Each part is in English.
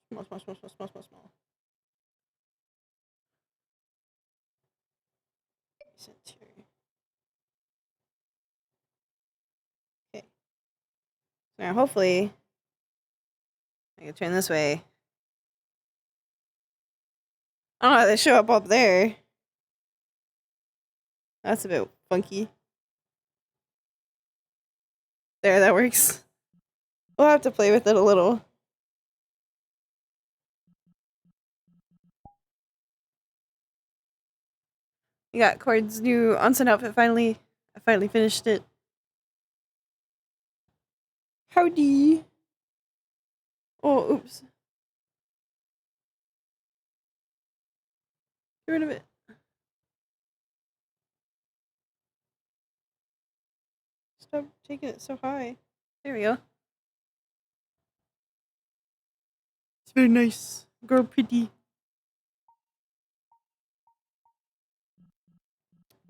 Small, small, small, small, small, small, small. Century. Okay. So now hopefully I can turn this way. I don't know how they show up there. That's a bit funky. There, that works. We'll have to play with it a little. You got Cord's new onsen outfit finally. I finally finished it. Howdy. Oh, oops. Get rid of it. Stop taking it so high. There we go. It's very nice. Girl pretty.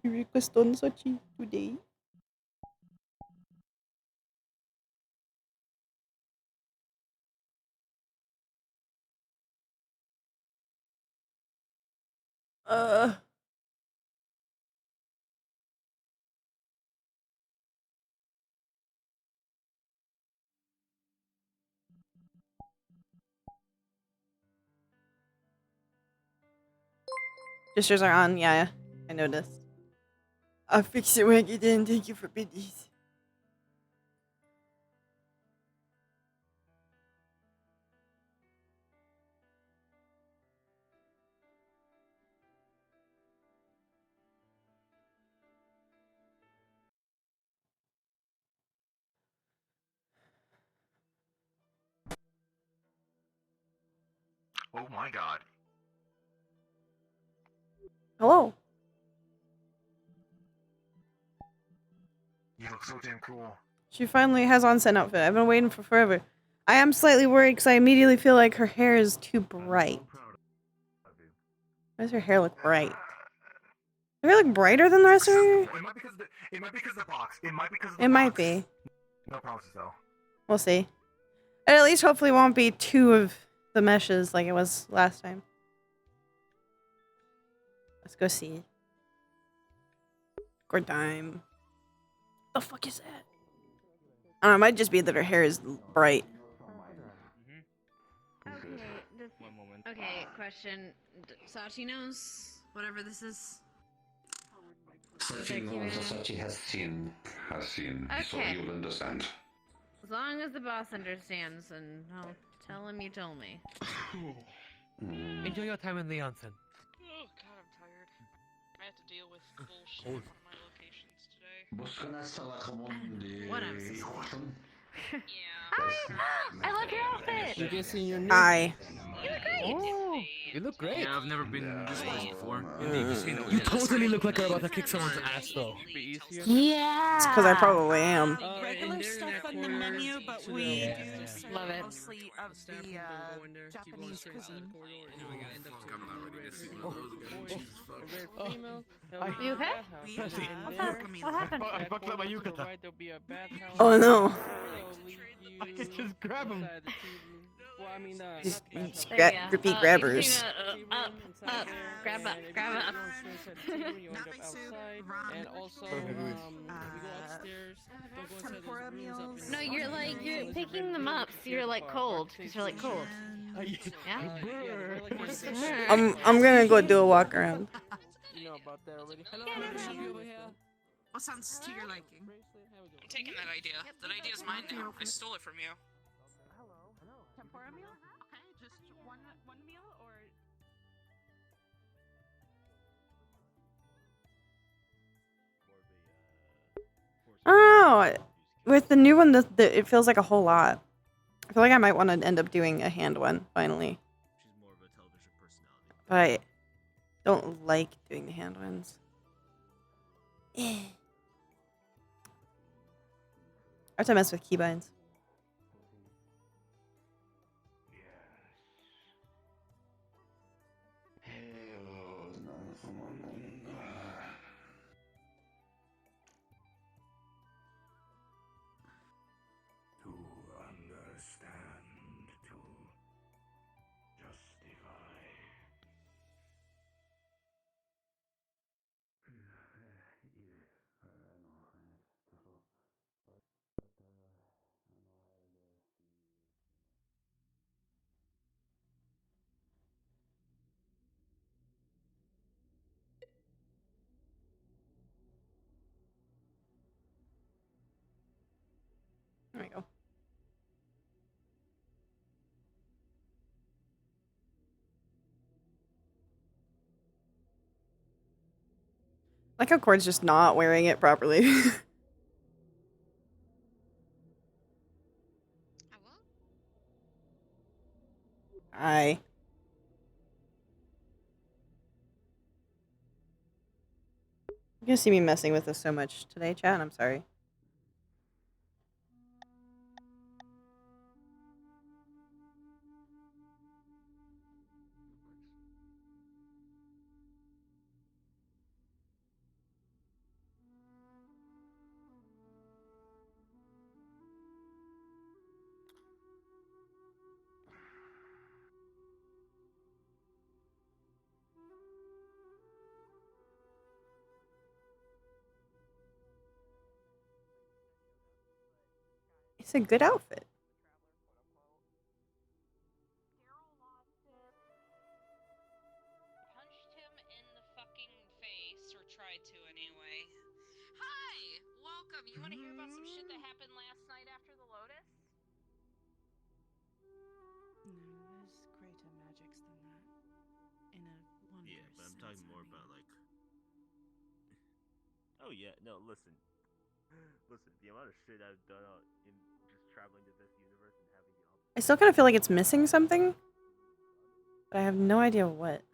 You request on Sochi today. Uh. Gestures are on, yeah, I noticed. I'll fix it when I get in. Thank you for biddies. Oh my god. Hello. You look so damn cool. She finally has onsen outfit. I've been waiting for forever. I am slightly worried because I immediately feel like her hair is too bright. Why does her hair look bright? Her hair look brighter than the rest of her hair? It might be because of the box. It might be because of the It box. might be. No promises though. We'll see. It at least hopefully won't be two of the meshes like it was last time. Let's go see. Gordime. The fuck is that? I don't know, it might just be that her hair is bright. Okay, this. One moment. Okay, question. Sachi knows whatever this is. Sachi knows what Sachi has seen. So Okay. you'll understand. As long as the boss understands, and I'll tell him you told me. Enjoy your time in the onsen. Oh god, I'm tired. I have to deal with bullshit at one of my locations today. What I'm Yeah. I love your outfit! You guys seen your new? Hi. You look great! Oh, you look great. Yeah, I've never been this place before. You totally look like you're about to kick someone's ass, though. Be easier. Yeah! It's because I probably am. Regular stuff on the menu, but we do serve Love it. mostly of the Japanese cuisine. Are you okay? What happened? I fucked up my yukata. Oh no. I could just grab him. Just There you go. repeat grabbers. Up, grab up. And also, we go upstairs. Don't go inside Tempura those rooms up meals. in No, you're picking them up, so you're like cold. Because you're like cold. Yeah? I'm gonna go do a walk around. You know about that already. Hello, over here. What sounds to your liking? I'm taking that idea. That idea's mine now. I stole it from you. Tempura meal? Okay, just one meal or? Oh, with the new one, it feels like a whole lot. I feel like I might want to end up doing a hand one finally. But I don't like doing the hand ones. I have to mess with keybinds. Like how Cord's just not wearing it properly. I will. Hi. You're gonna see me messing with this so much today, chat, and I'm sorry. It's a good outfit. Punched him in the fucking face, or tried to anyway. Hi! Welcome! You want to hear about some shit that happened last night after the Lotus? No, there's greater magics than that. In a wondrous Yeah, but I'm talking sense, more I about mean. like. Oh yeah, no, listen, listen. The amount of shit I've done in just traveling to this universe and having the I still kind of feel like it's missing something, but I have no idea what.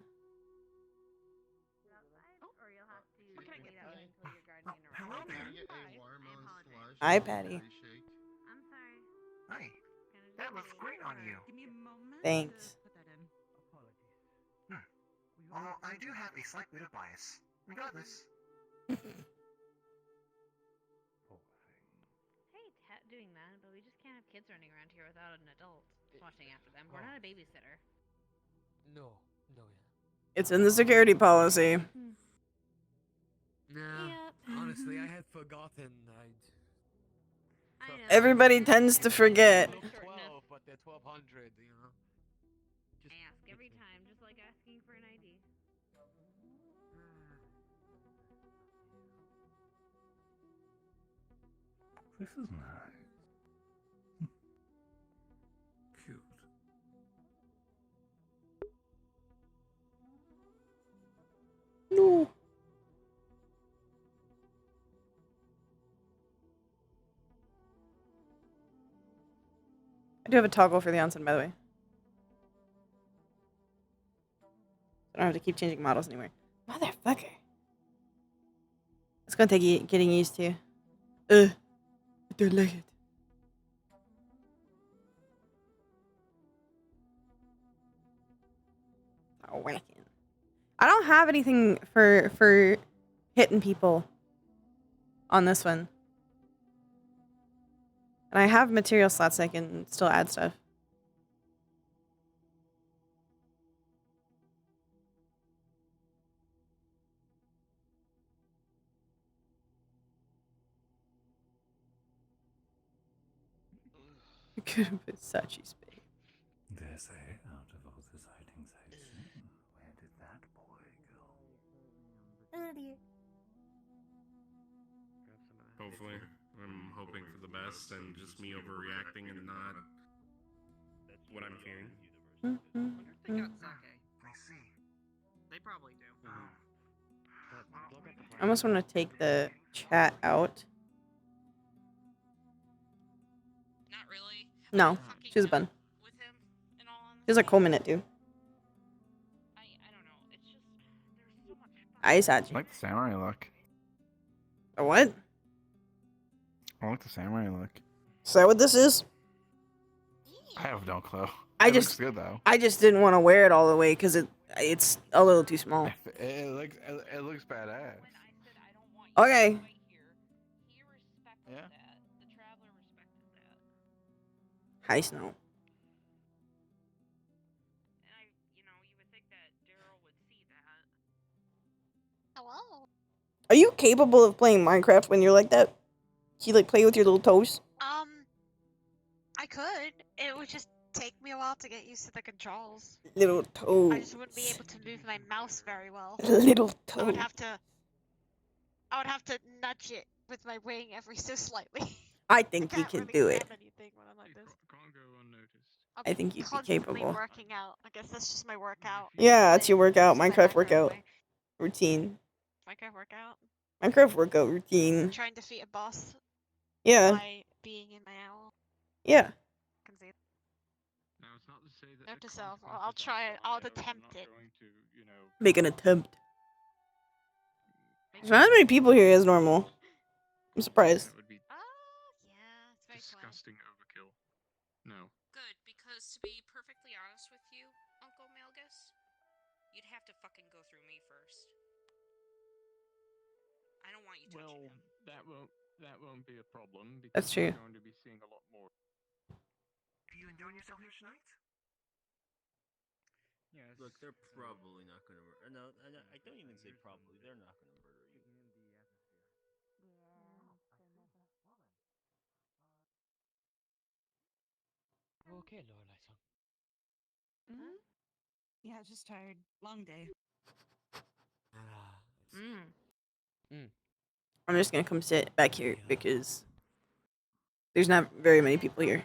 Or you'll have to wait out until your guardian Hello arrives. there. Hi, Patty. I'm sorry. Hi. That looks great on you. Give me a moment Thanks. to put that in. Although I do have a slight bit of bias. Regardless. Hate doing that, but we just can't have kids running around here without an adult watching after them. We're not a babysitter. No, yeah. It's in the security policy. Nah, Yep. honestly, I had forgotten. I know. Everybody tends to forget. Look 12, but they're 1200, you know? Just I ask every time, just like asking for an ID. This is nice. Cute. No. I do have a toggle for the onsen, by the way. I don't have to keep changing models anymore. Motherfucker. It's gonna take getting used to. I don't like it. Oh, whacking. I don't have anything for hitting people on this one. And I have material slots I can still add stuff. You could have put Sachi's babe. They say out of all the sightings I've seen, where did that boy go? Hopefully. I'm hoping for the best and just me overreacting and not what I'm feeling. They got sake. I see. They probably do. I almost want to take the chat out. Not really. No, she was a bun. With him, in all honesty. She was a cool minute, too. I don't know. It's just there's so much fun. I Sachi. I like the samurai look. A what? I like the samurai look. Is that what this is? I have no clue. I It just looks good though. I just didn't want to wear it all the way because it's a little too small. It looks badass. When I said I don't want you Okay. to fight here, he respected Yeah. that. The traveler respected that. Hi, Snow. And you would think that Daryl would see that. Hello. Are you capable of playing Minecraft when you're like that? Can you like play with your little toes? I could. It would just take me a while to get used to the controls. Little toes. I just wouldn't be able to move my mouse very well. Little I toes. would have to nudge it with my wing every so slightly. I think you can't can really do it. grab anything when I'm like this. Can't go unnoticed. I'll I think you'd be constantly capable. working out. I guess that's just my workout. Yeah, that's your thing. workout, Just my Minecraft background workout thing. routine. Minecraft workout. Minecraft workout routine. Try and defeat a boss Yeah. by being in my owl. Yeah. Can see it. Now, it's not to say that Note the to self, consequences I'll try it. I'll are attempt not it. going to, you know, Make an attempt. There's not as many people here as normal. I'm surprised. That would be Yeah, it's very quiet. disgusting overkill. No. Good, because to be perfectly honest with you, Uncle Malgus, you'd have to fucking go through me first. I don't want you touching him. That won't be a problem because That's true. we're going to be seeing a lot more. Are you enjoying yourself here tonight? Yes. Look, they're probably not gonna no, I don't even say probably. They're not gonna murder you. Okay, Lorelai song. Yeah, just tired. Long day. I'm just gonna come sit back here because there's not very many people here.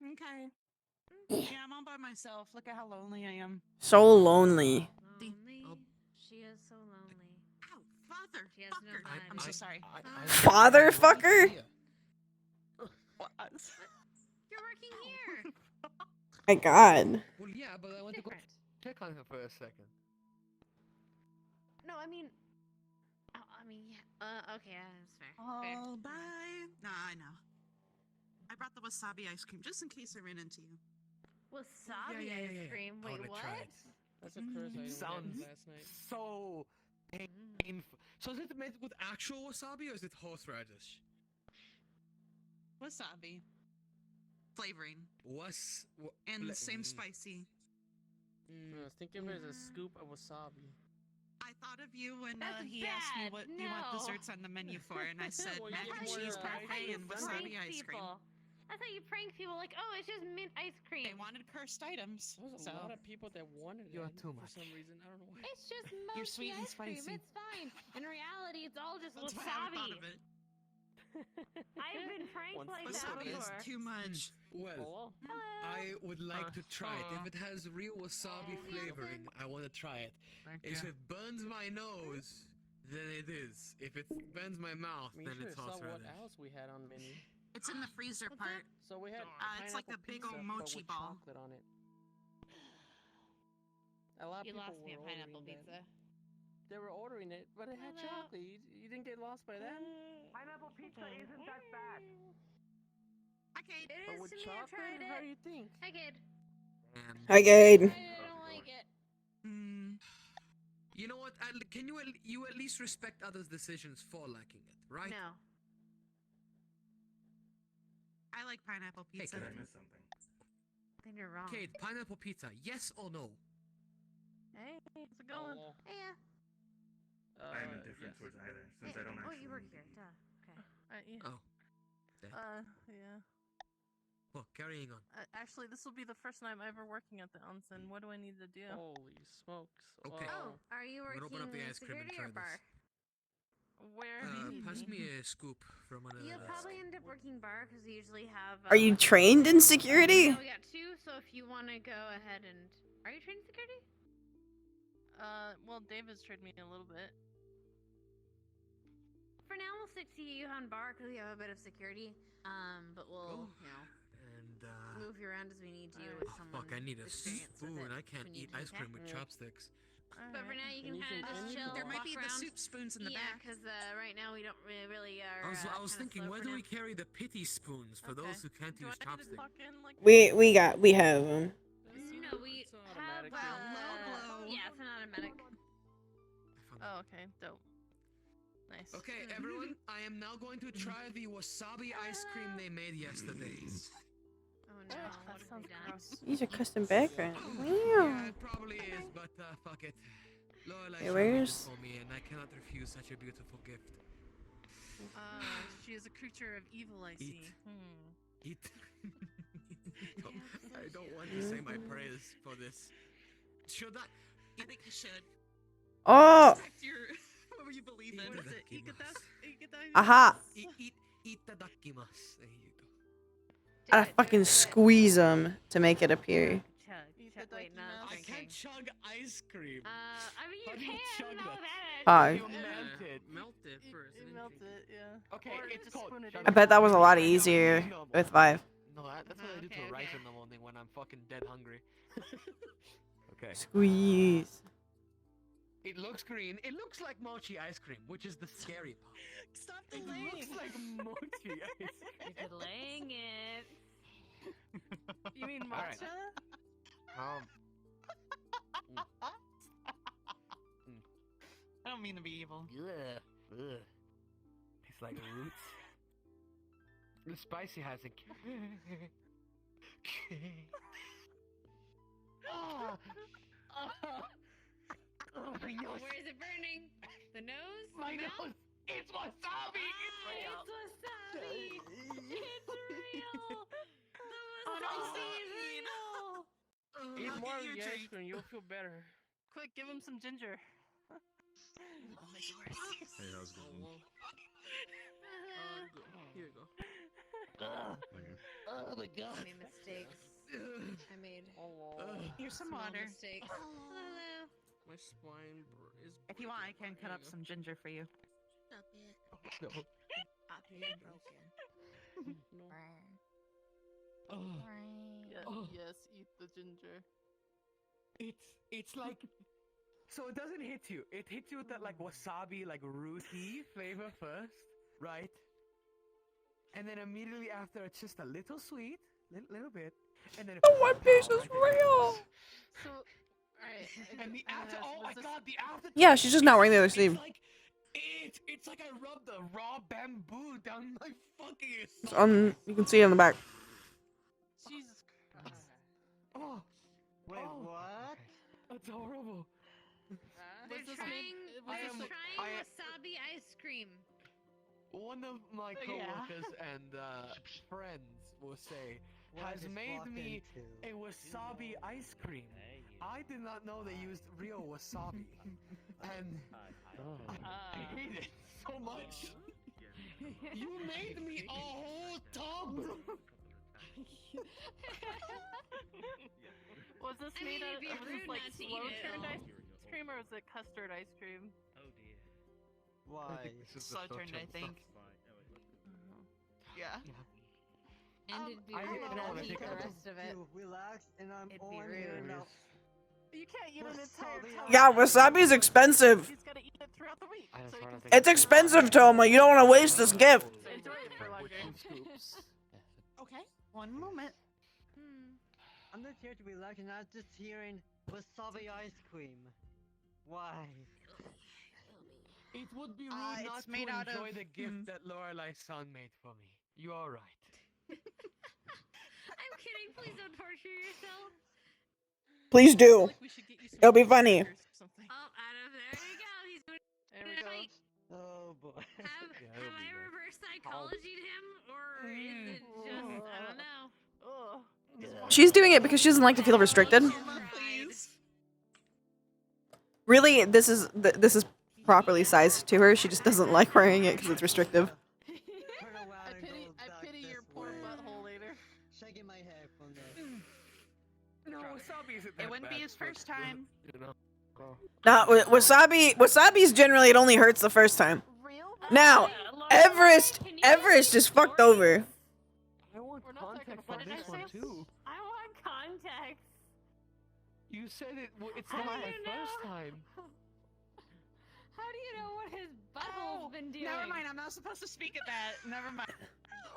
Okay. Yeah, I'm all by myself. Look at how lonely I am. So lonely. Lonely. She is so lonely. Ow, father. She has no Fucker. vibe. I'm so sorry. Father fucker? What? You're working here. My God. Well, yeah, but I want to go Different. check on her for a second. No, I mean, yeah. Okay, yeah, that's fair. Fair. Oh, bye. Nah, I know. I brought the wasabi ice cream just in case I ran into you. Wasabi ice cream. I Wait, wanna what? try it. That's a curse item we had Sounds last night. so painful. So is it made with actual wasabi or is it horseradish? Wasabi. Flavoring. And And same spicy. Think of it as a scoop of wasabi. I thought of you when That's he asked me bad. what you want No. desserts on the menu for, and I said Well, mac you and get cheese more, parfait and That's how wasabi prank ice cream. people. That's how you prank people. Like, oh, it's just mint ice cream. They wanted cursed items, There was a so lot of people that wanted You are it too for much. some reason. I don't know why. It's just You're mochi sweet and ice cream. spicy. It's fine. In reality, it's all just that's why I thought wasabi. of it. I've been pranked Once like that Wasabi is before. too much. Well, Hello. I would like to try it. If it has real wasabi flavoring, I want to try it. If it burns my nose, then it is. If it burns my mouth, I mean, then you it's should have saw what horseradish. else we had on the menu. It's in the freezer part. So we had It's like pineapple a big pizza, ol' but mochi with ball. chocolate on it. A lot of You people lost me were at pineapple ordering pizza. that. They were ordering it, but it had Hello. chocolate. You didn't get lost by that? Pineapple pizza isn't that bad. Hi, Kate. It But is with to me. I chocolate, tried how it. do you think? I did. Hi, Gade. I don't like it. You know what? Can you at least respect others' decisions for liking it, right? No. I like pineapple pizza. Did I miss something? Then you're wrong. Kate, pineapple pizza, yes or no? Hey, how's it going? Oh, Hey, yeah. I am indifferent towards either, since I don't Oh, actually you work need to here. eat. Duh. Okay. Oh. Yeah. Well, carrying on. Actually, this will be the first time ever working at the onsen. What do I need to do? holy smokes. Okay. Oh, are you I'm working gonna open up the ice cream and security try or bar? Where do you need Pass me? me a scoop from one of the You'll desk. probably end up working bar because we usually have. Are you trained in security? Yeah, we got two. So if you want to go ahead and, are you trained in security? Well, David's trained me a little bit. For now, we'll stick to you on bar because we have a bit of security. But we'll, And move you around as we need you with someone. fuck, I need a experienced with spoon. it I if can't we eat need ice to, cream okay? with chopsticks. But for now, you can kind of just chill. There might walk be the around. soup spoons in the Yeah, back. because right now we don't really are. I was kinda thinking, slow where for do now. we carry the pity spoons for those who can't Do use I need to chopsticks? clock in like? We have them. No, we It's have. automatic Low blow. Yeah, it's an automatic. Oh, okay, dope. Nice. Okay, everyone, I am now going to try the wasabi ice cream they made yesterday. Oh no, That what have we sounds done? gross. These are custom backgrounds. Yeah, Wow. it probably is, but fuck it. Lorelai Hey, she made where's- this for me, and I cannot refuse such a beautiful gift. She is a creature of evil, I see. Eat. I don't want to say my prayers for this. Should I? I think you should. Oh! Respect your whatever you believe in. What is it? Aha! Itadakimasu. There you go. Gotta fucking squeeze them to make it appear. Chug. Wait, no, I drinking. can't chug ice cream. I mean, How you do you can. chug No, that? that. Pause. You melt it. Melt it first. It and then melts drink it, yeah. Okay, Or it's just cold. spoon it Shut in. I bet that was a lot easier normal. with 5. No, that's what I do to Okay, rice okay. in the morning when I'm fucking dead hungry. Okay. Squeeze. It looks green. It looks like mochi ice cream, which is the scary part. Stop It looks like mochi ice cream. You're delaying it. You mean All right. matcha? I don't mean to be evil. Ugh. Tastes like roots. The spicy has a Where is it burning? The nose? My the mouth? nose! It's wasabi! Ah, it's wasabi! It's real! The wasabi is real! Eat I'll more get of you a the ice drink. cream, you'll feel better. Quick, give him some ginger. I'll make it worse. Hey, how's it going? Here you go. Oh my god. I made mistakes. I made Here's some small water. mistakes. Hello. My spine is. If you want, I can cut up some ginger for you. No. You're broken. Yes, Oh. yes, eat the ginger. It's like, so it doesn't hit you. It hits you with that like wasabi, like rooty flavor first, right? And then immediately after, it's just a little sweet, little bit, and then. The One Piece is right there. real. So, alright. And the after, oh my god, the after. Yeah, she's just not wearing the other sleeve. It's like I rubbed the raw bamboo down my fucking. It's on. You can see it on the back. Jesus Christ. Oh, Wait, Oh. what? that's horrible. They're Was this trying, made- was they're this- trying wasabi ice cream. One of my coworkers and friends will say has made me a wasabi ice cream. I did not know they used real wasabi, and I hate it so much. You made me a whole tub. Was this I mean, made it'd be out of rude like not to eat slow it turned all. ice cream or was it custard ice cream? Oh dear. Why? Slow turned, I think. Yeah. And it'd be I rude don't not wanna to eat take the a- rest of it. Relax, and I'm It'd be on here rude. now. You can't eat an entire Wasabi tub. Yeah, wasabi's expensive. He's gotta eat it throughout the week. I just So you wanna can think- It's expensive, Toma. You don't want to waste this gift. enjoy it for longer. Okay, one moment. I'm not here to relax, and I'm just hearing wasabi ice cream. Why? It would be rude It's not to made out enjoy of- the gift that Lorelai's son made for me. You are right. I'm kidding. Please don't torture yourself. Please I do. feel like we should get you some It'll be chicken funny. fingers or something. Oh, out of there you go. He's going There we to go. fight. Oh boy. Have it'll I be nice. reverse psychologied him, or is it just I don't know? Ugh. She's doing it because she doesn't like to feel restricted. Please. Really, this is properly sized to her. She just doesn't like wearing it because it's restrictive. Turn around I and pity, go I back pity your this poor way. butthole later. Shaking my head from this. No, wasabi isn't that It wouldn't be bad, his but, first time. You know. Now, wasabi's generally it only hurts the first time. Real? Now, Everest is fucked over. I want We're not talking context about on it. this one too. I want context. You said it's How not do my you first know? time. How do you know what his butthole's been doing? Never mind, I'm not supposed to speak at that. Never mind.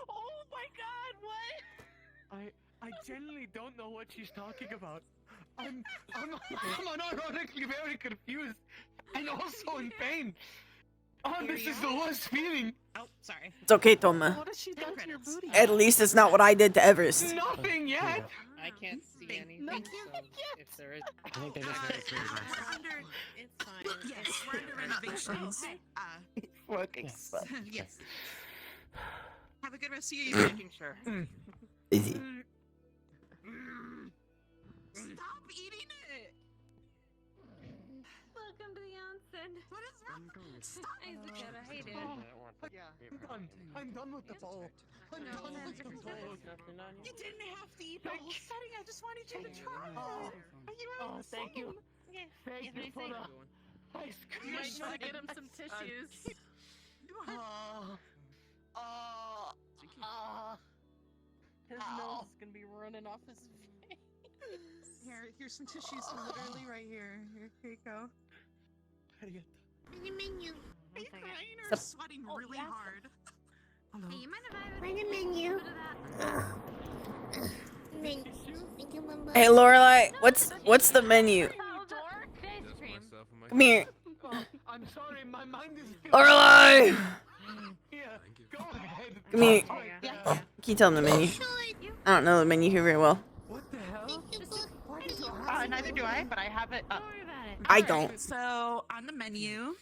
Oh my god, what? I genuinely don't know what she's talking about. I'm unironically very confused and also in pain. Oh, Here this you is the go. worst feeling. Oh, sorry. It's okay, Toma. What has she done to your booty? At least it's not what I did to Everest. Nothing yet. I can't see anything, Thank so you. if there is. I think they just had it pretty nice. We're under, It's fine. yes, we're under renovations. Fucking Yes. Have a good rest of your evening. Sure. Easy. Stop eating it. Welcome to the onsen. Onsen. What is wrong? Stop! Isaac, I hate it. I'm done with the bowl. I'm No, done with the there's bowl. You didn't have to eat the whole setting. I just wanted you to try it. You were Oh, thank you. Yeah. Thank Yeah, you for nice the ice You cream. might want to get him some tissues. His nose is gonna be running off his face. Here's some tissues, literally right here. Here you go. Menu. Are you crying or Sup? sweating really hard? Hello. Hey, you mind if I have a menu? Thank you, Mama. Hey, Lorelai, what's the menu? Oh, dork. Ice cream. Come here. Oh, I'm sorry, my mind is. Lorelai! Yeah, go ahead. Come here. Yeah. Oh, can you tell him the menu? I don't know the menu here very well. What the hell? Neither do I, but I have it up. Don't worry about it. I don't. So on the menu,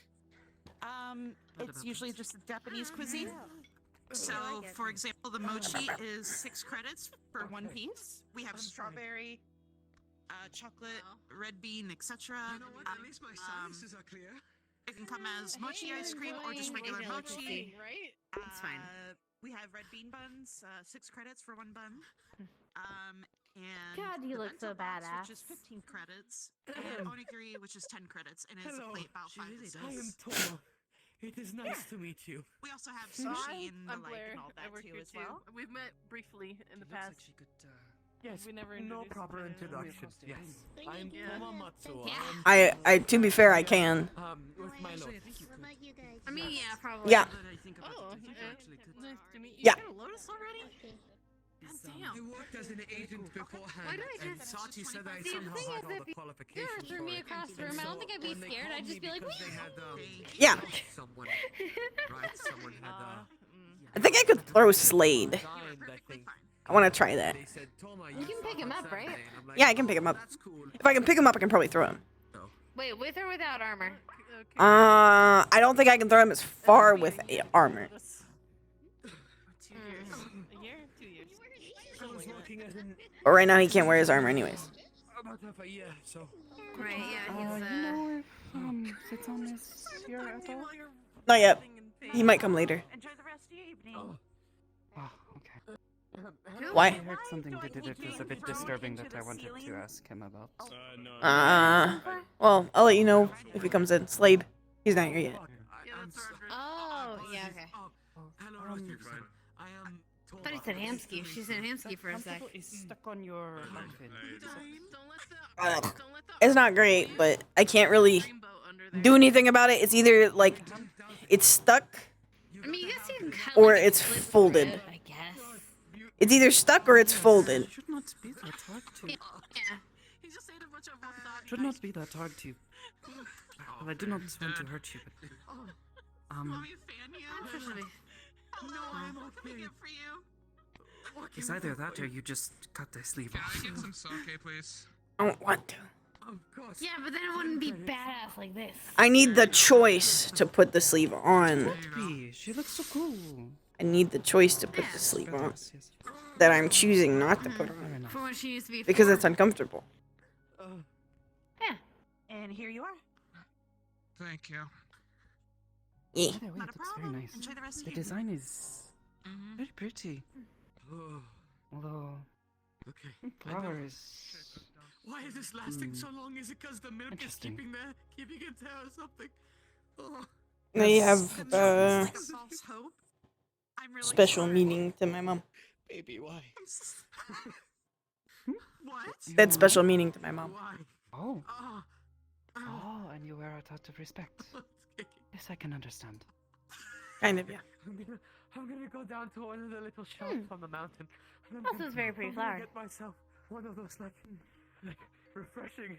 it's usually just a Japanese cuisine. So, for example, the mochi is 6 credits for one piece. We have strawberry, chocolate, red bean, etc. You know what? At least my sinuses are clear. It can come as mochi ice cream or just regular mochi. Right? It's fine. We have red bean buns, 6 credits for one bun. And God, you the look so bento box, badass. which is 15 credits, and onigiri, which is 10 credits, and it's a plate about 5 to I am 6. Toma. It is nice to meet you. We also have So sushi and the I'm like Blair. and all I that work too here as well. We've met briefly in the past. Yes, We never no introduced proper each other. introduction. Yes, I am Yeah. Toma Matsuo. Yeah. I to be fair, I can. With my love. What about you guys? I mean, yeah, probably. Yeah. Oh, nice to meet you. Yeah. You got a Lotus already? God I damn. worked as an agent beforehand, Why do I and just- Sachi said I See, the somehow thing had is, all if the you qualifications ever threw for me it. across the And room, I don't so think I'd be when they scared. called I'd just me be like, because they "Wait." had, Yeah. someone, right? Someone had I think I could throw Slade. designed, I think. I want to try that. They said, Toma, You can pick him up, right? And I'm like, Yeah, I can pick him up. That's cool. If I can pick him up, I can probably throw him. Wait, with or without armor? I don't think I can throw him as far with armor. For 2 years. A year? 2 years. I was working as an But right now he can't wear his armor anyways. about half a year, so. Right, yeah, he's, It's on this here at all? Not yet. He might come later. Enjoy the rest of your evening. Oh, okay. Why? I heard something that it was a bit disturbing that I wanted to ask him about. Well, I'll let you know if he comes in. Slade. He's not here yet. Oh, yeah, okay. Hello, Um, Rossi. I am Toma. I thought he said Hamsky. She said Hamsky for a sec. Is stuck on your outfit. It's not great, but I can't really do anything about it. It's either like it's stuck I mean, you guys can cut or like, a it's split folded. through it, I guess. It's either stuck or it's folded. It should not be that hard to. Yeah. He just ate a bunch of wasabi. Should not be that hard to. Well, I do not want to hurt you, but Want me to fan you? I'm sure she'll be. Hello, what can I get for you? it's either that or you just cut the sleeve Can off. I get some sake, please? I don't want to. Of course. Yeah, but then it wouldn't be badass like this. I need the choice to put the sleeve on. Hey, she looks so cool. I need the choice to put the sleeve on Yes, yes. that I'm choosing not to put Fair on enough. For what she used to be. because for. it's uncomfortable. Yeah. And here you are. Thank you. Yeah. By the way, Not a it looks very problem. nice. Enjoy the rest of The your design is very pretty. Oh, Although okay. flowers. Why is this lasting so long? Is it because the milk is Interesting. keeping it there or something? Oh. They have Like a false hope. I'm really special sorry. meaning to my mom. Baby, why? What? That's special meaning to my mom. Why? Oh. Oh. Oh, and you wear a touch of respect. Yes, I can understand. Kind of, yeah. I'm gonna go down to one of the little shops on the mountain. And Also, it's very pretty I'm gonna flower. get myself one of those like refreshing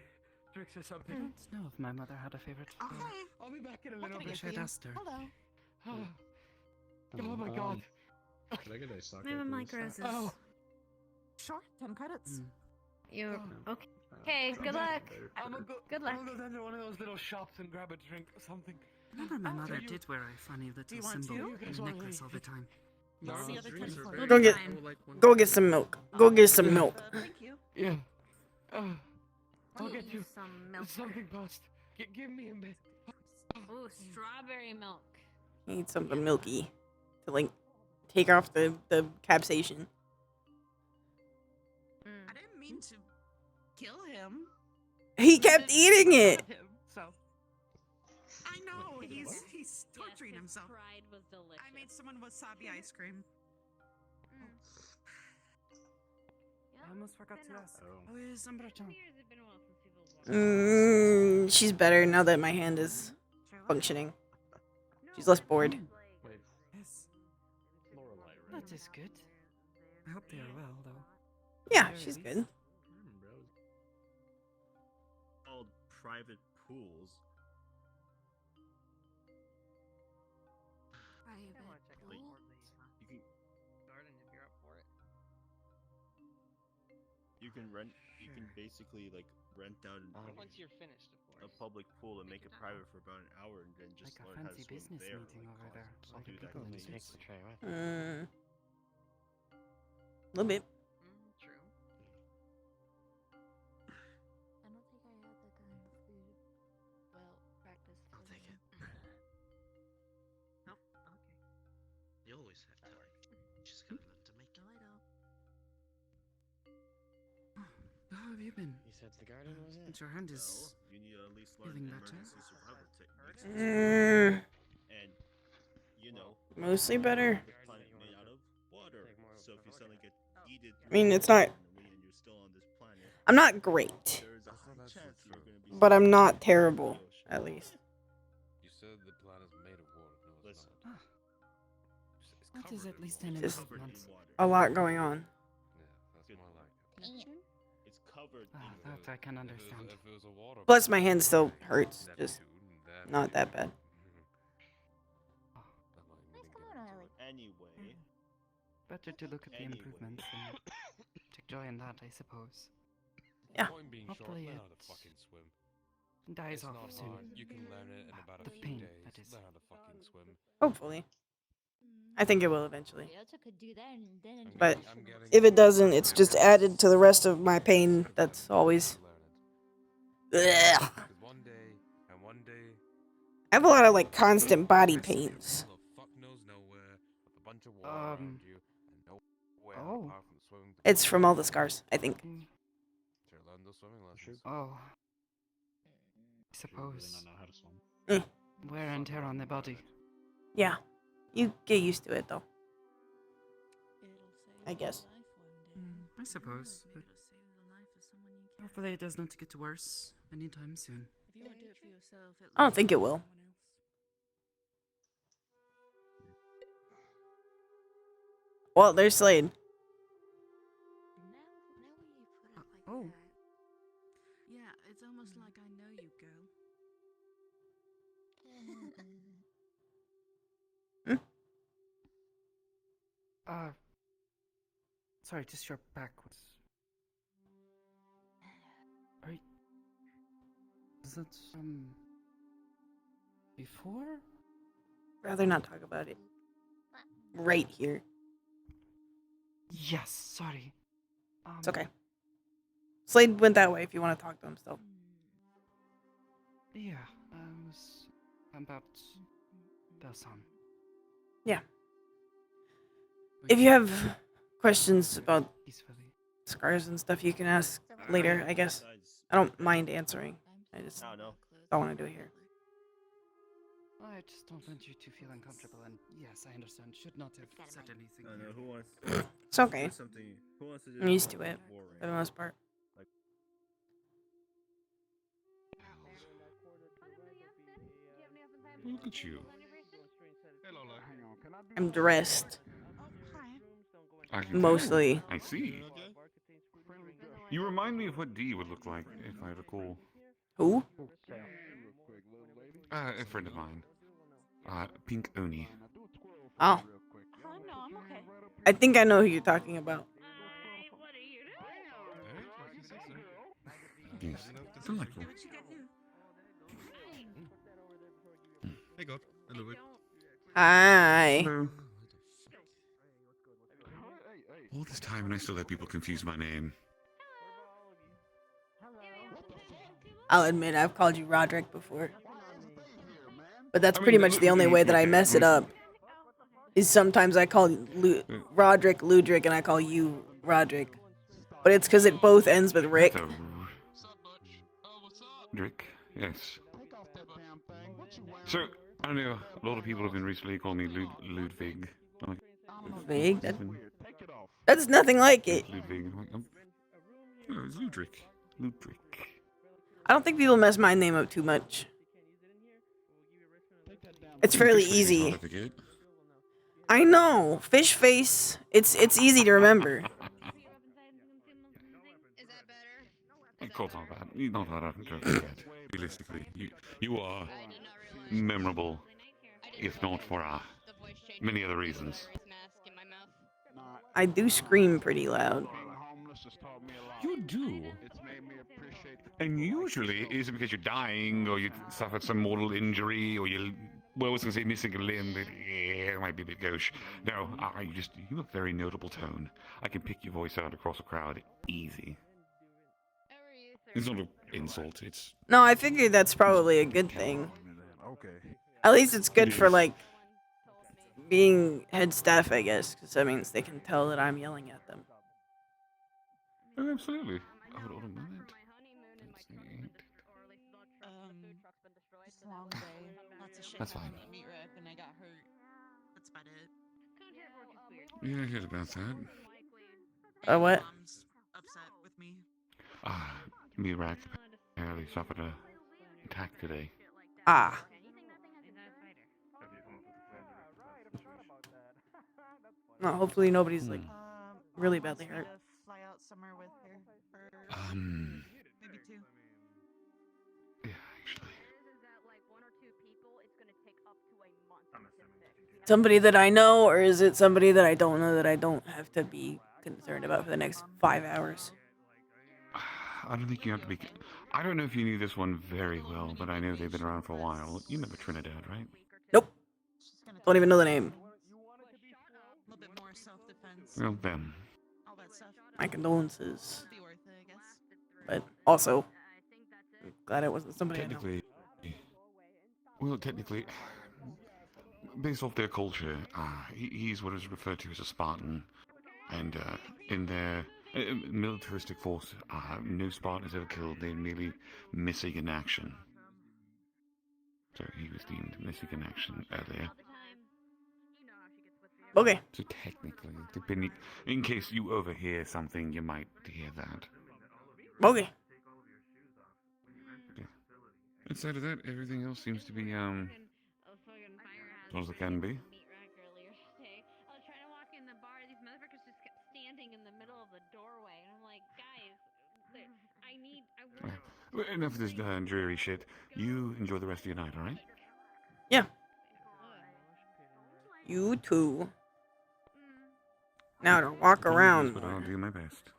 drinks or something. I don't know if my mother had a favorite. Okay. I'll be back in a What little can I bit. get Wish for I'd you? asked her. Hello. Oh my god. Can I get a sake, I have like roses. Oh. Sure. 10 credits. You okay? Okay, good luck. I'm gonna go, Good luck. I'm gonna go down to one of those little shops and grab a drink or something. Remember my mother you- did wear a funny little you want symbol to? and a necklace all the time. No, See other drinks ten are for very Go get- fine. Go get some milk. Go get some milk. Thank you. Yeah. I'll get you some milk. something past. Give me a minute. Ooh, strawberry milk. I need something milky to like take off the capsation. I didn't mean to kill him. He kept eating it. So I know he's torturing himself. Pride was delicious. I made someone wasabi ice cream. I almost forgot to ask. Oh. How is Umbrachan? She's better now that my hand is functioning. She's less bored. Wait, Yes, Lorelei, right? that is good. I hope they are well, though. Yeah, Very she's least. good. Called private pools. Like, you can Garden if you're up for it. you can rent. You can basically like rent out Once you're finished, of a course. public pool and make it private for about an hour, and then just Like a learn how to fancy swim business there. meeting like, over there. constantly. All the Do that people in the continuously. suits. A little bit. True. I don't think I had that kind of food. Well, practice. I'll take it. Oh, okay. You always have time. You just gotta learn to make it. No, I don't. How have you been? You said the garden was it? Your hand is Well, you need to at least learn feeling better. emergency survival techniques. And you know, Mostly better. the planet made out of water. So if you suddenly get heated, I mean, it's not. and you're still on this planet, I'm not great, there's a high chance you're gonna be. but I'm not terrible, at least. You said the planet's made of water. No, it's Listen. not. That is at least an Just improvement. a lot going on. Yeah, that's more like it. It's covered Ah, in that I can understand. If it was a water Plus, my hand still hurts. Neptune, Just that not might- that bad. That might Nice maybe going get on, into Ellie. it. anyway. Better to look at the Anyway. improvements and take joy in that, I suppose. Yeah. Point being short, Hopefully learn how to it fucking swim. dies It's off not soon. hard. You can learn it in about a The few pain, days. that is. Learn how to fucking swim. Hopefully. I think it will eventually. Kyoto could do that and then But I'm getting if it doesn't, it's just added to the rest of my pain. That's always. learn it. Ugh. 'Cause one day, and one day, I have a lot of like constant body pains. the fuck knows nowhere with a bunch of water around you and nowhere oh. apart from swimming. It's from all the scars, I think. Mm, Sure, learn those swimming lessons. Oh. I She would really suppose. not know how to swim. Wear and tear on the body. Yeah. You get used to it though. I guess. I suppose. But hopefully it does not get worse anytime soon. I don't think it will. Well, there's Slade. Oh. Yeah, it's almost like I know you, girl. Sorry, just your back was. Are you... Is that before? Rather not talk about it. Right here. Yes, sorry. It's okay. Slade went that way if you want to talk to him still. Yeah, was about Belson. Yeah. If you have questions about Peacefully. scars and stuff, you can ask later, I guess. I don't mind answering. I just I don't know. don't want to do it here. I just don't want you to feel uncomfortable, and yes, I understand. Should not have said anything. I don't know here. who wants. It's okay. do something. Who wants to do I'm used to something it, boring? for the most part. Look at you. I'm dressed. I can Mostly. tell. I see. You remind me of what D would look like, if I recall. Who? A friend of mine. Pink Oni. Oh. No, I'm okay. I think I know who you're talking about. What are you Yes. Delightful. Hey, God. Hello. Hi. Hello. All this time and I still let people confuse my name. I'll admit I've called you Roderick before. But that's I mean, pretty much the only way that I okay, mess it up. Is sometimes I call Roderick Ludrick and I call you Roderick. But it's because it both ends with Rick. Rick, yes. So, I don't know, a lot of people have been recently calling me Ludwig. I'm like, Ludwig? That's nothing like it. Ludwig. I'm like, no, it's Ludrick. Ludrick. I don't think people mess my name up too much. It's fairly easy. I know. Fish face. It's easy to remember. Cold's not bad. Not bad, I don't forget. Realistically, you are memorable, if not for many other reasons. I do scream pretty loud. You do? And usually, is it because you're dying, or you suffered some mortal injury, or you, well, I was going to say missing a limb, but yeah, it might be a bit gauche. No, you have a very notable tone. I can pick your voice out across a crowd easy. It's not an insult, it's... No, I figured that's probably a good thing. At least it's good for, like, being head staff, I guess, because that means they can tell that I'm yelling at them. Oh, absolutely. Hold on a moment. It's a long day. Lots of shit That's fine. happened at Meat Rep and I got hurt. That's about it. Yeah, I heard about that. What? Mom's upset with me. Mirak apparently suffered an attack today. Ah. No, hopefully nobody's, like, really badly hurt. Fly out somewhere with her. Maybe 2. Yeah, actually. Somebody that I know, or is it somebody that I don't know that I don't have to be concerned about for the next 5 hours? I don't think you have to be... I don't know if you knew this one very well, but I know they've been around for a while. You remember Trinidad, right? Nope. Don't even know the name. A little bit more self-defense. Well, them. All that stuff. My condolences. Be worth it, I guess. But also, I'm glad it wasn't somebody I know. Technically, based off their culture, he's what is referred to as a Spartan. And in their militaristic force, no Spartan is ever killed. They're merely missing in action. So he was deemed missing in action earlier. Okay. So technically, depending, in case you overhear something, you might hear that. Okay. Outside of that, everything else seems to be, as well as it can be. Well, enough of this dreary shit. You enjoy the rest of your night, alright? Yeah. You too. Now to walk around. But I'll do my best.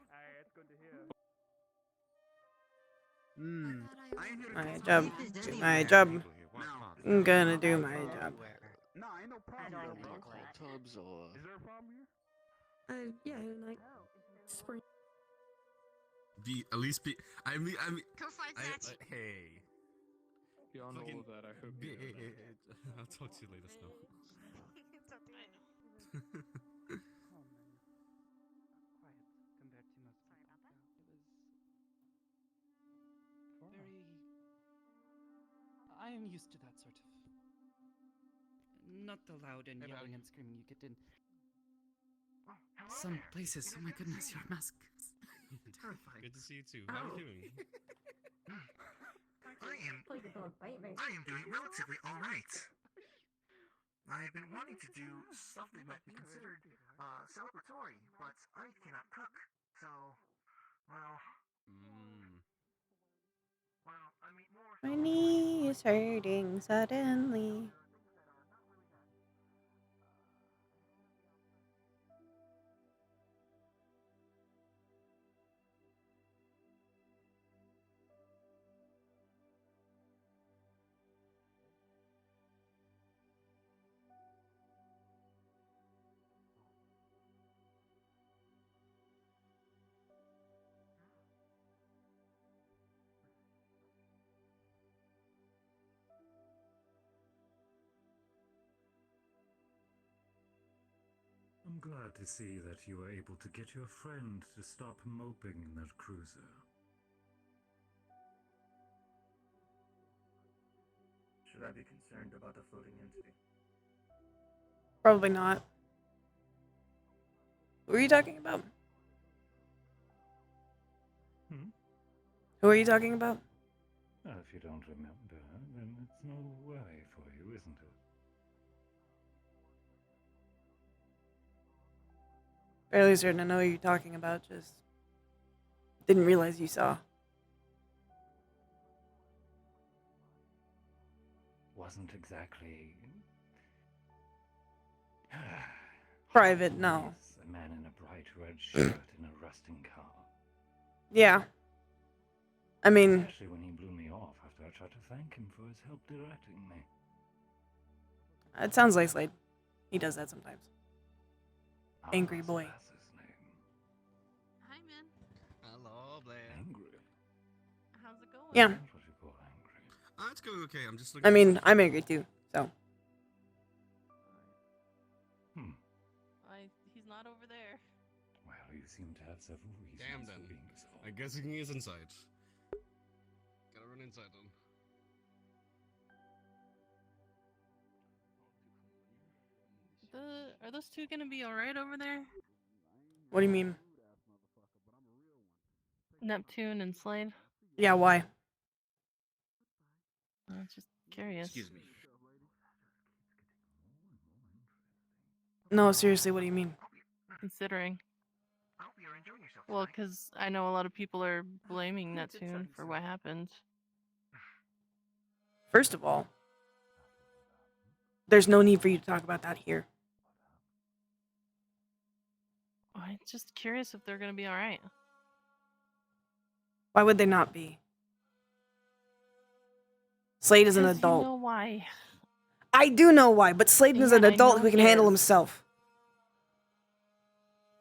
My job. Do my job. I'm gonna do my job. Tubs or... Is there a problem here? Yeah, like spring. At least be. I mean. Go find that. Hey. Beyond all of that, I hope. I'll talk to you later, Snow. I am used to that sort of. Not the loud and yelling and screaming you get in some places. Oh my goodness, your mask is terrifying. Good to see you too. How are you doing? I am doing relatively alright. I've been wanting to do something that be considered celebratory, but I cannot cook, so, well, I mean more. My knee is hurting suddenly. I'm glad to see that you were able to get your friend to stop moping in that cruiser. Should I be concerned about the floating entity? Probably not. Who are you talking about? Who are you talking about? If you don't remember, then it's no worry for you, isn't it? Fairly certain I know who you're talking about, just didn't realize you saw. Wasn't exactly... Private, no. He's a man in a bright red shirt in a rusting car. Yeah. I mean... Especially when he blew me off after I tried to thank him for his help directing me. It sounds like Slade. He does that sometimes. Angry boy. Hi, man. Hello, Blair. Angry? How's it going? Yeah. That's what you call angry. It's going okay. I'm just looking. I mean, I'm angry too, so. He's not over there. Well, you seem to have several reasons Damn for then. being so. I guess he is inside. Gotta run inside then. Are those two gonna be alright over there? What do you mean? Neptune and Slade? Yeah, why? I was just curious. Excuse me. No, seriously, what do you mean? Considering. Well, because I know a lot of people are blaming Neptune for what happened. First of all, there's no need for you to talk about that here. I'm just curious if they're gonna be alright. Why would they not be? Slade is an adult. You know why. I do know why, but Slade is an Yeah, I adult know who can he handle is. himself.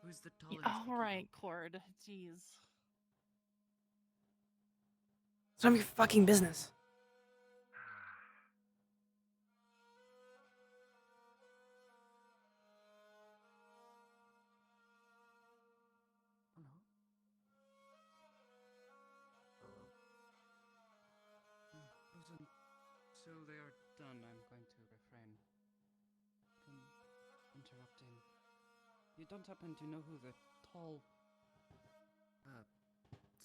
Who's the tallest? Alright, Cord. Jeez. It's none of your fucking business. Until they are done, I'm going to refrain from interrupting. You don't happen to know who the tall,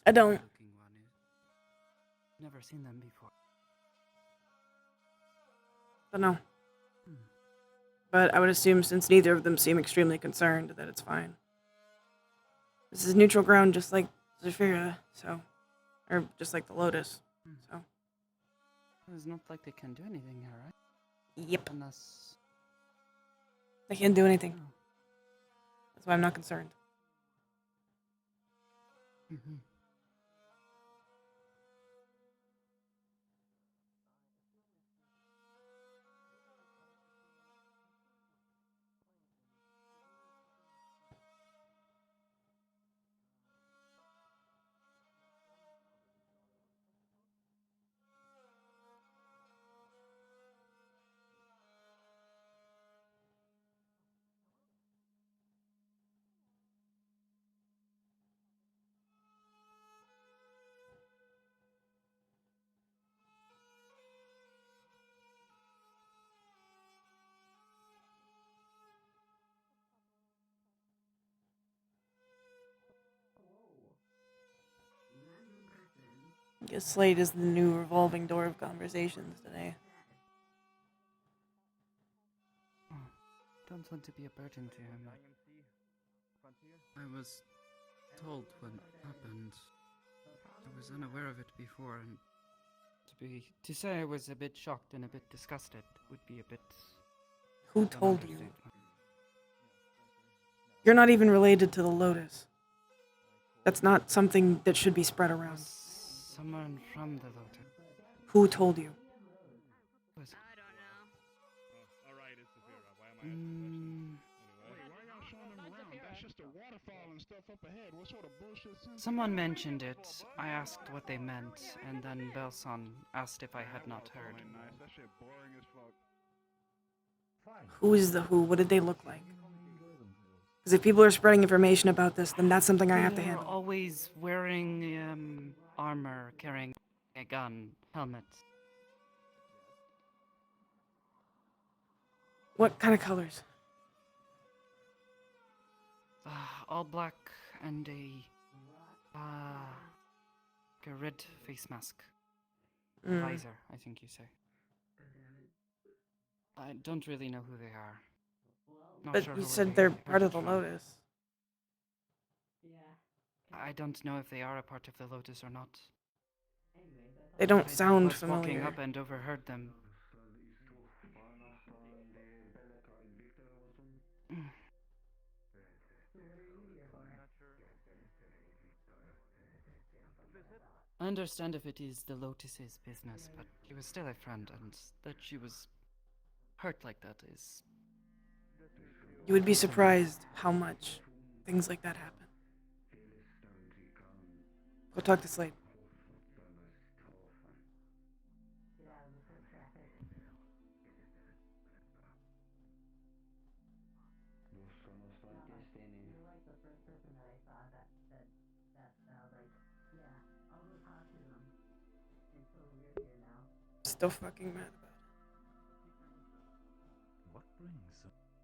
I don't. looking one is? Never seen them before. Don't know. But I would assume since neither of them seem extremely concerned that it's fine. This is neutral ground just like Zephyra, so. Or just like the Lotus, so. It's not like they can do anything here, right? Yep. Unless... They can't do anything. Oh. That's why I'm not concerned. Mm-hmm. I guess Slade is the new revolving door of conversations today. Don't want to be a burden to him. I was told what happened. I was unaware of it before, and to say I was a bit shocked and a bit disgusted would be a bit. Who told you? You're not even related to the Lotus. That's not something that should be spread around. Someone from the Lotus. Who told you? Was Alright, it's Zephyra. Why am I asking Someone mentioned it. I asked what they meant, and then Belson asked if I had not heard. Who is the who? What did they look like? Because if people are spreading information about this, then that's something I have to They're handle. always wearing armor, carrying a gun, helmets. What kind of colors? All black and a red face mask. Mm. Visor, I think you say. I don't really know who they are. Not But sure you who said they they're heard part it of the from. Lotus. I don't know if they are a part of the Lotus or not. They don't I sound was walking familiar. up and overheard them. I understand if it is the Lotus's business, but she was still a friend, and that she was hurt like that is... You would be surprised how much things like that happen. Go talk to Slade. Still fucking mad about it. What brings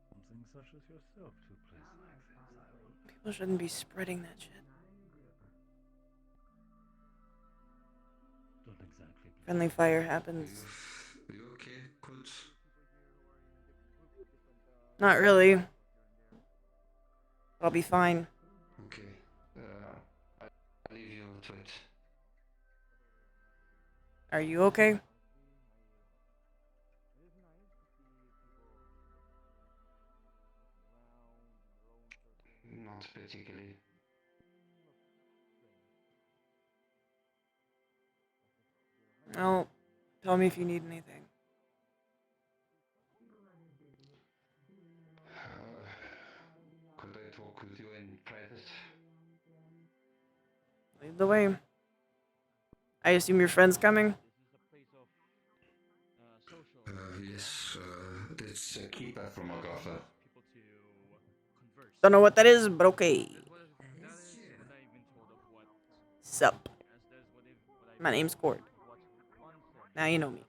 something such as yourself to a place like this, Eileen? People shouldn't be spreading that shit. Don't exactly. Friendly fire happens. Are you okay, Coach? Not really. I'll be fine. Okay. I'll leave you to it. Are you okay? Not particularly. No. Tell me if you need anything. Could I talk with you in private? Lead the way. I assume your friend's coming? Yes, it's a keeper from Agatha. Don't know what that is, but okay. Sup. My name's Cord. Now you know me.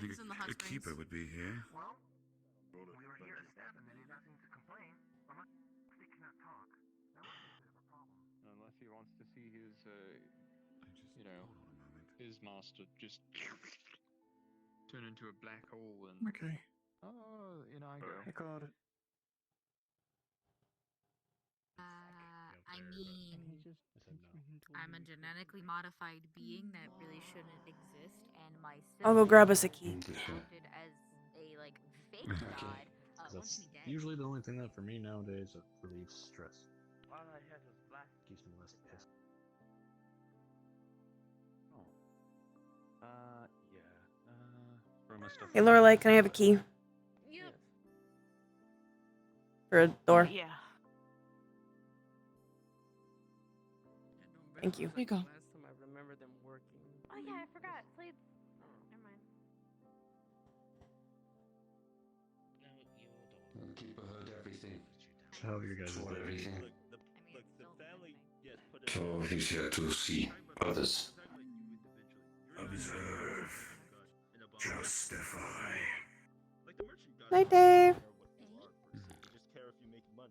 He's in the hot springs. Keeper would be here. Well, we were here to stab him and he nothing to complain. Unless they cannot talk. That would be a bit of a problem. Unless he wants to see his, his master just turn into a black hole and... Okay. Oh, I go. I got it. I mean, I'm a genetically modified being that really shouldn't exist, and my I'll go grab us a sister key. founded as a fake god. That's usually the only thing that for me nowadays relieves stress. All I had was black. Keeps me less pissed. For my stuff. Hey, Lorelai, can I have a key? Yep. For a door? Yeah. Thank you. Here you go. Last time I remember them working. Oh yeah, I forgot. Slade. Never mind. Keeper heard everything. How are you guys? Saw everything. The family, yes, put it. So he's here to see others. Observe. Justify. Night, Dave. They just care if you make money.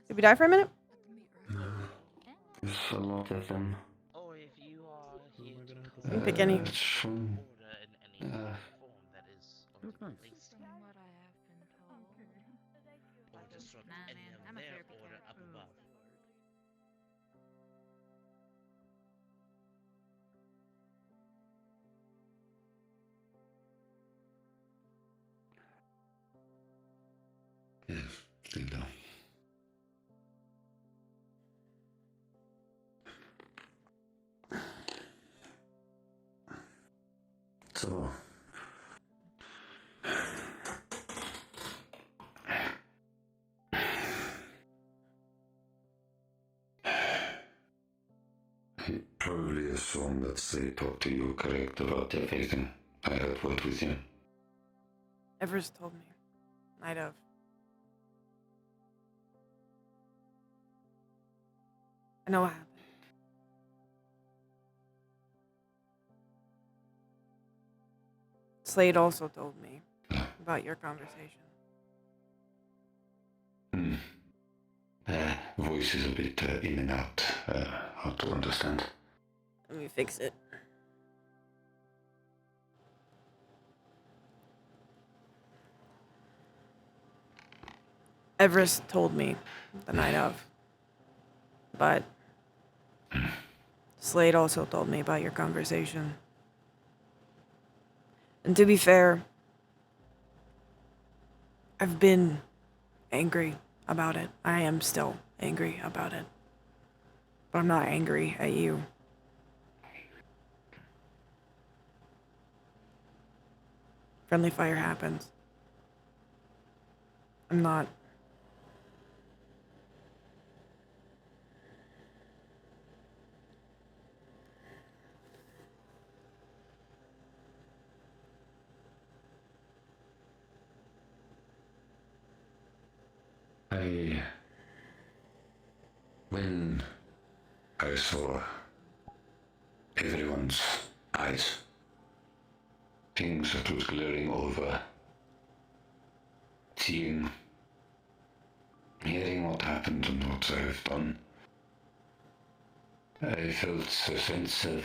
Did we die for a minute? There's a lot of them. Oh, if you are here to You can pick any. order in any form that is Look nice. From what I have been told. or disrupt Nah, any man, of I'm a their therapy order cat. up above. Yes, Linda. So. I probably assume that they talked to you correct about everything. I had word with you. Everest told me. Might have. I know what happened. Slade also told me about your conversation. Voice is a bit in and out. Hard to understand. Let me fix it. Everest told me the night of. But Slade also told me about your conversation. And to be fair, I've been angry about it. I am still angry about it. But I'm not angry at you. Friendly fire happens. I'm not. When I saw everyone's eyes, things that was glaring over, seeing, hearing what happened and what I've done, I felt a sense of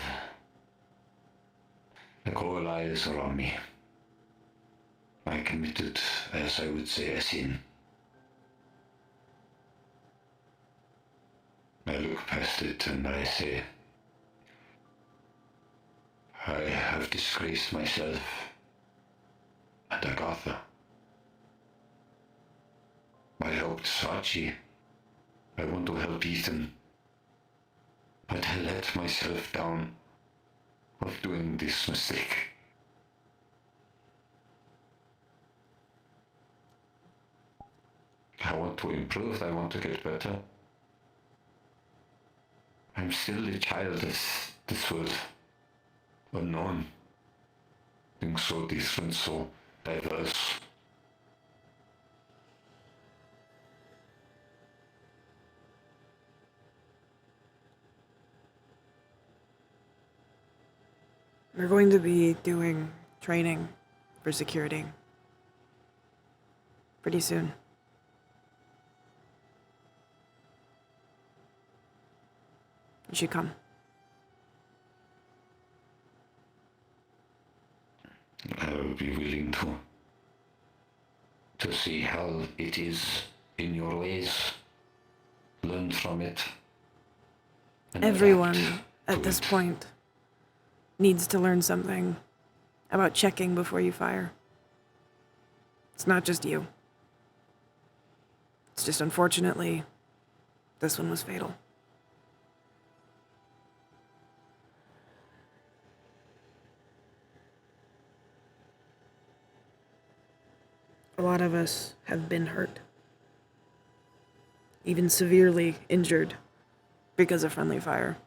like all eyes are on me. I committed, as I would say, a sin. I look past it and I say, I have disgraced myself and Agatha. I helped Sachi. I want to help Ethan. But I let myself down of doing this mistake. I want to improve, I want to get better. I'm still a child of this world. Unknown. Things so different, so diverse. We're going to be doing training for security pretty soon. You should come. I will be willing to see how it is in your ways, learn from it. And Everyone adapt at to this it. point needs to learn something about checking before you fire. It's not just you. It's just unfortunately, this one was fatal. A lot of us have been hurt, even severely injured because of friendly fire.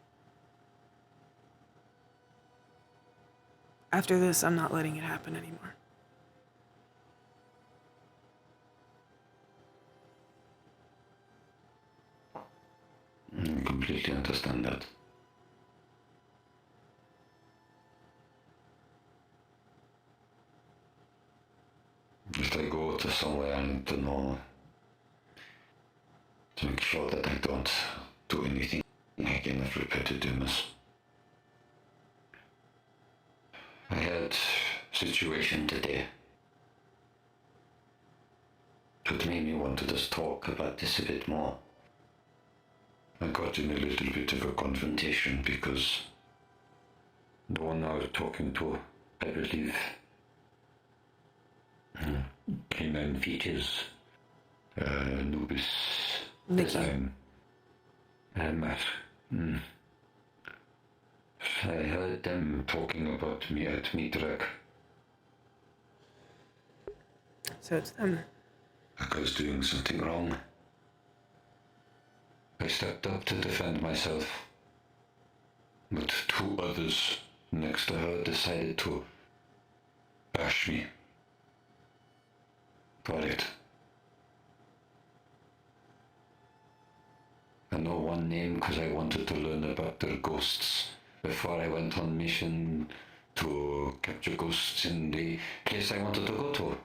After this, I'm not letting it happen anymore. I completely understand that. If I go to somewhere, I need to know, to make sure that I don't do anything again of repetitiveness. I had a situation today that made me want to just talk about this a bit more. I got in a little bit of a confrontation because the one I was talking to, I believe, K9 features Nubis design. And I heard them talking about me at Midrak. So it's them. I was doing something wrong. I stepped up to defend myself. but two others next to her decided to bash me for it. I know one name because I wanted to learn about their ghosts before I went on mission to capture ghosts in the place I wanted to go to.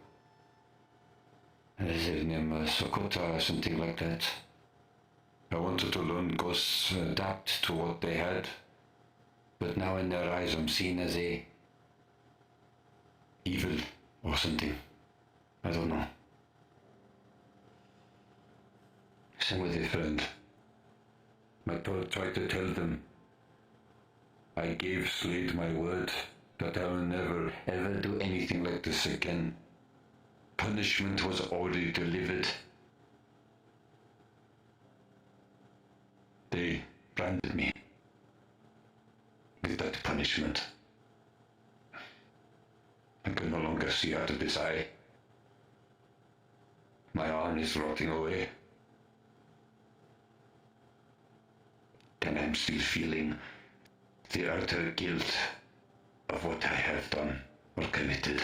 Is his name Sokota or something like that? I wanted to learn ghosts adapt to what they had, but now in their eyes I'm seen as a evil or something. I don't know. Same with a friend. I tried to tell them I gave Slade my word that I will never ever do anything like this again. Punishment was already delivered. They branded me with that punishment. I can no longer see out of this eye. My arm is rotting away. And I'm still feeling the utter guilt of what I have done or committed.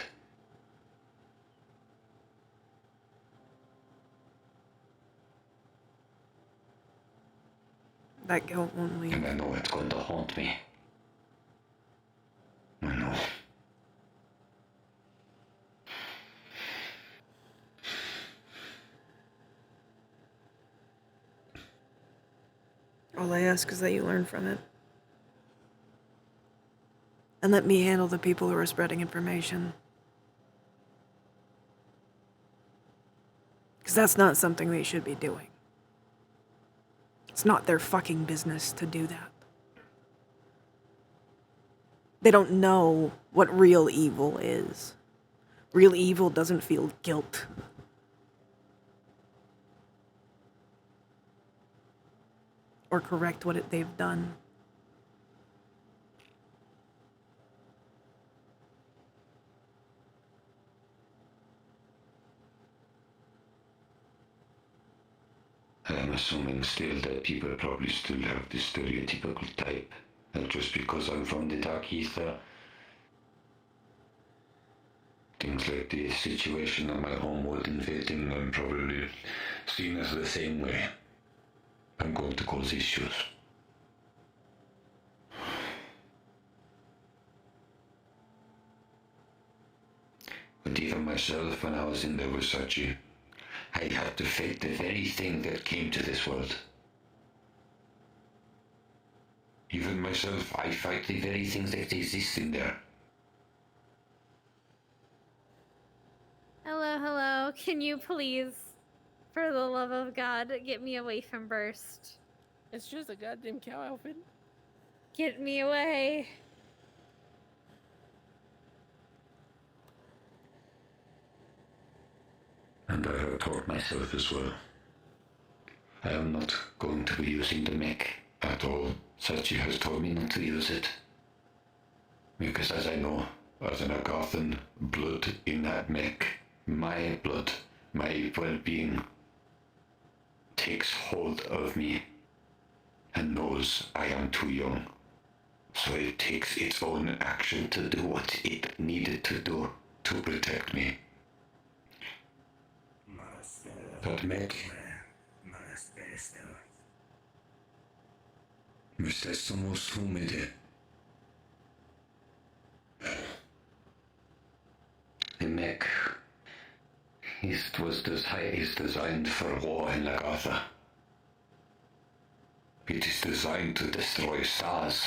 That guilt won't leave. And I know it's going to haunt me. I know. All I ask is that you learn from it. And let me handle the people who are spreading information. Because that's not something they should be doing. It's not their fucking business to do that. They don't know what real evil is. Real evil doesn't feel guilt. Or correct what they've done. I'm assuming still that people probably still have this stereotypical type. And just because I'm from the dark ether, things like the situation on my homeworld invading, I'm probably seen as the same way. I'm going to cause issues. But even myself, when I was in the VRCRP, I had to fight the very thing that came to this world. Even myself, I fight the very things that exist in there. Hello, hello. Can you please, for the love of God, get me away from Burst? It's just a goddamn cow outfit. Get me away. And I have taught myself as well. I am not going to be using the mech at all. Sachi has told me not to use it. Because as I know, as an Agarthan, blood in that mech, my blood, my well-being, takes hold of me and knows I am too young. So it takes its own action to do what it needed to do to protect me. That mech... Me stesso most umide. The mech is designed for war in Lagartha. It is designed to destroy stars.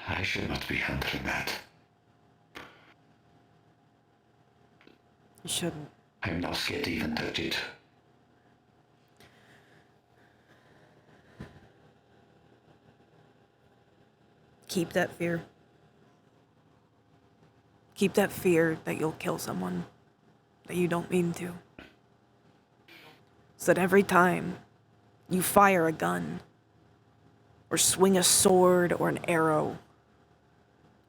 I should not be handling that. You shouldn't. I'm not scared to even touch it. Keep that fear. Keep that fear that you'll kill someone that you don't mean to. So that every time you fire a gun, or swing a sword or an arrow,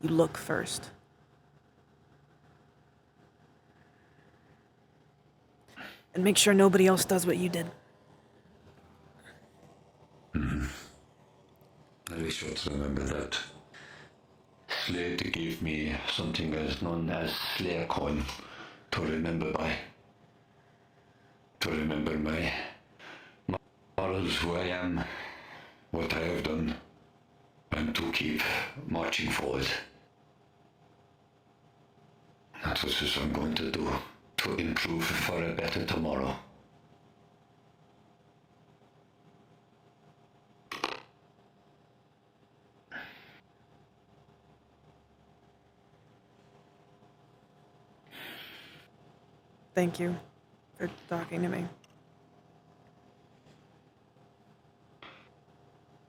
you look first. And make sure nobody else does what you did. I'll be sure to remember that. Slade gave me something as known as Slayer coin to remember by. To remember my morals, who I am, what I have done, and to keep marching forward. That's what I'm going to do, to improve for a better tomorrow. Thank you for talking to me.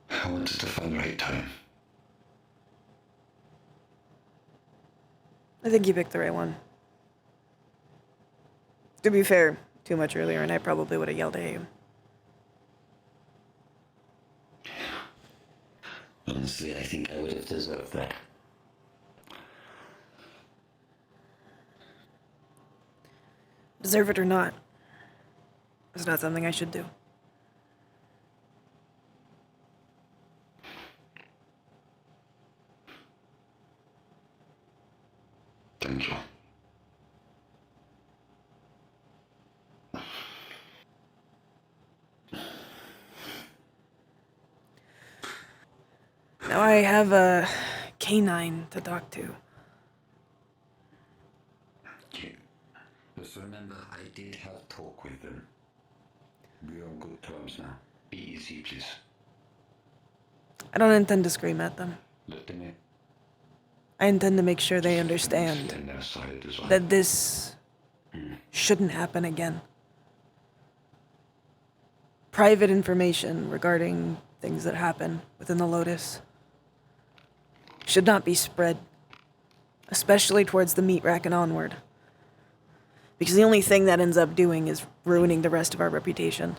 I wanted to find the right time. I think you picked the right one. To be fair, too much earlier and I probably would have yelled at you. Honestly, I think I would have deserved that. Deserve it or not, it's not something I should do. Thank you. Now I have a canine to talk to. Just remember, I did have talk with them. We're on good terms now. Be easy, please. I don't intend to scream at them. Let them in. I intend to make sure they understand Their side as well. that this shouldn't happen again. Private information regarding things that happen within the Lotus should not be spread, especially towards the meat rack and onward. Because the only thing that ends up doing is ruining the rest of our reputation.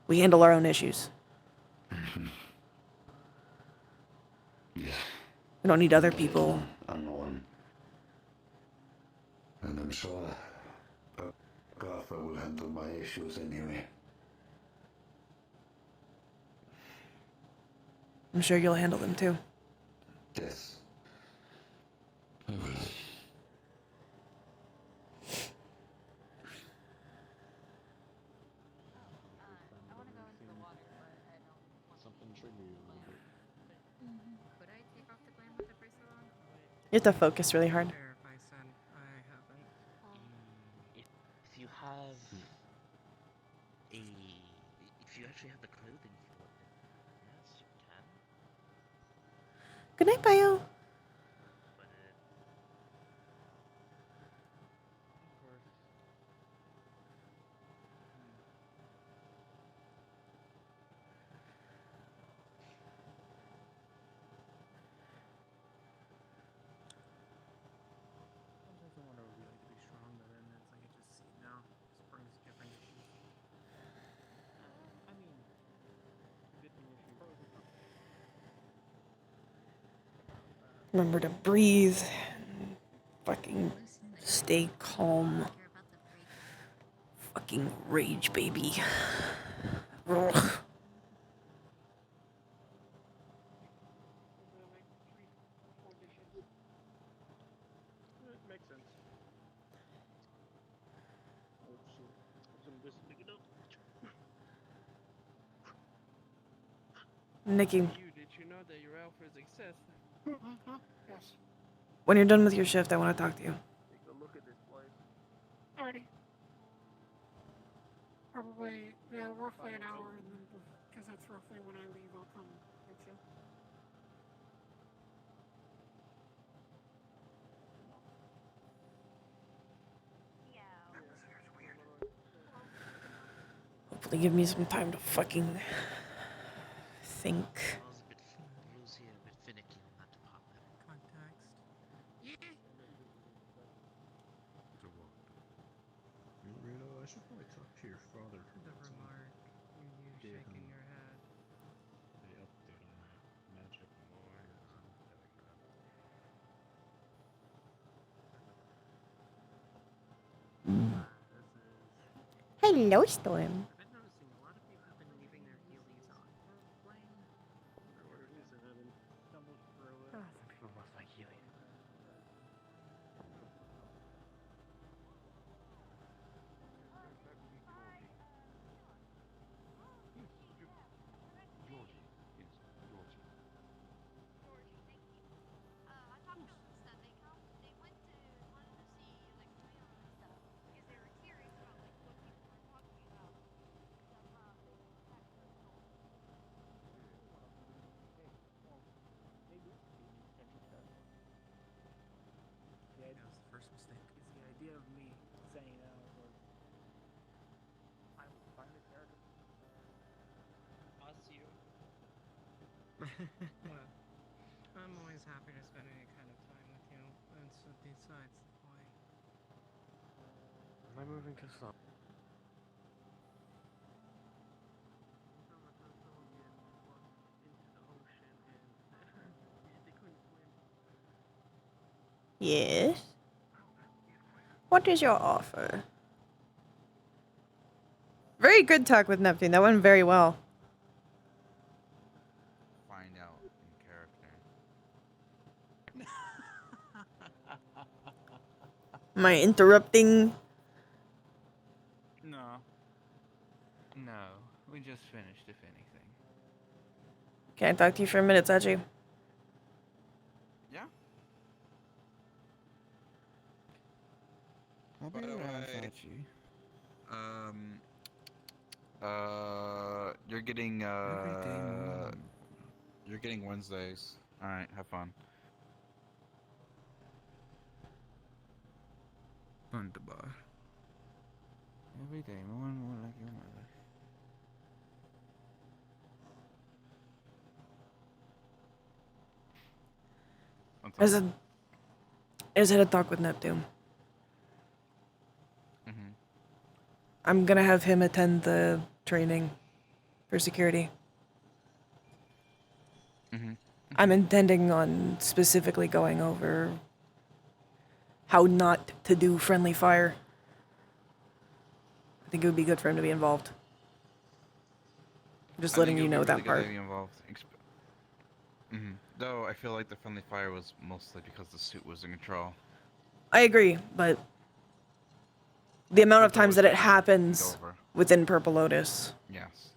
We handle our own issues. Yes. We don't need other people. Unknown. And I'm sure Gartha will handle my issues anyway. I'm sure you'll handle them too. Yes. I will. Something trigger you a little bit. Could I take off the glam with the bracelet on? You have to focus really hard. If you have if you actually have the clothing for it, then yes, you can. Good night, Bio. But Sometimes I want to really to be strong, but then it's like I just see now. This brings different issues. I mean, different issues. Remember to breathe. And fucking stay calm. Fucking rage, baby. Ugh. It makes sense. Oh shit. This is big enough. Nikki, Did you know that your alphas exist? Yes. when you're done with your shift, I want to talk to you. Take a look at this place. Alrighty. Probably, yeah, roughly an hour, and then, because that's roughly when I leave, I'll come get you. Hopefully give me some time to fucking think. I was a bit bluesy and a bit finicky on that department. Context. Yeah. To what? You know, I should probably talk to your father. The remark, you shaking your head. The update on my magic wire contact. Hello, Storm. I've been noticing a lot of people have been leaving their heelys on plane. Or at least I haven't stumbled through it. Some people must like healing. Yeah, that was the first mistake. Is the idea of me saying that was I will find a character. Us, you. Well, I'm always happy to spend any kind of time with you. That's besides the point. Am I moving too slow? Yes. What is your offer? Very good talk with Neptune. That went very well. Find out in character. Am I interrupting? No. No. We just finished, if anything. Can I talk to you for a minute, Sachi? Yeah? I'll be around, Sachi. You're getting Wednesdays. Alright, have fun. Wunderbar. Every day, more and more like your mother. I just had a talk with Neptune. Mm-hmm. I'm gonna have him attend the training for security. Mm-hmm. I'm intending on specifically going over how not to do friendly fire. I think it would be good for him to be involved. Just letting you know that part. Mm-hmm. Though I feel like the friendly fire was mostly because the suit was in control. I agree, but the amount of times that it happens within Purple Lotus. Yes.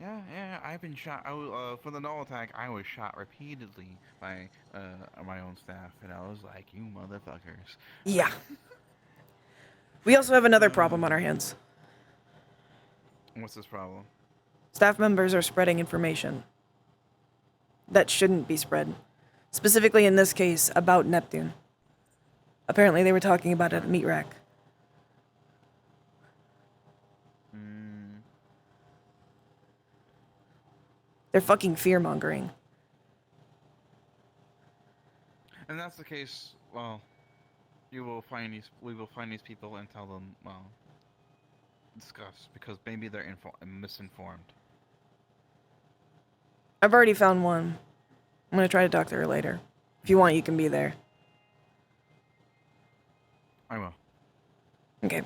Yeah, I've been shot. For the null attack, I was shot repeatedly by my own staff, and I was like, you motherfuckers. Yeah. We also have another problem on our hands. What's this problem? Staff members are spreading information that shouldn't be spread. Specifically in this case, about Neptune. Apparently they were talking about it at Meat Rack. They're fucking fear-mongering. And that's the case, well, we will find these people and tell them, well, discuss, because maybe they're misinformed. I've already found one. I'm gonna try to talk to her later. If you want, you can be there. I will. Okay.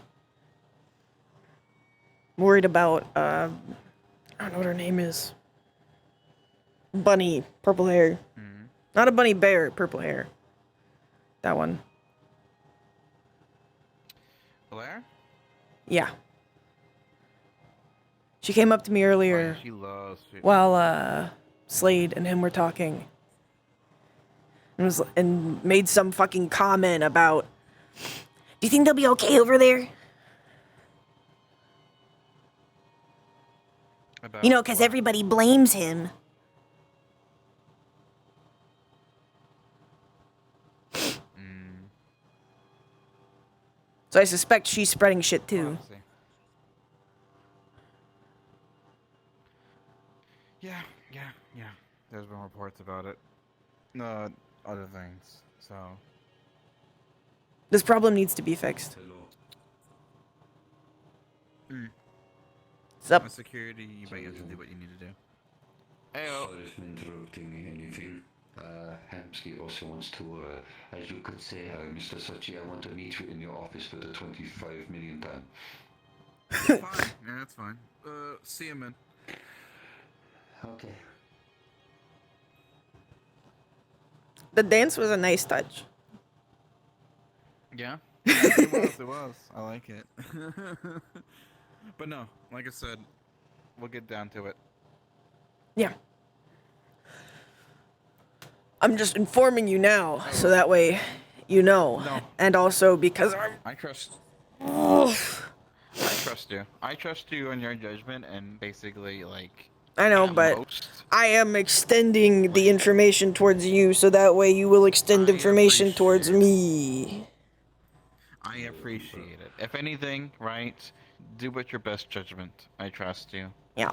I'm worried about, I don't know what her name is. Bunny, purple hair. Not a bunny bear, purple hair. That one. Blair? Yeah. She came up to me earlier She loves it. while Slade and him were talking. And made some fucking comment about, do you think they'll be okay over there? You know, because everybody blames him. So I suspect she's spreading shit too. Yeah. There's been reports about it. Other things, so... This problem needs to be fixed. Sup? With security, you might have to do what you need to do. Sorry if I'm interrupting anything. Hamsky also wants to, as you could say, Mr. Sachi, I want to meet you in your office for the 25 million time. Fine. Yeah, that's fine. See him in. Okay. The dance was a nice touch. Yeah. It was. It was. I like it. But no, like I said, we'll get down to it. Yeah. I'm just informing you now, so that way you know. No. And also because I trust. I trust you. I trust you on your judgment, and basically, like. I know, at but most, I am extending the information towards you, so that way you will extend information towards me. I appreciate it. If anything, right, do with your best judgment. I trust you. Yeah.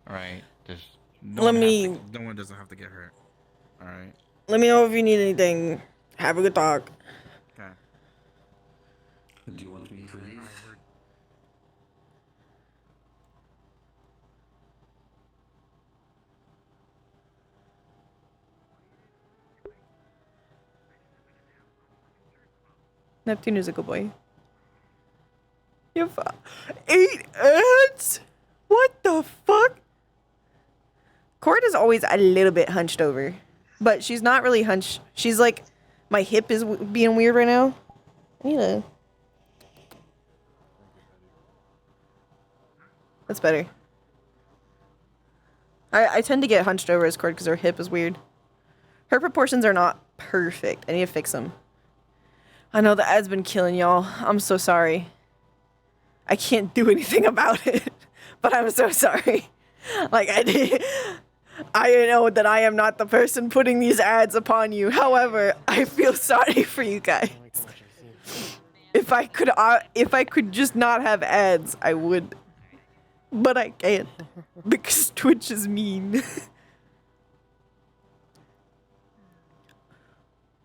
Right. There's no one doesn't have to get hurt. All right. Let me know if you need anything. Have a good talk. Okay. Do you want me to leave? Neptune is a good boy. You have 8 ads? What the fuck? Cord is always a little bit hunched over. But she's not really hunched. She's like, my hip is being weird right now. I need to... That's better. I tend to get hunched over as Cord because her hip is weird. Her proportions are not perfect. I need to fix them. I know the ad's been killing y'all. I'm so sorry. I can't do anything about it. But I'm so sorry. Like, I know that I am not the person putting these ads upon you. However, I feel sorry for you guys. If I could just not have ads, I would. But I can't. Because Twitch is mean.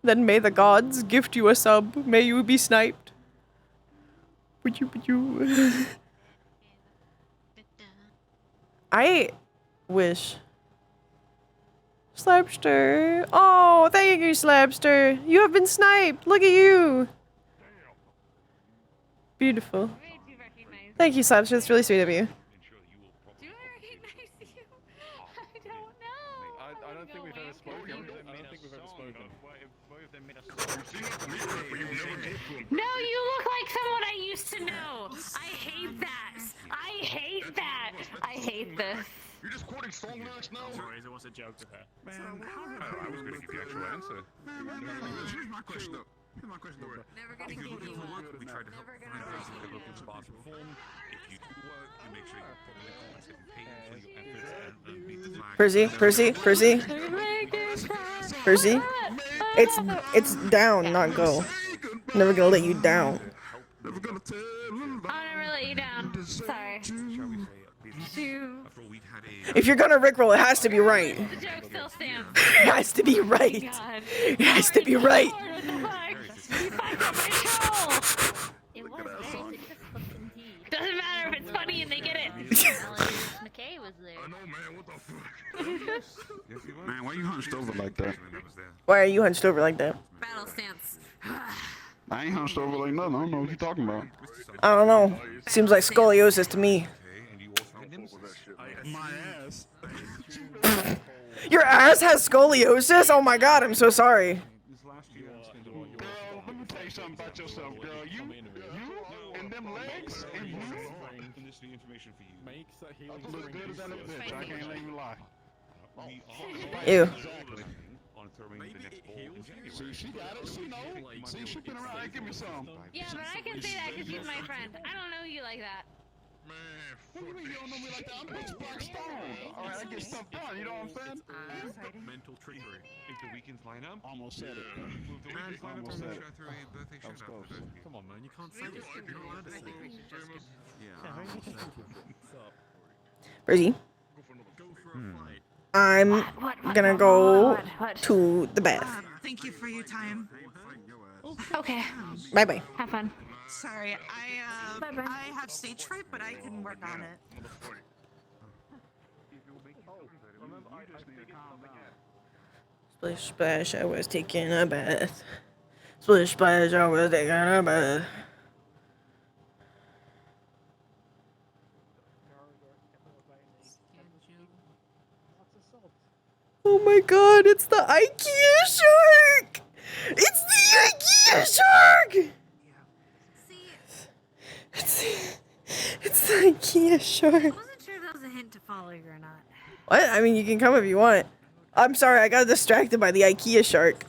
Then may the gods gift you a sub. May you be sniped. Would you? I wish. Slapster. Oh, thank you, Slapster. You have been sniped. Look at you. Beautiful. Thank you, Slapster. That's really sweet of you. I don't think we've ever spoken. No, you look like someone I used to know. I hate that. I hate that. I hate this. You're just quoting song lyrics now? Sorry, it was a joke to her. Man, I was going to give you the actual answer. Here's my question though. Never gonna If you're give looking you for one. work, we try to help find places that local spots for form. If you do work, we make sure you're properly compensated and paid for your efforts and beat the flag. Percy. It's down, not go. Never gonna let you down. I'll never let you down. Sorry. If you're gonna rickroll, it has to be right. The joke still stands. It has to be right. It has to be right. Doesn't matter if it's funny and they get it. McKay was there. I know, man. What the fuck? Man, why you hunched over like that? Why are you hunched over like that? Battle stance. I ain't hunched over like nothing. I don't know what you're talking about. I don't know. Seems like scoliosis to me. My ass. Your ass has scoliosis? Oh my god, I'm so sorry. Girl, let me tell you something about yourself, girl. You and them legs and you. Information for you. Look good as that bitch. I can't even lie. Ew. See, she got it. She know. See, she been around. Hey, give me some. Yeah, but I can say that because she's my friend. I don't know you like that. Man, what do you mean you don't know me like that? I'm Bitch Black Stone. All right, I get stuff done. You know what I'm saying? Mental trickery. If the weekends line up, Almost said it. move the weekends line up. Almost said it. Should I throw a birthday That was shout out close. to Come on, man. You can't say it. You're not allowed to say it. Yeah. Percy, Go for a fight. I'm gonna go to the bath. Thank you for your time. Okay. Bye bye. Have fun. Sorry, I have stage fright, but I can work on it. Splish splash, I was taking a bath. Splish splash, I was taking a bath. Oh my god, it's the IKEA shark! It's the IKEA shark! It's the IKEA shark. I wasn't sure if that was a hint to follow you or not. What? I mean, you can come if you want. I'm sorry, I got distracted by the IKEA shark.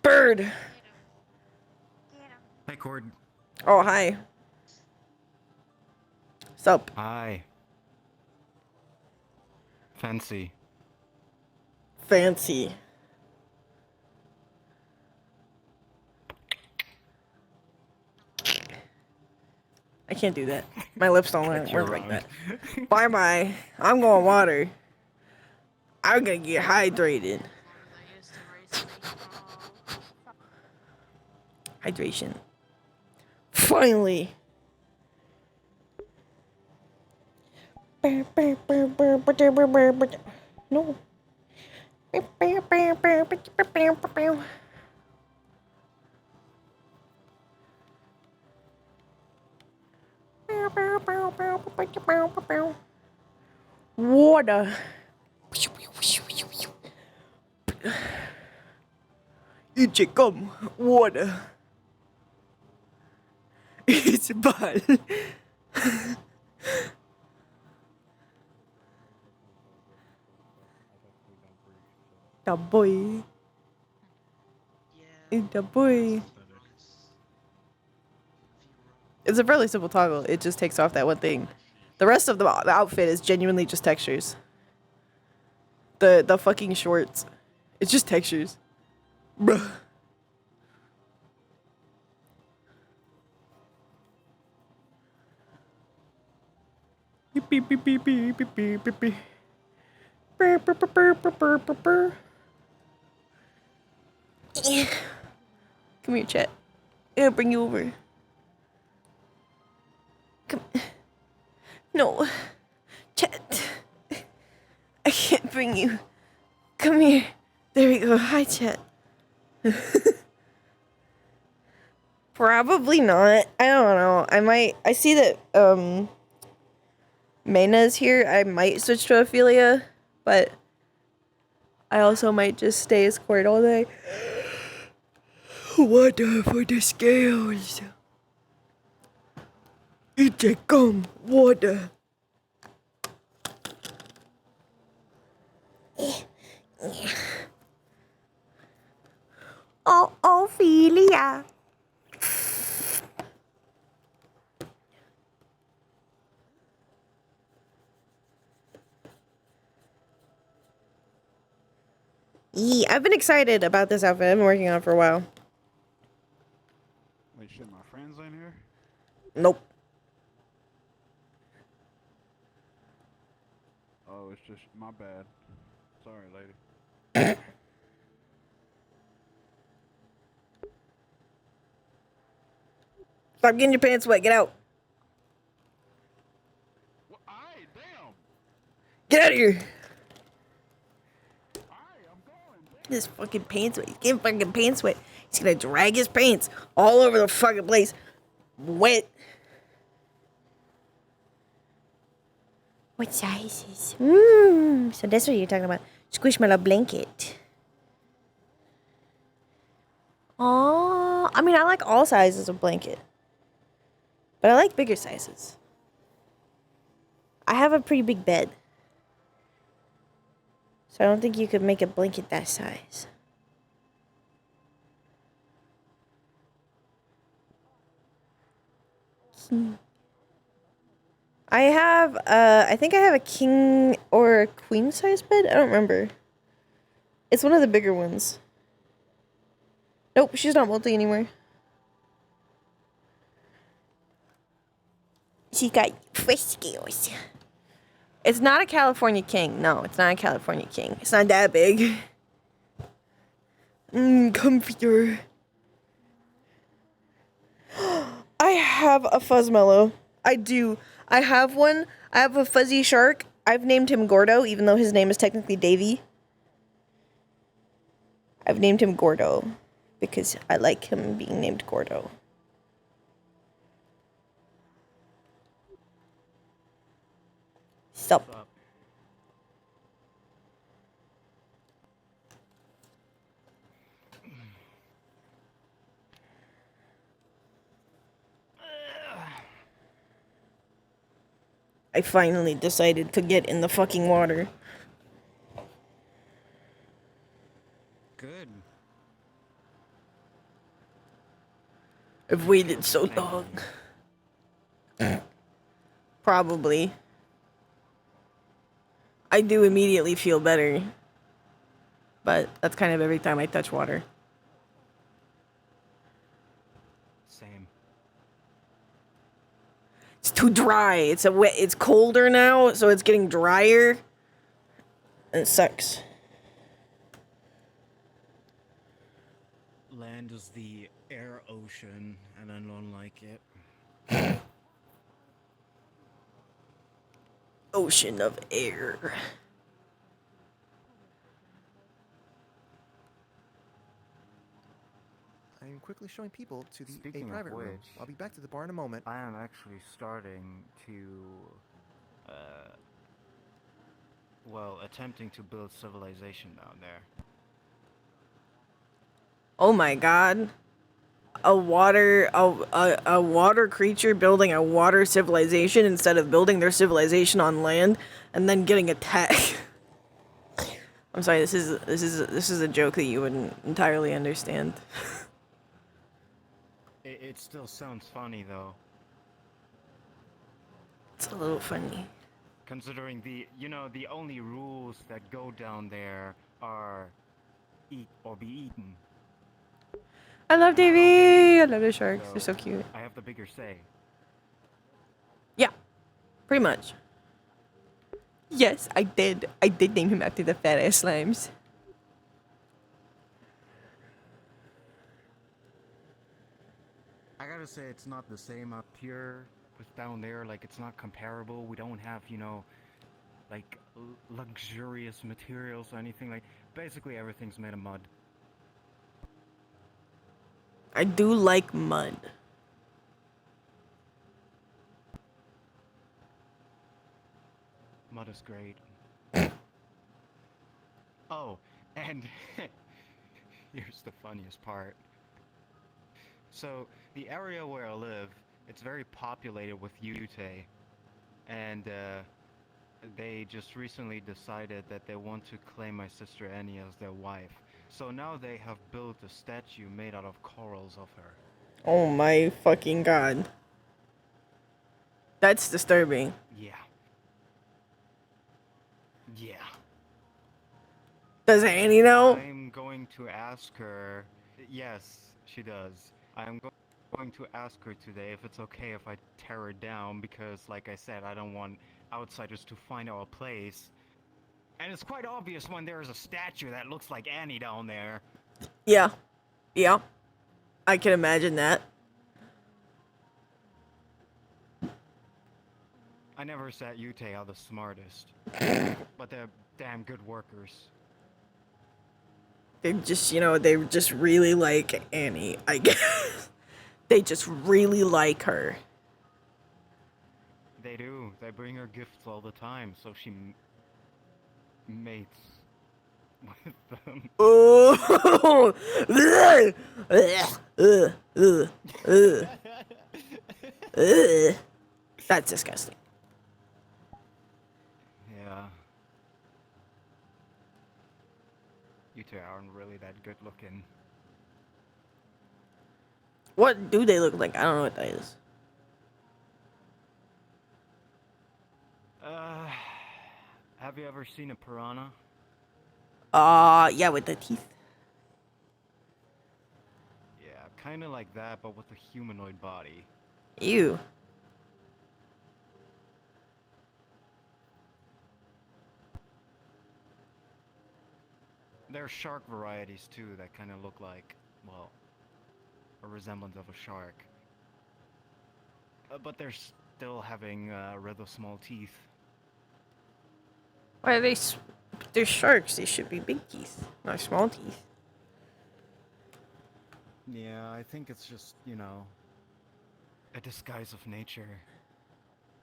Bird. Hi, Cord. Oh, hi. Sup? Hi. Fancy. Fancy. I can't do that. My lips don't work like that. Bye bye. I'm going water. I'm gonna get hydrated. Hydration. Finally. No. Water. It's a gum. Water. It's a ball. The boy. It's the boy. It's a fairly simple toggle. It just takes off that one thing. The rest of the outfit is genuinely just textures. The fucking shorts. It's just textures. Bruh. Beep beep beep beep beep beep beep beep beep. Burr, burr, burr, burr, burr, burr, burr, burr. Come here, Chet. I'll bring you over. Come. No. Chet. I can't bring you. Come here. There we go. Hi, Chet. Probably not. I don't know. I might. I see that, Mayna's here. I might switch to Ophelia, but I also might just stay as Cord all day. Water for the scales. It's a gum. Water. Oh, Ophelia. Yeah, I've been excited about this outfit. I've been working on it for a while. Wait, shit, my friends in here? Nope. Oh, it's just my bad. Sorry, lady. Stop getting your pants wet. Get out. Get out of here. This fucking pants wet. He's getting fucking pants wet. He's gonna drag his pants all over the fucking place. Wet. What sizes? So that's what you're talking about. Squishmallow blanket. Oh, I mean, I like all sizes of blanket. But I like bigger sizes. I have a pretty big bed. So I don't think you could make a blanket that size. I have, I think I have a king or a queen size bed. I don't remember. It's one of the bigger ones. Nope, she's not multi anymore. She got friskeos. It's not a California king. No, it's not a California king. It's not that big. Comfier. I have a Fuzzmellow. I do. I have one. I have a fuzzy shark. I've named him Gordo, even though his name is technically Davy. I've named him Gordo because I like him being named Gordo. Sup? I finally decided to get in the fucking water. Good. I've waited so long. Probably. I do immediately feel better. But that's kind of every time I touch water. Same. It's too dry. It's colder now, so it's getting drier. And it sucks. Land is the air ocean, and I don't like it. Ocean of air. I'm quickly showing people to the Speaking of private room. which, I'll be back to the bar in a moment. I am actually starting to, well, attempting to build civilization down there. Oh my god. A water creature building a water civilization instead of building their civilization on land and then getting attacked. I'm sorry, this is a joke that you wouldn't entirely understand. It still sounds funny though. It's a little funny. Considering the only rules that go down there are eat or be eaten. I love Davy! I love the sharks. They're so cute. I have the bigger say. Yeah, pretty much. Yes, I did. I did name him after the fat ass slimes. I gotta say, it's not the same up here with down there. Like, it's not comparable. We don't have, like luxurious materials or anything. Like, basically everything's made of mud. I do like mud. Mud is great. Oh, and here's the funniest part. So, the area where I live, it's very populated with Yute, and they just recently decided that they want to claim my sister Annie as their wife. So now they have built a statue made out of corals of her. Oh my fucking god. That's disturbing. Yeah. Yeah. Does Annie know? I'm going to ask her. Yes, she does. I'm going to ask her today if it's okay if I tear her down because, like I said, I don't want outsiders to find our place. And it's quite obvious when there's a statue that looks like Annie down there. Yeah. Yeah. I can imagine that. I never said Yute are the smartest. But they're damn good workers. They just, they just really like Annie, I guess. They just really like her. They do. They bring her gifts all the time, so she mates with them. Oh! That's disgusting. Yeah. You two aren't really that good looking. What do they look like? I don't know what that is. Have you ever seen a piranha? Yeah, with the teeth. Yeah, kind of like that, but with a humanoid body. Ew. There are shark varieties too that kind of look like, well, a resemblance of a shark. But they're still having rather small teeth. Why are they? They're sharks. They should be big teeth, not small teeth. Yeah, I think it's just, you know, a disguise of nature.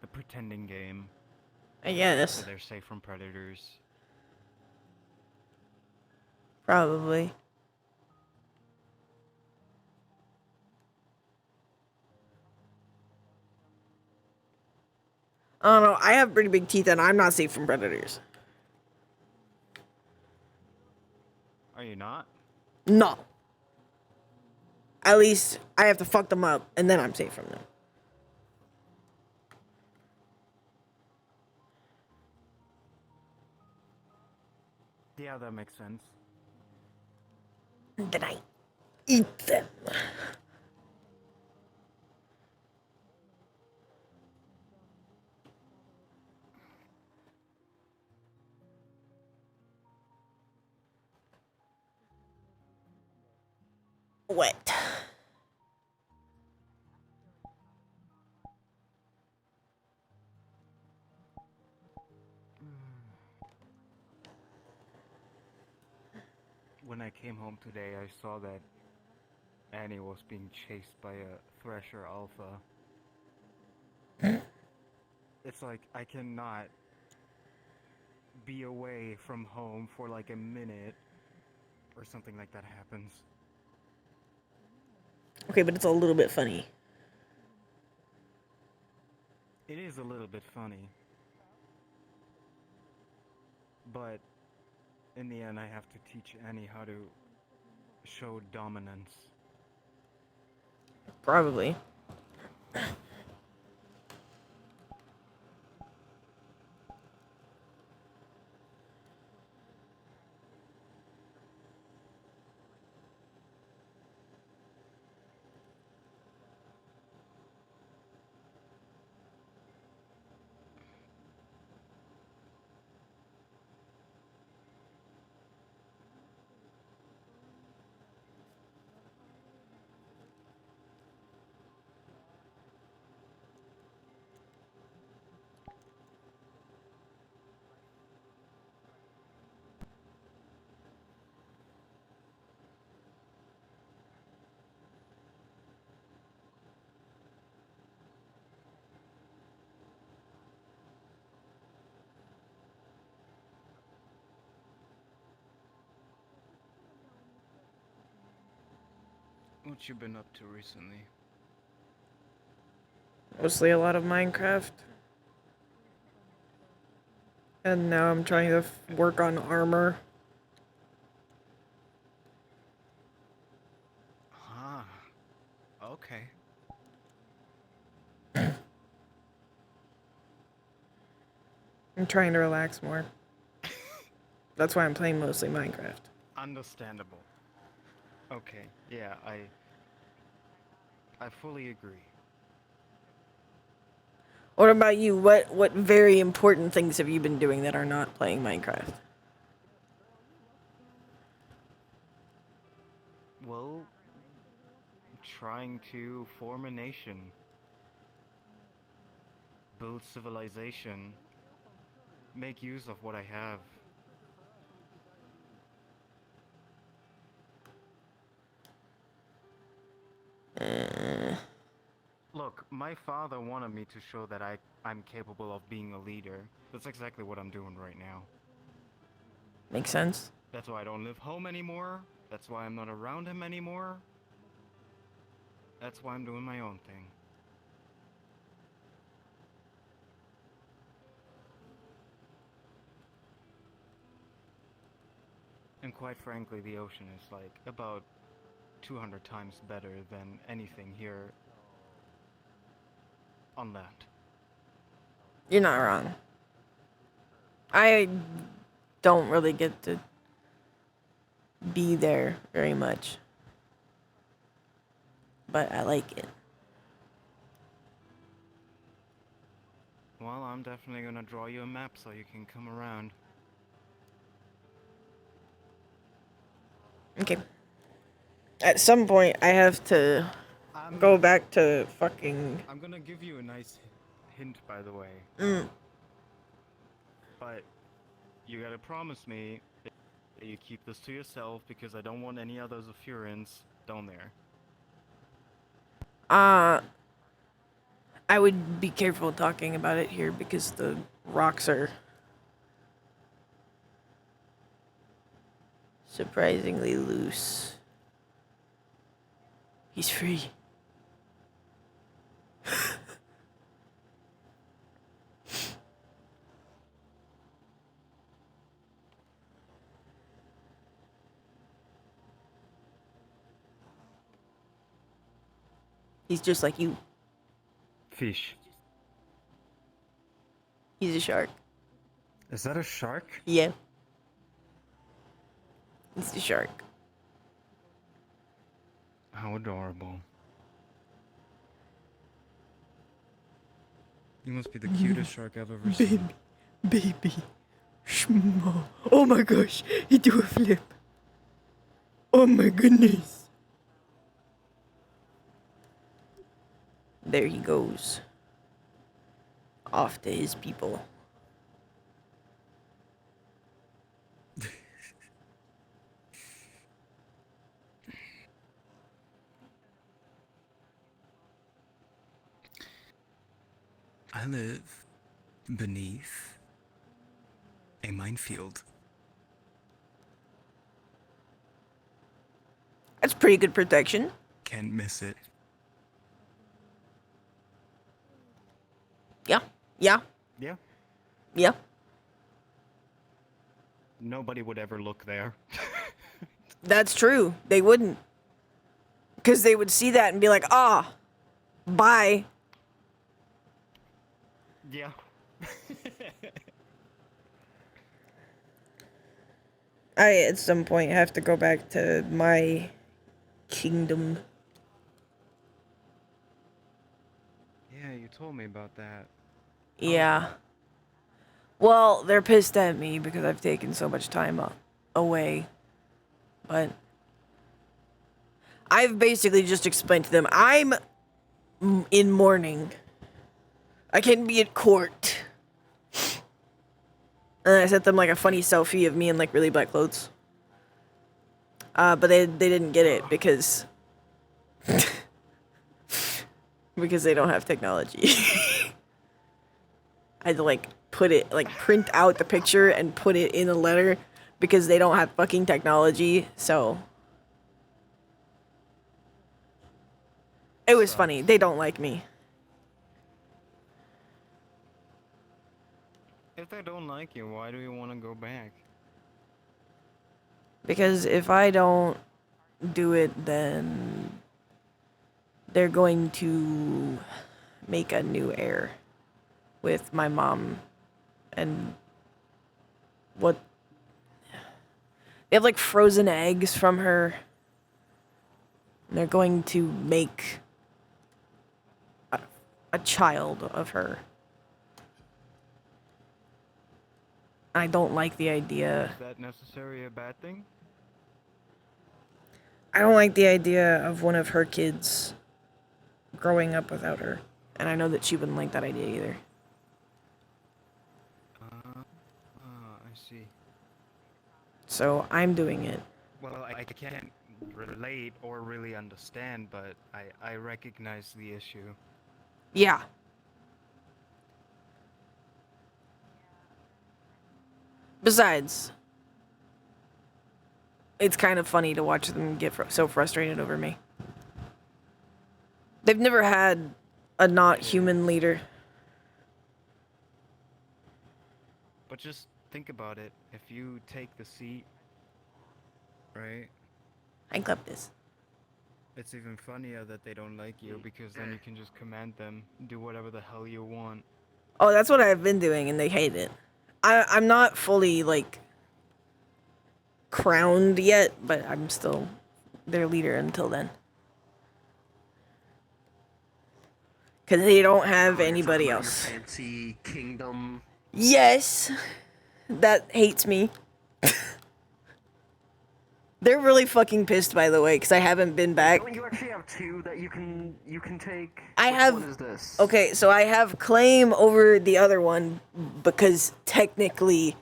A pretending game. I guess. So they're safe from predators. Probably. I don't know. I have pretty big teeth and I'm not safe from predators. Are you not? No. At least I have to fuck them up and then I'm safe from them. Yeah, that makes sense. And then I eat them. Wet. When I came home today, I saw that Annie was being chased by a Thresher Alpha. It's like, I cannot be away from home for like a minute or something like that happens. Okay, but it's a little bit funny. It is a little bit funny. But in the end, I have to teach Annie how to show dominance. Probably. What you been up to recently? Mostly a lot of Minecraft. And now I'm trying to work on armor. Ah, okay. I'm trying to relax more. That's why I'm playing mostly Minecraft. Understandable. Okay, yeah, I fully agree. What about you? What very important things have you been doing that are not playing Minecraft? Well, trying to form a nation, build civilization, make use of what I have. Look, my father wanted me to show that I'm capable of being a leader. That's exactly what I'm doing right now. Makes sense. That's why I don't live home anymore. That's why I'm not around him anymore. That's why I'm doing my own thing. And quite frankly, the ocean is like about 200 times better than anything here on land. You're not wrong. I don't really get to be there very much. But I like it. Well, I'm definitely gonna draw you a map so you can come around. Okay. At some point, I have to go back to fucking... I'm gonna give you a nice hint, by the way. But you gotta promise me that you keep this to yourself because I don't want any others of Furins down there. I would be careful talking about it here because the rocks are surprisingly loose. He's free. He's just like you. Fish. He's a shark. Is that a shark? Yeah. He's a shark. How adorable. You must be the cutest shark I've ever seen. Baby. Schmo. Oh my gosh. He do a flip. Oh my goodness. There he goes. Off to his people. I live beneath a minefield. That's pretty good protection. Can't miss it. Yeah. Yeah. Yeah. Yeah. Nobody would ever look there. That's true. They wouldn't. Because they would see that and be like, ah, bye. Yeah. I, at some point, have to go back to my kingdom. Yeah, you told me about that. Yeah. Well, they're pissed at me because I've taken so much time away. But I've basically just explained to them, I'm in mourning. I can't be at court. And I sent them like a funny selfie of me in like really black clothes. But they didn't get it because because they don't have technology. I had to like put it, like print out the picture and put it in a letter because they don't have fucking technology. So it was funny. They don't like me. If they don't like you, why do you want to go back? Because if I don't do it, then they're going to make a new heir with my mom. And what? They have like frozen eggs from her. And they're going to make a child of her. I don't like the idea. Is that necessarily a bad thing? I don't like the idea of one of her kids growing up without her. And I know that she wouldn't like that idea either. I see. So I'm doing it. Well, I can't relate or really understand, but I recognize the issue. Yeah. Besides, it's kind of funny to watch them get so frustrated over me. They've never had a not human leader. But just think about it. If you take the seat, right? I got this. It's even funnier that they don't like you because then you can just command them, do whatever the hell you want. Oh, that's what I've been doing, and they hate it. I'm not fully, like, crowned yet, but I'm still their leader until then. Because they don't have anybody else. Fancy kingdom. Yes! That hates me. They're really fucking pissed, by the way, because I haven't been back. Don't you actually have two that you can take? I Which have. one is this? Okay, so I have claim over the other one because technically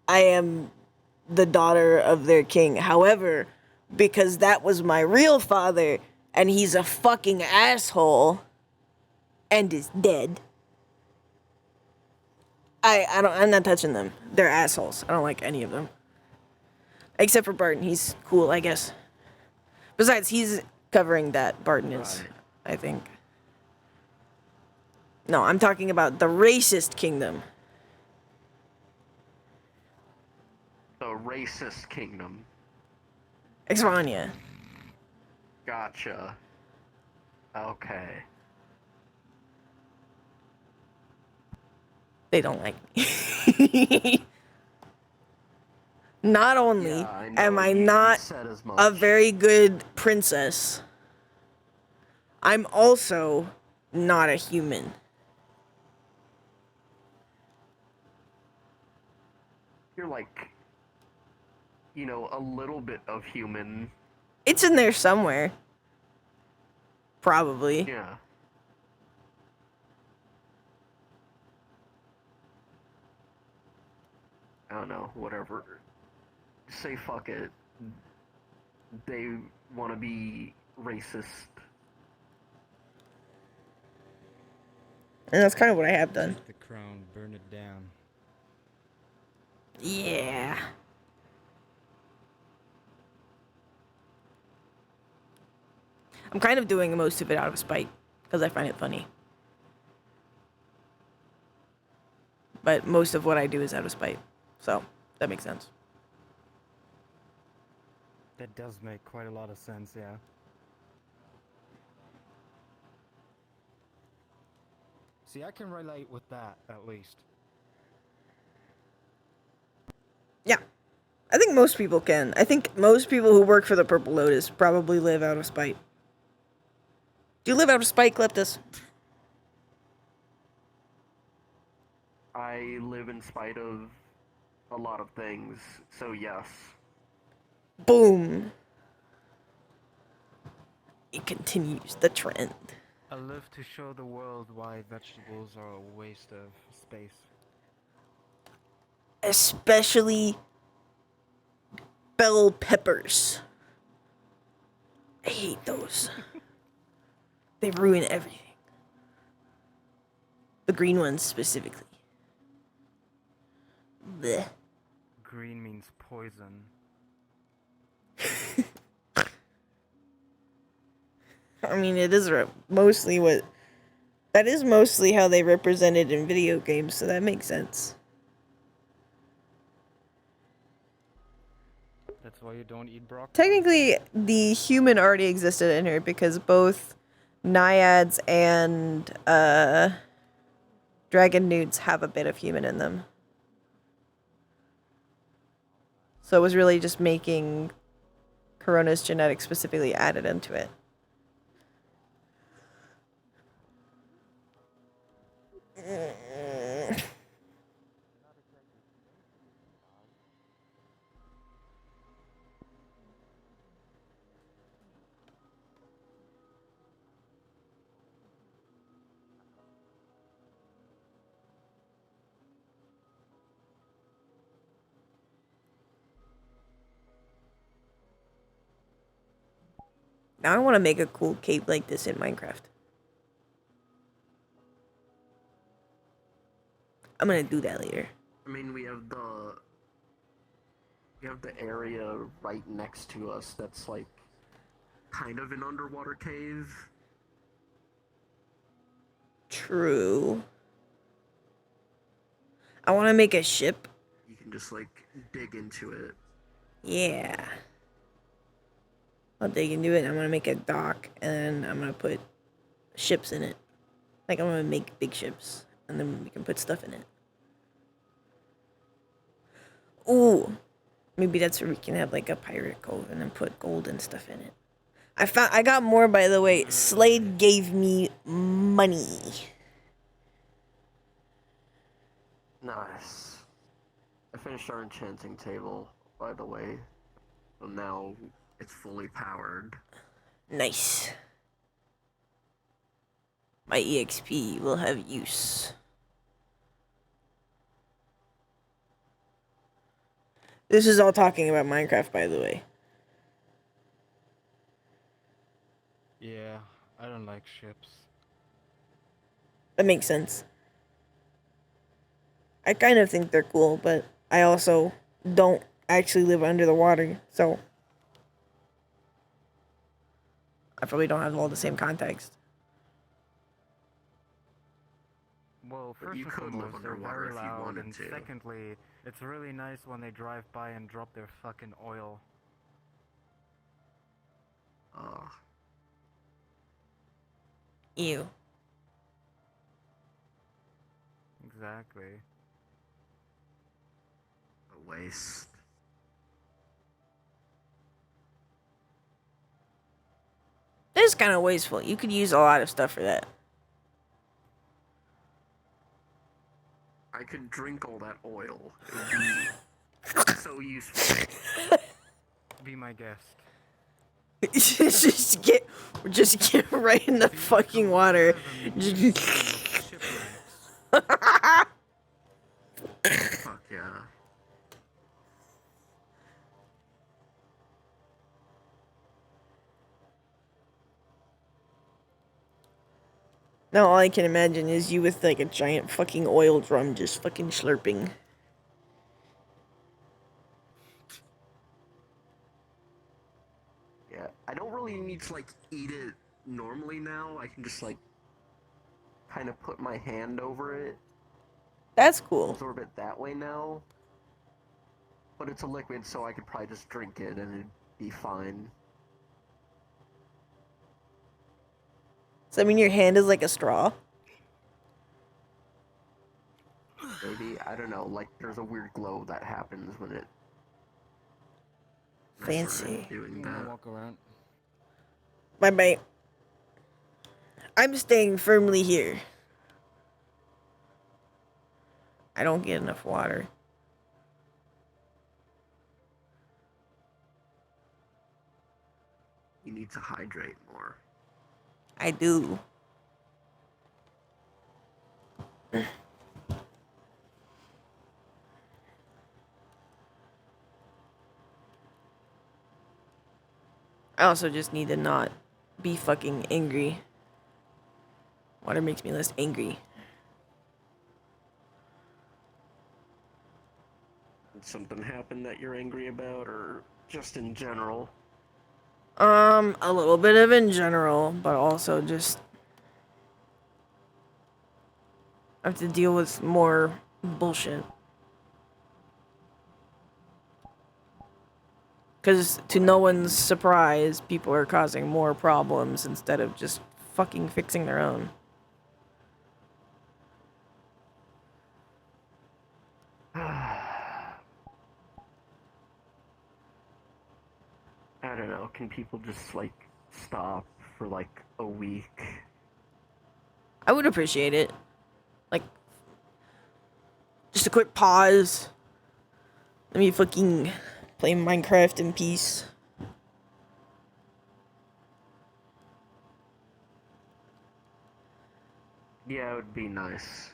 I am the daughter of their king. However, because that was my real father, and he's a fucking asshole and is dead. I'm not touching them. They're assholes. I don't like any of them. Except for Barton. He's cool, I guess. Besides, he's covering that Barton is, I think. No, I'm talking about the racist kingdom. The racist kingdom. Exvania. Gotcha. Okay. They don't like me. Not only am I not a very good princess, I'm also not a human. You're like, you know, a little bit of human. It's in there somewhere. Probably. Yeah. I don't know, whatever. Say fuck it. They want to be racist. And that's kind of what I have done. Take the crown, burn it down. Yeah. I'm kind of doing most of it out of spite, because I find it funny. But most of what I do is out of spite, so that makes sense. That does make quite a lot of sense, yeah. See, I can relate with that, at least. Yeah. I think most people can. I think most people who work for the Purple Lotus probably live out of spite. Do you live out of spite, Kleptus? I live in spite of a lot of things, so yes. Boom. It continues the trend. I live to show the world why vegetables are a waste of space. Especially bell peppers. I hate those. They ruin everything. The green ones specifically. Blech. Green means poison. I mean, it is mostly what... That is mostly how they represent it in video games, so that makes sense. That's why you don't eat broccoli. Technically, the human already existed in here because both naiads and dragon newts have a bit of human in them. So it was really just making Corona's genetics specifically added into it. Now I want to make a cool cape like this in Minecraft. I'm gonna do that later. I mean, we have the area right next to us that's like kind of an underwater cave. True. I want to make a ship. You can just like dig into it. Yeah. I'll dig into it. I'm gonna make a dock, and I'm gonna put ships in it. Like, I'm gonna make big ships, and then we can put stuff in it. Ooh. Maybe that's where we can have, like, a pirate cove, and then put gold and stuff in it. I got more, by the way. Slade gave me money. Nice. I finished our enchanting table, by the way. So now it's fully powered. Nice. My EXP will have use. This is all talking about Minecraft, by the way. Yeah, I don't like ships. That makes sense. I kind of think they're cool, but I also don't actually live under the water, so I probably don't have all the same context. Well, But first you and could live foremost, they're underwater very if you loud, wanted and to. secondly, it's really nice when they drive by and drop their fucking oil. Ew. Exactly. A waste. It's kind of wasteful. You could use a lot of stuff for that. I could drink all that oil. It would be so useful. Be my guest. just get right in the fucking water. Fuck yeah. Now all I can imagine is you with like a giant fucking oil drum just fucking slurping. Yeah, I don't really need to like eat it normally now. I can just like kind of put my hand over it. That's cool. Absorb it that way now. But it's a liquid, so I could probably just drink it and it'd be fine. So I mean your hand is like a straw? Maybe, I don't know, like there's a weird glow that happens when it... Fancy. Doing that. Walk around. Bye-bye. I'm staying firmly here. I don't get enough water. You need to hydrate more. I do. I also just need to not be fucking angry. Water makes me less angry. Did something happen that you're angry about, or just in general? A little bit of in general, but also just I have to deal with more bullshit. Because to no one's surprise, people are causing more problems instead of just fucking fixing their own. I don't know, can people just, like, stop for, like, a week? I would appreciate it. Like, just a quick pause. Let me fucking play Minecraft in peace. Yeah, it would be nice.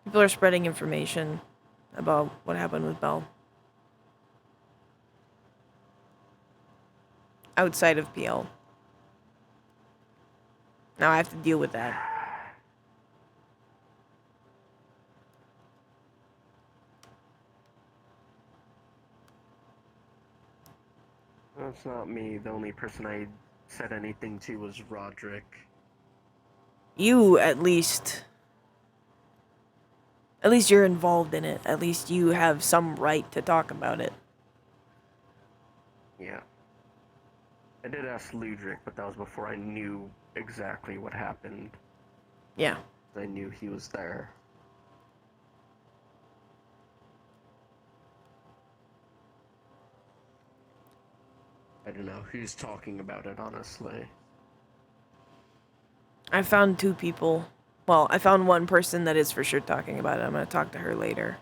People are spreading information about what happened with Belle. Outside of PL. Now I have to deal with that. That's not me. The only person I said anything to was Roderick. You, at least you're involved in it. At least you have some right to talk about it. Yeah. I did ask Ludric, but that was before I knew exactly what happened. Yeah. I knew he was there. I don't know who's talking about it, honestly. I found 2 people. Well, I found one person that is for sure talking about it. I'm going to talk to her later.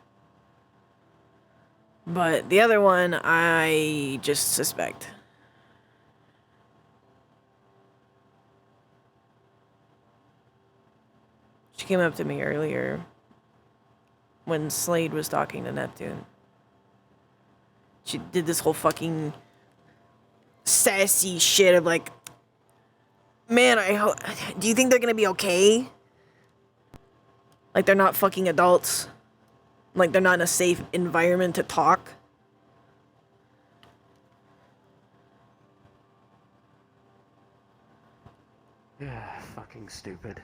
But the other one, I just suspect. She came up to me earlier when Slade was talking to Neptune. She did this whole fucking sassy shit of like, man, do you think they're gonna be okay? Like they're not fucking adults. Like they're not in a safe environment to talk. Yeah, fucking stupid.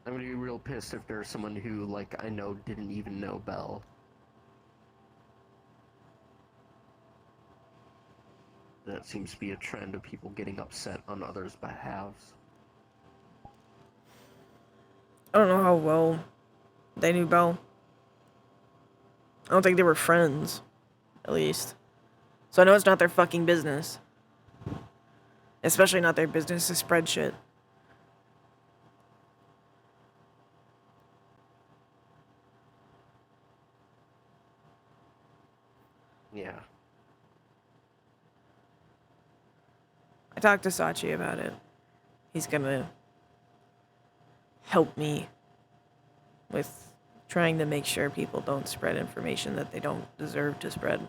I'm gonna be real pissed if there's someone who, like, I know didn't even know Belle. That seems to be a trend of people getting upset on others' behalves. I don't know how well they knew Belle. I don't think they were friends, at least. So I know it's not their fucking business. Especially not their business to spread shit. Yeah. I talked to Sachi about it. He's gonna help me with trying to make sure people don't spread information that they don't deserve to spread.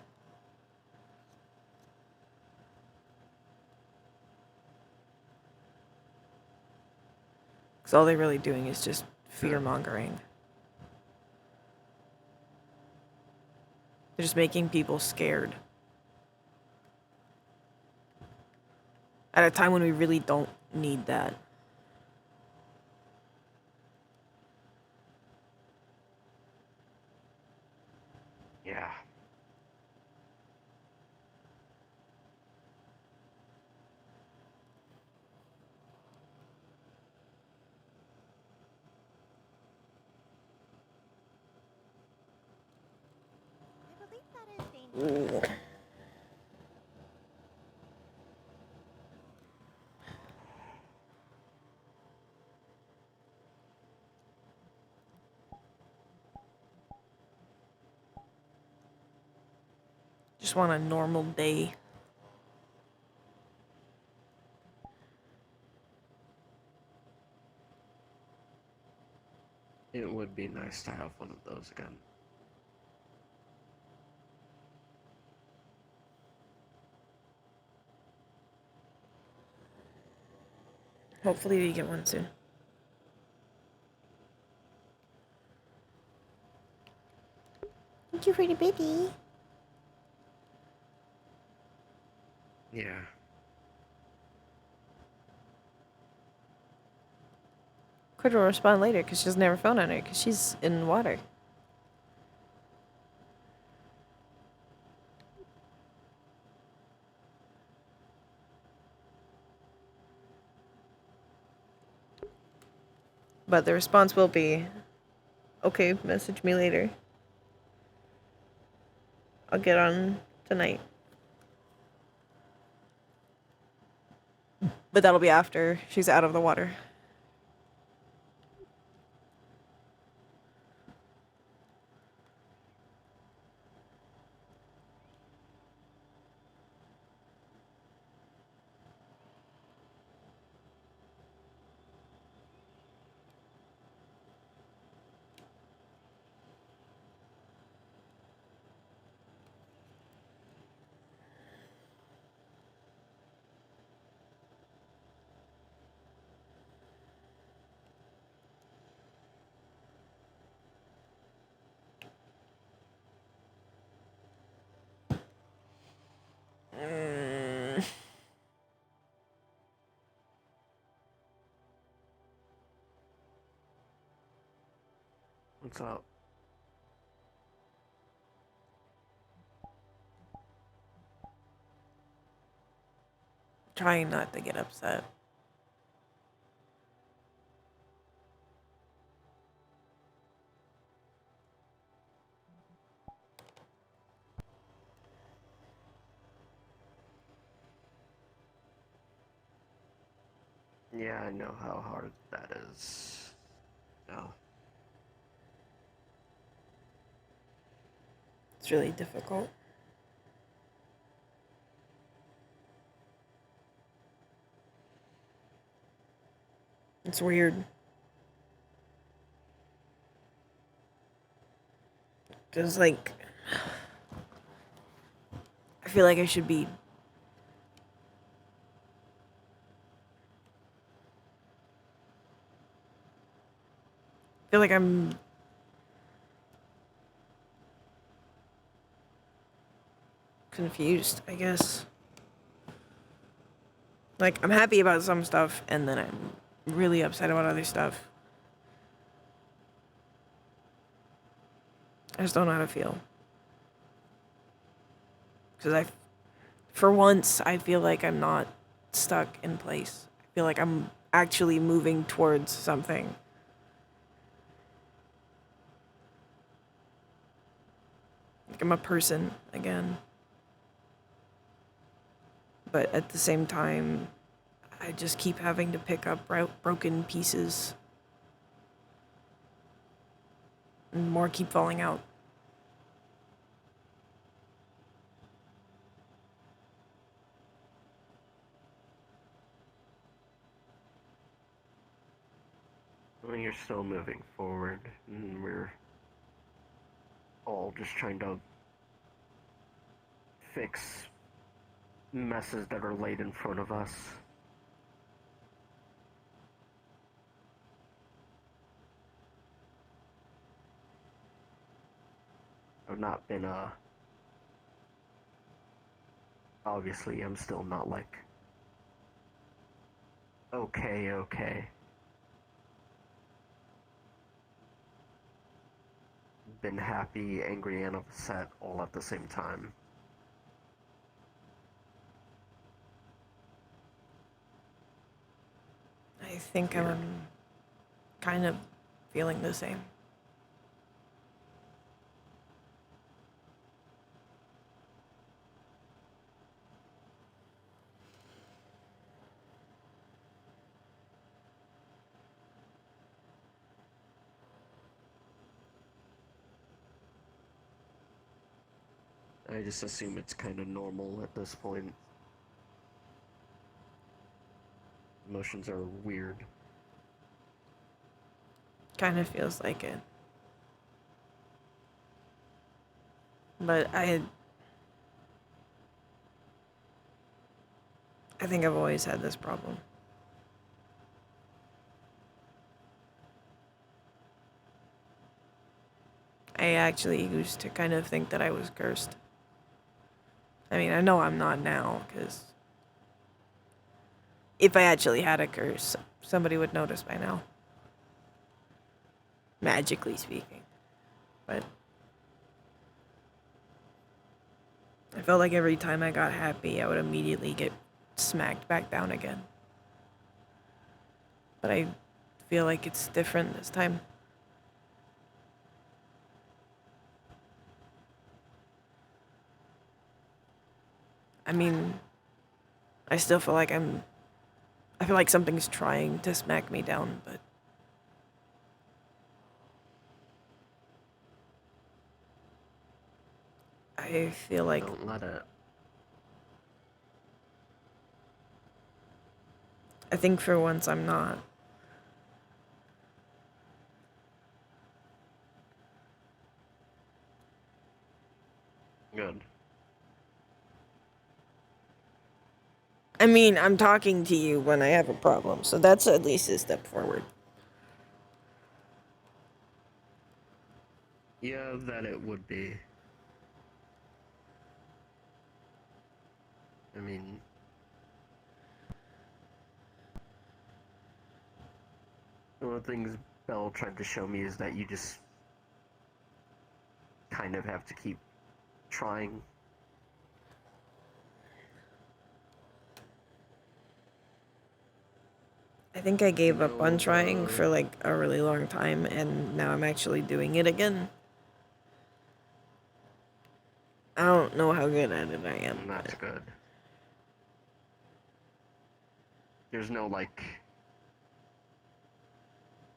Because all they're really doing is just fear-mongering. They're just making people scared. At a time when we really don't need that. Yeah. Ooh. Just want a normal day. It would be nice to have one of those again. Hopefully we get one soon. Thank you for the baby. Yeah. Critter will respond later because she doesn't have her phone on her because she's in water. But the response will be, okay, message me later. I'll get on tonight. But that'll be after she's out of the water. What's up? Trying not to get upset. Yeah, I know how hard that is. No. It's really difficult. It's weird. There's like, feel like I should be feel like I'm confused, I guess. Like, I'm happy about some stuff, and then I'm really upset about other stuff. I just don't know how to feel. Because for once, I feel like I'm not stuck in place. I feel like I'm actually moving towards something. Like I'm a person again. But at the same time, I just keep having to pick up broken pieces. And more keep falling out. When you're still moving forward, and we're all just trying to fix messes that are laid in front of us. I've not been, obviously I'm still not like, okay. Been happy, angry, and upset all at the same time. I think I'm kind of feeling the same. I just assume it's kind of normal at this point. Emotions are weird. Kind of feels like it. But I think I've always had this problem. I actually used to kind of think that I was cursed. I mean, I know I'm not now, because if I actually had a curse, somebody would notice by now. Magically speaking. But I felt like every time I got happy, I would immediately get smacked back down again. But I feel like it's different this time. I mean, I still feel like I feel like something's trying to smack me down, but I feel like Don't let it. I think for once I'm not. Good. I mean, I'm talking to you when I have a problem, so that's at least a step forward. Yeah, that it would be. I mean, one of the things Belle tried to show me is that you just kind of have to keep trying. I think I gave up on trying for like a really long time, and now I'm actually doing it again. I don't know how good at it I am. That's good. There's no like,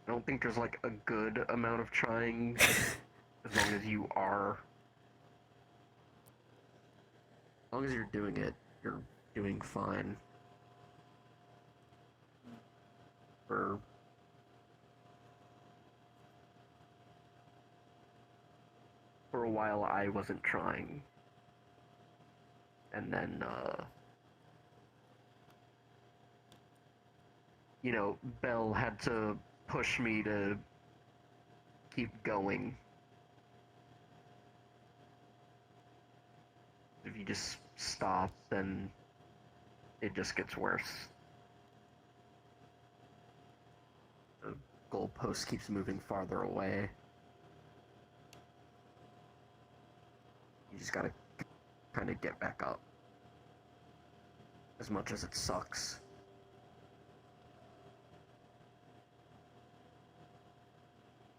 I don't think there's like a good amount of trying as long as you are. As long as you're doing it, you're doing fine. For a while I wasn't trying. and then, you know, Belle had to push me to keep going. If you just stop, then it just gets worse. The goalpost keeps moving farther away. You just gotta kind of get back up. As much as it sucks.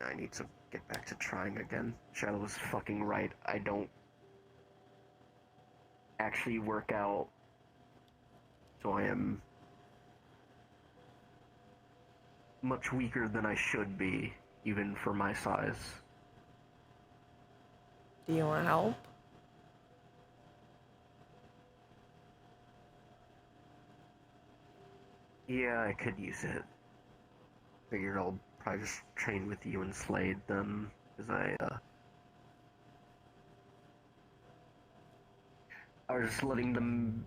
I need to get back to trying again. Shadow was fucking right. I don't actually work out, so I am much weaker than I should be, even for my size. Do you want help? Yeah, I could use it. Figured I'll probably just train with you and Slade then, because I was just letting them,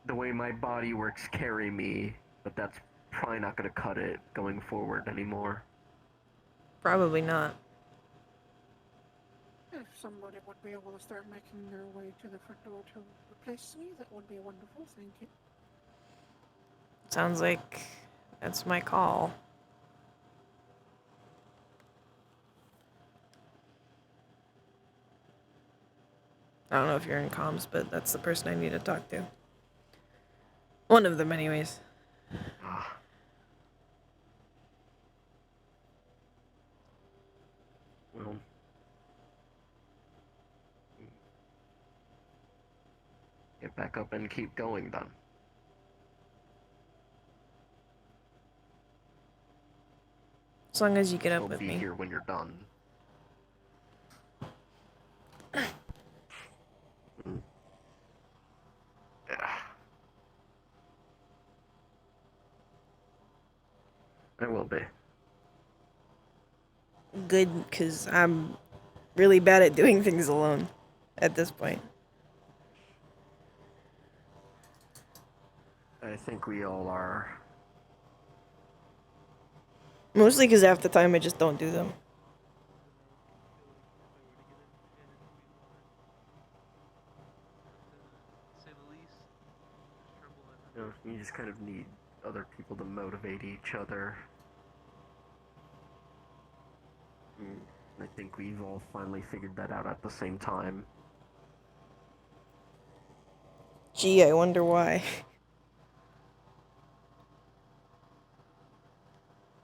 the way my body works, carry me, but that's probably not going to cut it going forward anymore. Probably not. If somebody would be able to start making their way to the front door to replace me, that would be wonderful, thank you. Sounds like that's my call. I don't know if you're in comms, but that's the person I need to talk to. One of them, anyways. Well, get back up and keep going then. As long as you get up with Be me. here when you're done. I will be. Good, because I'm really bad at doing things alone at this point. I think we all are. Mostly because half the time I just don't do them. You know, you just kind of need other people to motivate each other. I think we've all finally figured that out at the same time. Gee, I wonder why.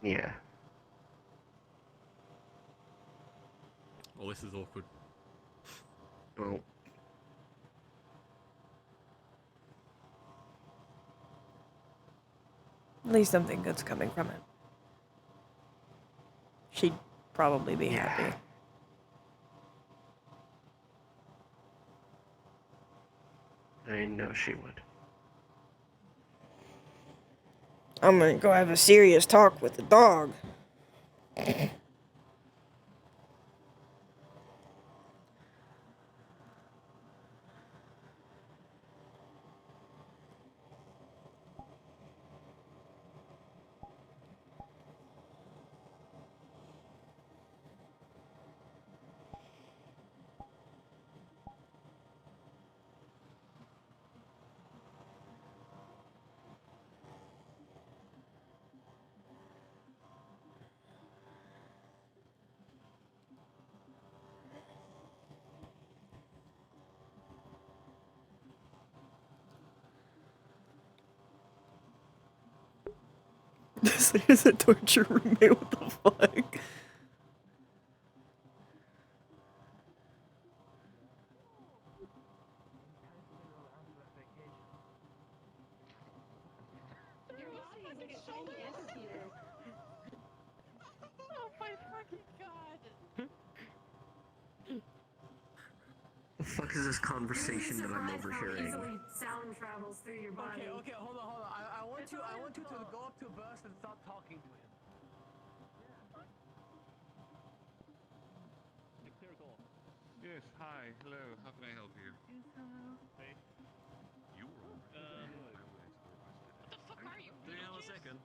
Yeah. Oh, this is awkward. Well, At least something good's coming from it. She'd probably be happy. I know she would. I'm gonna go have a serious talk with the dog. This is a torture roommate, what the fuck? Oh my fucking god! The fuck is this conversation that I'm overhearing? Sound travels through your body. Okay, hold on. I want you to go up to Burst and start talking to him. Clear goal. Yeah. Yes, hi, hello, how can I help you? Hey. You were all right. What the fuck are you? Hang on a second.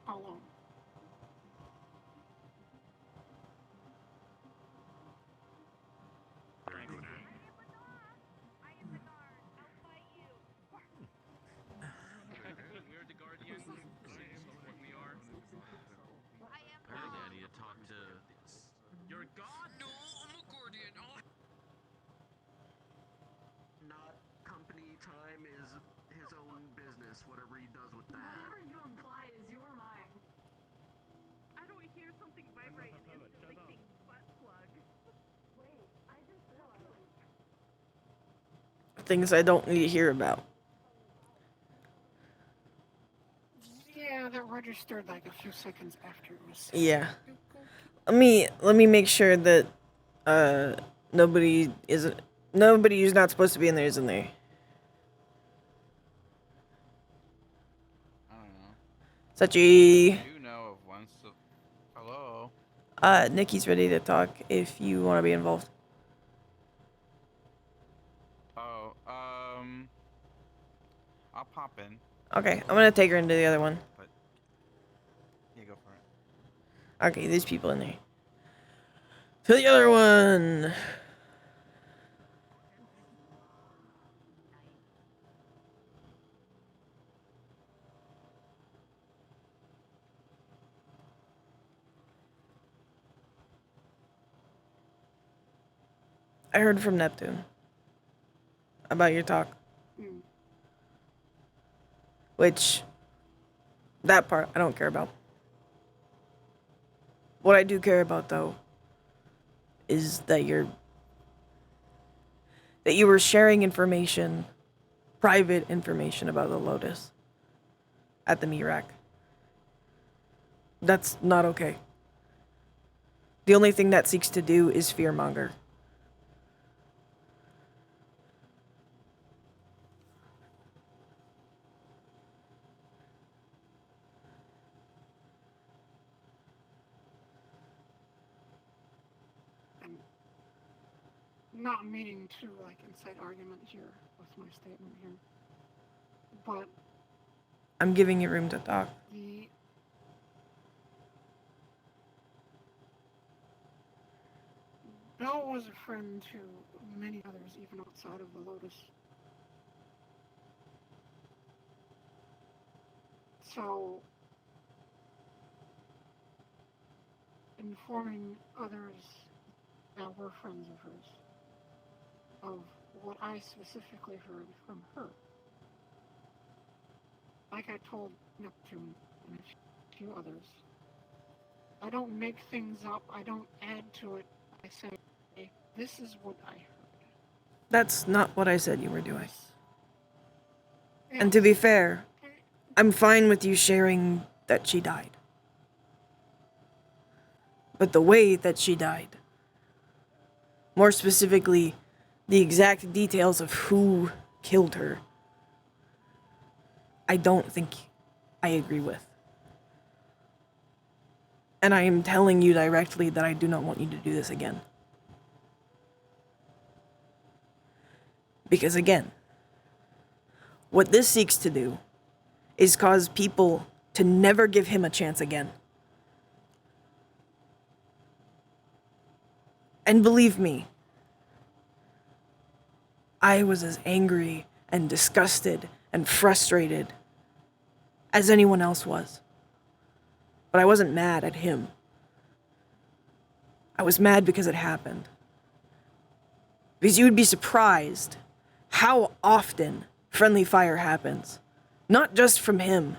How long? Very good. We're the Guardians. This is what we are. Apparently, I need to talk to this. You're a god? No, I'm a Guardian. Oh. Not company time is his own business, whatever he does with that. Whatever you imply is your mind. I don't hear something vibrate and instantly think butt plug. Wait, I just realized. Things I don't need to hear about. Yeah, that registered like a few seconds after it was said. Yeah. Let me make sure that nobody who's not supposed to be in there is in there. I don't know. Sachi. You know of one. So, hello. Nikki's ready to talk if you want to be involved. Oh, I'll pop in. Okay, I'm gonna take her into the other one. But yeah, go for it. Okay, there's people in there. To the other one. I heard from Neptune about your talk. Mm. Which, that part I don't care about. What I do care about, though, is that you were sharing information, private information about the Lotus at the Mirak. That's not okay. The only thing that seeks to do is fearmonger. Not meaning to like incite argument here with my statement here, but I'm giving you room to talk. Bell was a friend to many others, even outside of the Lotus. So, informing others that were friends of hers of what I specifically heard from her. Like I told Neptune and a few others, I don't make things up, I don't add to it, I say, this is what I heard. That's not what I said you were doing. And to be fair, I'm fine with you sharing that she died. But the way that she died, more specifically, the exact details of who killed her, I don't think I agree with. And I am telling you directly that I do not want you to do this again. Because again, what this seeks to do is cause people to never give him a chance again. And believe me, I was as angry and disgusted and frustrated as anyone else was. But I wasn't mad at him. I was mad because it happened. Because you would be surprised how often friendly fire happens. Not just from him.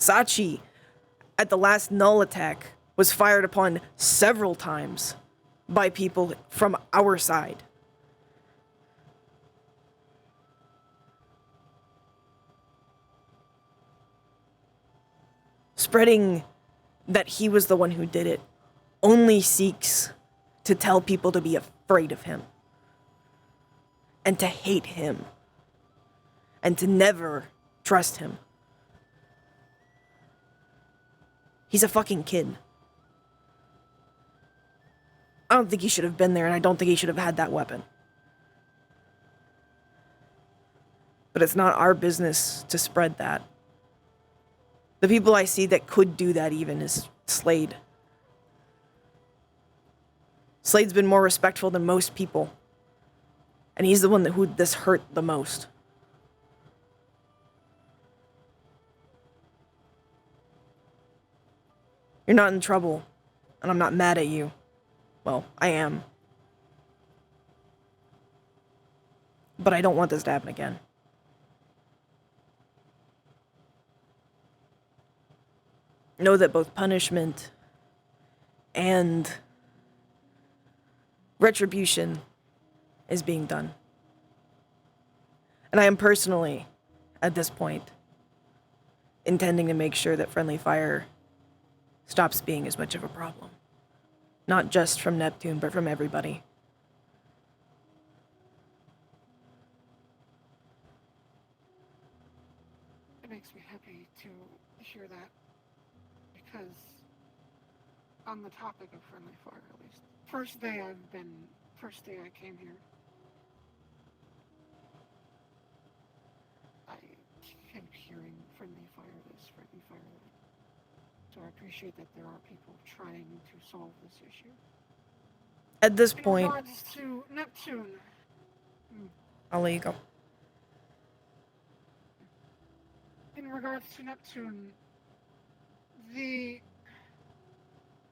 Sachi, at the last null attack, was fired upon several times by people from our side. spreading that he was the one who did it only seeks to tell people to be afraid of him and to hate him and to never trust him. He's a fucking kid. I don't think he should have been there, and I don't think he should have had that weapon. But it's not our business to spread that. The people I see that could do that even is Slade. Slade's been more respectful than most people. And he's the one who this hurt the most. You're not in trouble, and I'm not mad at you. Well, I am. But I don't want this to happen again. Know that both punishment and retribution is being done. And I am personally, at this point, intending to make sure that friendly fire stops being as much of a problem. Not just from Neptune, but from everybody. It makes me happy to hear that, because on the topic of friendly fire, at least, first day I came here, I kept hearing friendly fire this, friendly fire that. So I appreciate that there are people trying to solve this issue. At this In point, regards to Neptune, I'll let you go. in regards to Neptune,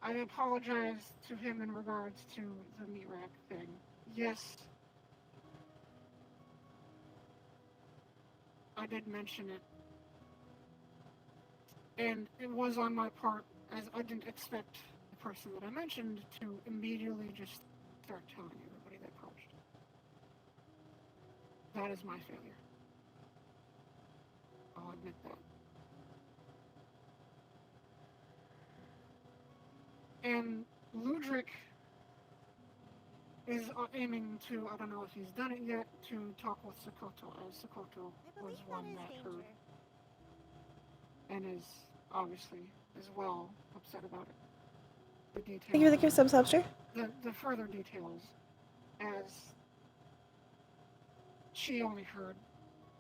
I apologize to him in regards to the meat rack thing. Yes, I did mention it. And it was on my part, as I didn't expect the person that I mentioned to immediately just start telling everybody that approached. That is my failure. I'll admit that. And Ludric is aiming to, I don't know if he's done it yet, to talk with Sokoto, as Sokoto was one that heard and is obviously as well upset about it. The details. Thank you for the gift sub, Subster. The further details, as she only heard,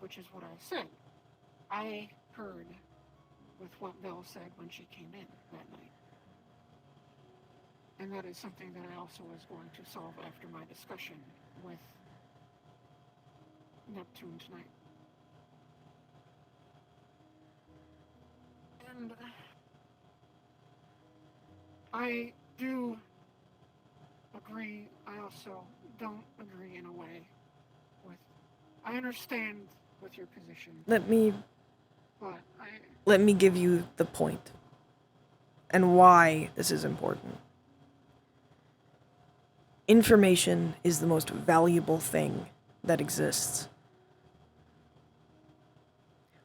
which is what I said. I heard with what Belle said when she came in that night. And that is something that I also was going to solve after my discussion with Neptune tonight. And I do agree, I also don't agree in a way with, I understand with your position. Let me But give you the point and why this is important. Information is the most valuable thing that exists.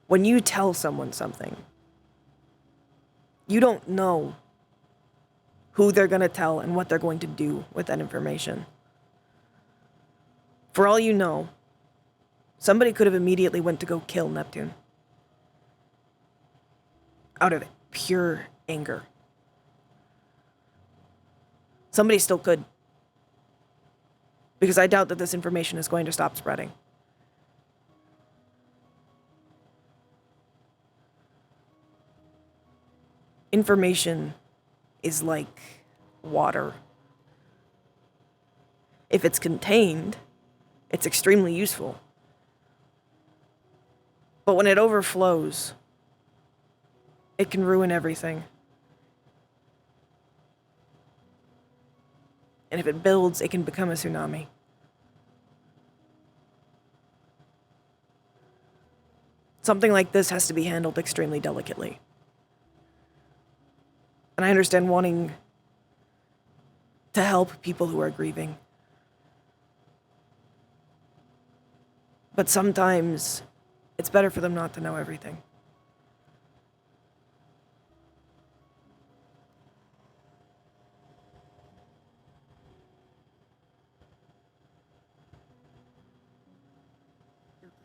When you tell someone something, you don't know who they're going to tell and what they're going to do with that information. For all you know, somebody could have immediately went to go kill Neptune. Out of pure anger. Somebody still could. Because I doubt that this information is going to stop spreading. Information is like water. If it's contained, it's extremely useful. But when it overflows, it can ruin everything. And if it builds, it can become a tsunami. Something like this has to be handled extremely delicately. And I understand wanting to help people who are grieving. But sometimes it's better for them not to know everything.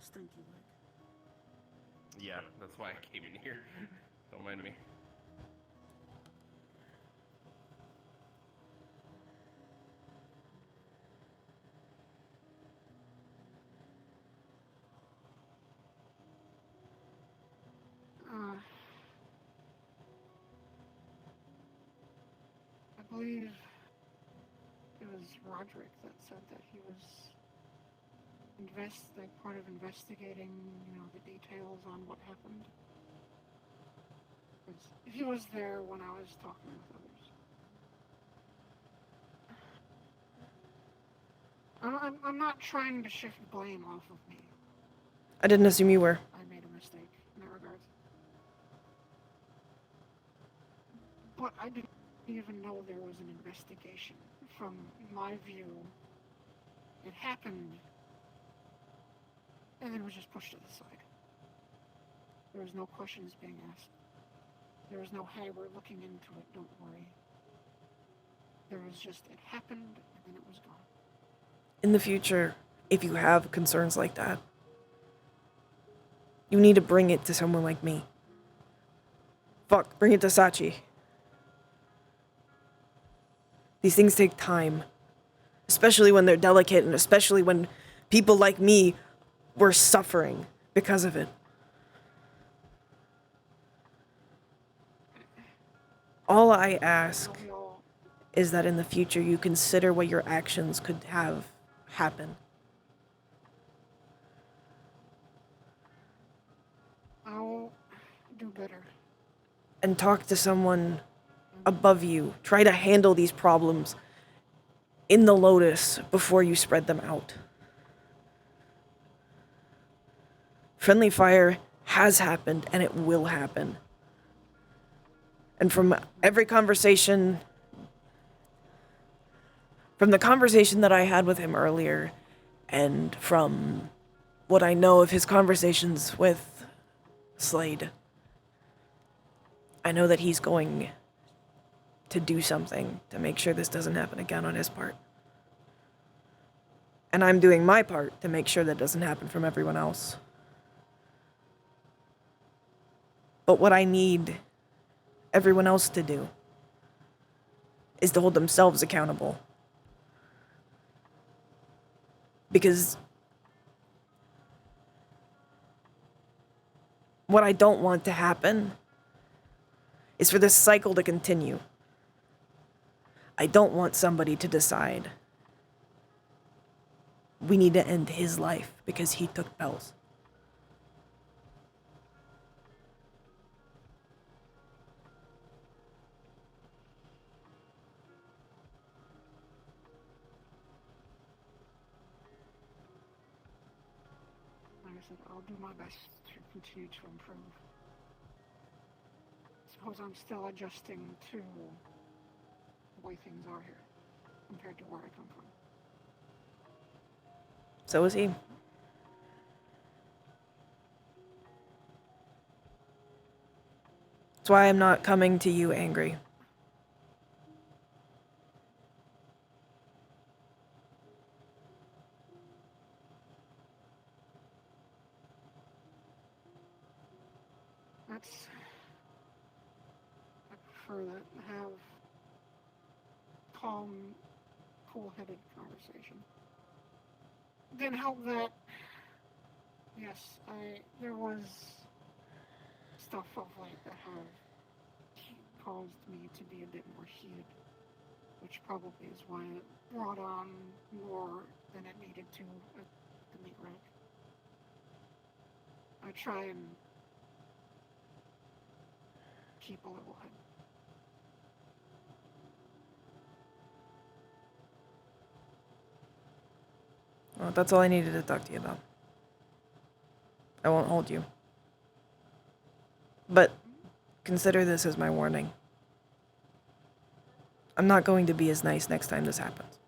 stinky leg. Yeah, that's why I came in here. Don't mind me. I believe it was Roderick that said that he was part of investigating, the details on what happened. 'Cause he was there when I was talking with others. I'm not trying to shift blame off of me. I didn't assume you were. I made a mistake in that regard. But I didn't even know there was an investigation. From my view, it happened, and then it was just pushed to the side. There was no questions being asked. There was no, hey, we're looking into it, don't worry. There was just, it happened, and then it was gone. In the future, if you have concerns like that, you need to bring it to someone like me. Fuck, bring it to Sachi. These things take time. Especially when they're delicate, and especially when people like me were suffering because of it. All I ask is that in the future you consider what your actions could have happen. I'll do better. And talk to someone above you. Try to handle these problems in the Lotus before you spread them out. Friendly fire has happened and it will happen. And from every conversation, from the conversation that I had with him earlier, and from what I know of his conversations with Slade, I know that he's going to do something to make sure this doesn't happen again on his part. And I'm doing my part to make sure that doesn't happen from everyone else. But what I need everyone else to do is to hold themselves accountable. Because what I don't want to happen is for this cycle to continue. I don't want somebody to decide we need to end his life because he took Belle's. Like I said, I'll do my best to continue to improve. Suppose I'm still adjusting to the way things are here compared to where I come from. So is he. That's why I'm not coming to you angry. I prefer that, have calm, cool-headed conversation. Then help that, yes, there was stuff of late that have caused me to be a bit more heated, which probably is why it brought on more than it needed to at the meat rack. I try and keep a level head. Well, that's all I needed to talk to you about. I won't hold you. But consider this as my warning. I'm not going to be as nice next time this happens.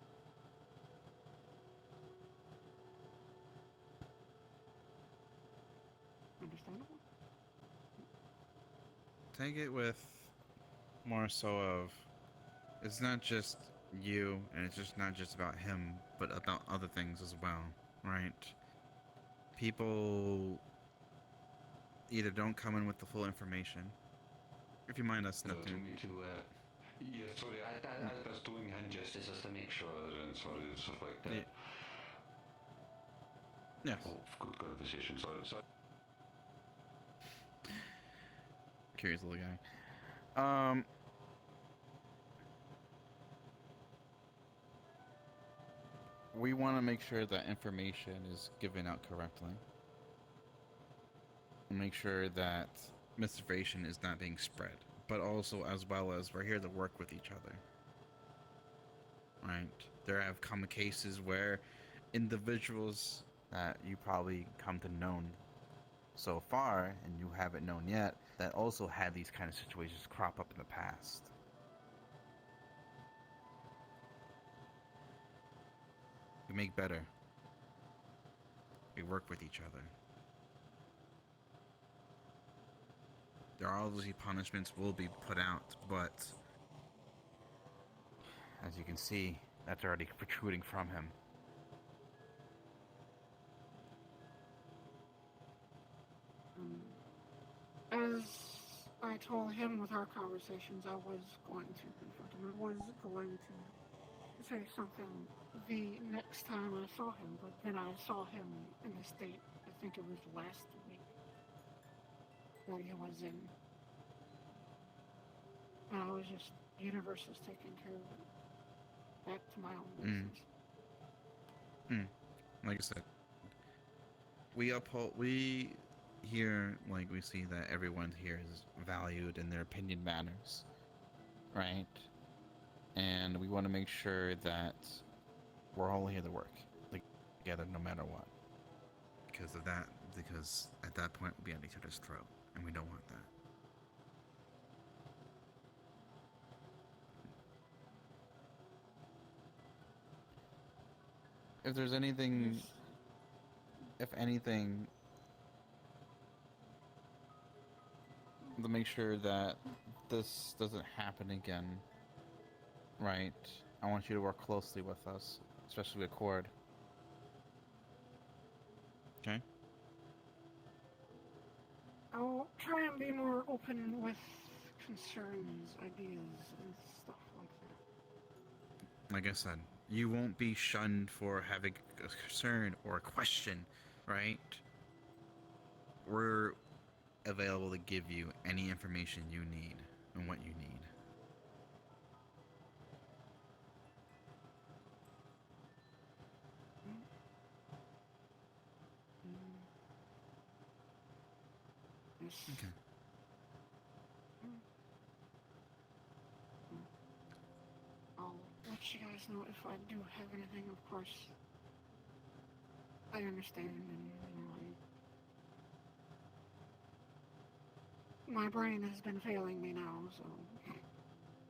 Understandable? Take it with more so of, it's not just you, and it's just not just about him, but about other things as well, right? people either don't come in with the full information. If you mind us To nothing. me to, yeah, sorry, I was doing hand gestures just to make sure and sorry, stuff like that. Yes. Oh, good conversation, sorry. Curious little guy. We want to make sure that information is given out correctly. Make sure that misinformation is not being spread, but also as well as we're here to work with each other. Right? There have come cases where individuals that you probably come to know so far, and you haven't known yet, that also had these kind of situations crop up in the past. We make better. We work with each other. There are obviously punishments will be put out, but as you can see, that's already protruding from him. As I told him with our conversations, I was going to confront him. I was going to say something the next time I saw him, but then I saw him in the state, I think it was last week, that he was in. And I was just, the universe is taking care of it. Back to my own business. Like I said, we here, like, we see that everyone here is valued and their opinion matters, right? And we want to make sure that we're all here to work together no matter what. Because at that point we'll be at each other's throat, and we don't want that. If there's anything, if anything, to make sure that this doesn't happen again, right? I want you to work closely with us, especially with Cord. Okay? I'll try and be more open with concerns, ideas, and stuff like that. Like I said, you won't be shunned for having a concern or a question, right? We're available to give you any information you need and what you need. Okay. I'll let you guys know if I do have anything, of course. I understand, and my brain has been failing me now, so...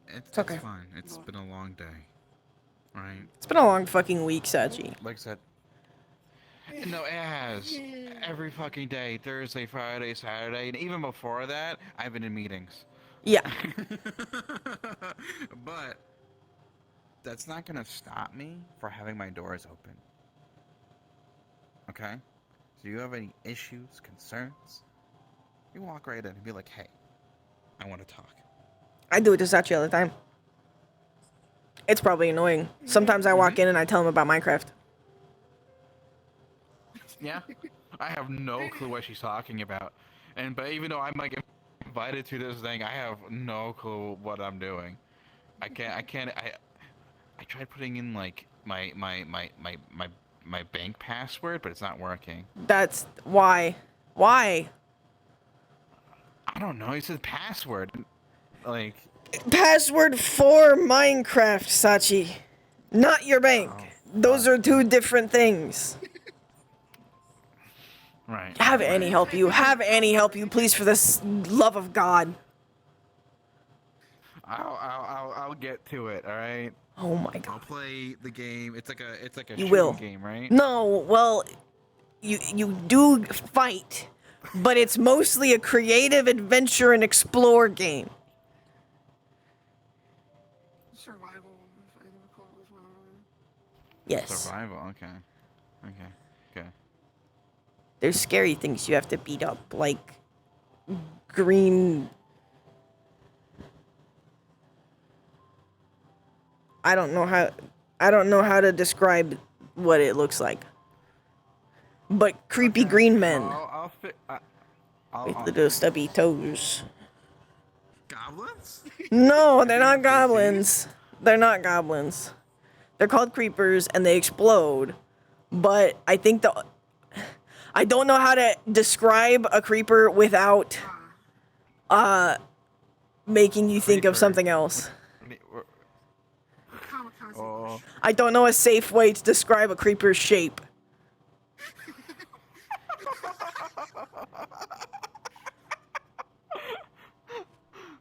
It's okay. fine. It's been a long day. Right? It's been a long fucking week, Sachi. Like I said, no, it has. Every fucking day. Thursday, Friday, Saturday, and even before that, I've been in meetings. Yeah. But that's not gonna stop me from having my doors open. Okay? So you have any issues, concerns? You walk right in and be like, hey, I want to talk. I do it to Sachi all the time. It's probably annoying. Sometimes I walk in and I tell him about Minecraft. Yeah? I have no clue what she's talking about. But even though I might get invited to this thing, I have no clue what I'm doing. I tried putting in like my bank password, but it's not working. That's why. Why? I don't know. It says password. Like Password for Minecraft, Sachi. Not your bank. Those are two different things. Right. Have Annie help you. Have Annie help you, please, for this love of God. I'll get to it. All right. Oh my God. I'll play the game. It's like a You shooting will. game, right? No, well, you do fight, but it's mostly a creative adventure and explore game. Survival, if I recall as well. Yes. Survival. Okay. Okay. Okay. There's scary things you have to beat up, like green. I don't know how to describe what it looks like. But creepy green men with little stubby toes. Goblins? No, they're not goblins. They're not goblins. They're called creepers and they explode. But I think I don't know how to describe a creeper without making you think of something else. Oh. I don't know a safe way to describe a creeper's shape.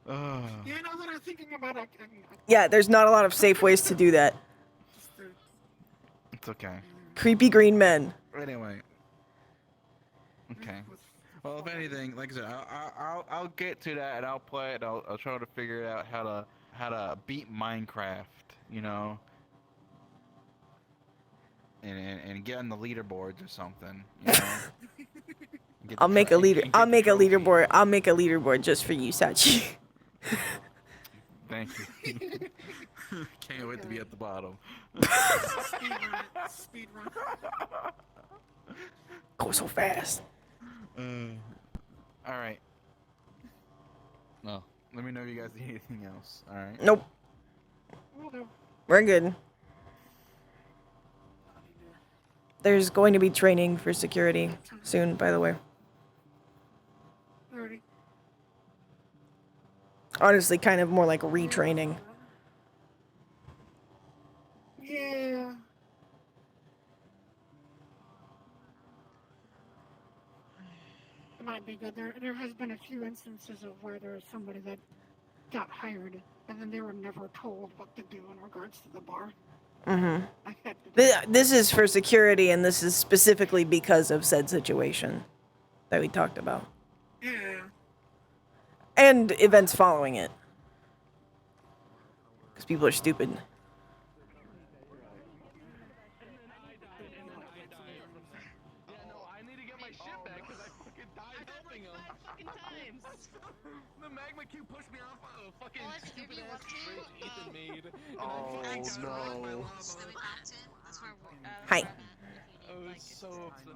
Yeah, now that I'm thinking about it, Yeah, there's not a lot of safe ways to do that. It's okay. Creepy green men. Anyway. Okay. Well, if anything, like I said, I'll get to that and I'll play it. I'll try to figure out how to beat Minecraft, you know, and get on the leaderboards or something, you know. I'll make a leaderboard. I'll make a leaderboard just for you, Sachi. Thank you. Can't wait to be at the bottom. Speed run. Go so fast. All right. No. Let me know if you guys need anything else. All right. Nope. We're good. There's going to be training for security soon, by the way. Alrighty. Honestly, kind of more like retraining. Yeah. It might be good. There has been a few instances of where there was somebody that got hired and then they were never told what to do in regards to the bar. Mm-hmm. This is for security, and this is specifically because of said situation that we talked about. Yeah. And events following it. Because people are stupid. The magma cube pushed me off a fucking stupid ass bridge Ethan made. Oh no. Hi. I was so upset.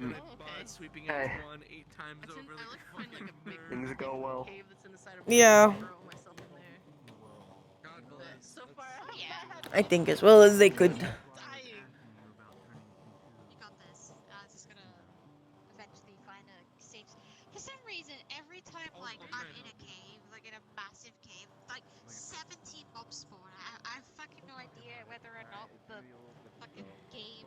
And I bought sweeping Hey. edge 1 8 times over like a fucking nerd. Things go well. Yeah. God bless. I think as well as they could. For some reason, every time like I'm in a cave, like in a massive cave, like 17 mobs spawn. I have fucking no idea whether or not the fucking game,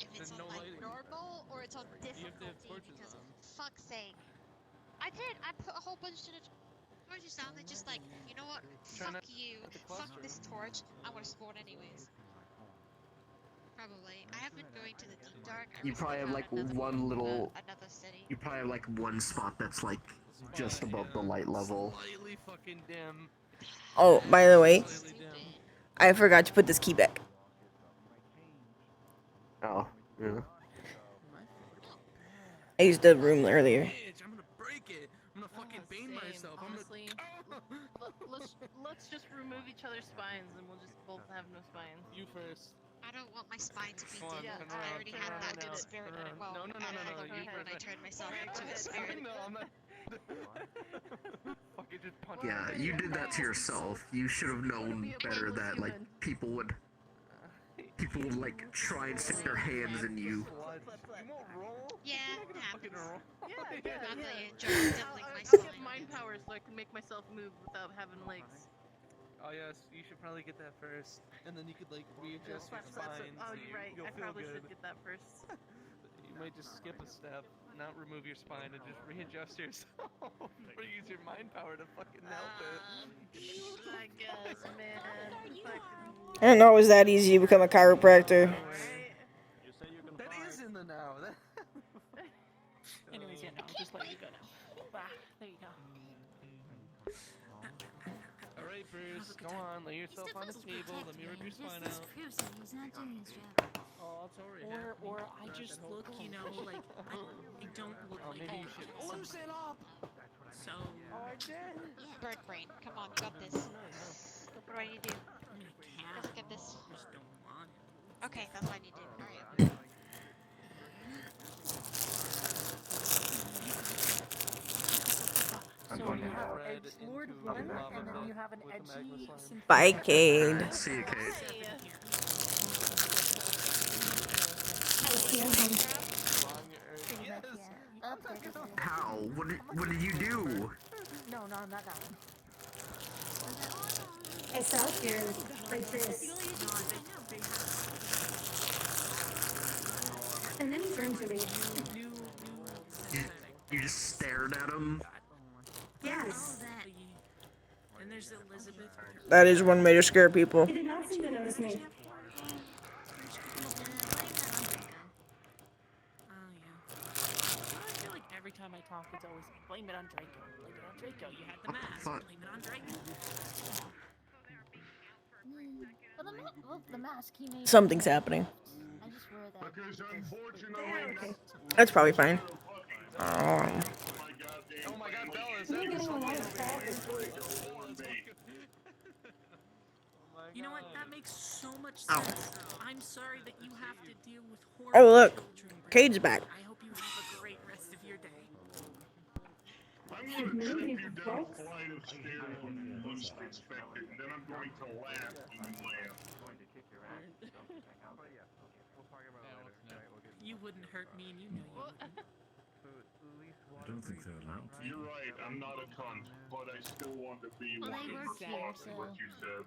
if it's on like normal or it's on difficulty. Because fuck's sake, I put a whole bunch to the torches down. They're just like, you know what? Fuck you. Fuck this torch. I want to spawn anyways. Probably. I have been going to the deep dark. You probably have like one little. You probably have like one spot that's like just above the light level. Slightly fucking dim. Oh, by the way, I forgot to put this key back. Oh, yeah. I used the room earlier. I'm gonna break it. I'm gonna fucking bane myself. Honestly, let's just remove each other's spines and we'll just both have no spines. You first. I don't want my spine to be Come on, dim. turn I around, already turn had around that now. good spirit. Well, No, you when I turned myself into a spirit. No, I'm not. Fucking just punch me. Yeah, you did that to yourself. You should have known better that like people would like try and stick their hands in you. Yeah, it happens. Yeah, Not yeah. that I enjoy diddling my I'll get spine. mind powers so I can make myself move without having legs. Oh yes, you should probably get that first, and then you could like readjust your spine. Oh, you're right. You'll I feel probably good. should get that first. You might just skip a step, not remove your spine, and just readjust yourself, or use your mind power to fucking help it. I guess, man. Fucking... I don't know it was that easy to become a chiropractor. That is in the now. Anyways, yeah, no, I'll just let you go now. Bah, there you go. Alright, Bruce, go on, lay yourself on the table, let me rip your spine out. He's not doing his job. Or I just look, you know, like I don't look like maybe a you girl. should loosen up. So Bird brain, come on, you got this. What do I need to do? Let's get this. Just don't want it. Okay, that's what I need to do. Alright. I'm So going you to have Edgelord one, and then you have an edgy synthetic. Bye, Cade. see you, Kate. How? What did you do? No, not that one. It's out here like this. And then he turned to me. You just stared at him? Yes. And there's Elizabeth. That is one way to scare people. He did not seem to notice me. I feel like every time I talk, it's always blame it on Draco. Blame it on Draco. You had the mask. Blame it on Draco. Well, the mask he made. Something's happening. I just wear that. That's probably fine. Oh my god, Bella, is You know what? That makes so much Ow. sense. I'm sorry that you have to deal with Oh, horrible look. children. Cade's back. I hope you have a great rest of your day. I'm going to trip you down a flight of stairs when you least expect it, and then I'm going to laugh when you laugh. You wouldn't hurt me, and you know you wouldn't. I don't think they're allowed to. You're right, I'm not a cunt, but I still want to be Well, one they of work the here, flock so- what you said.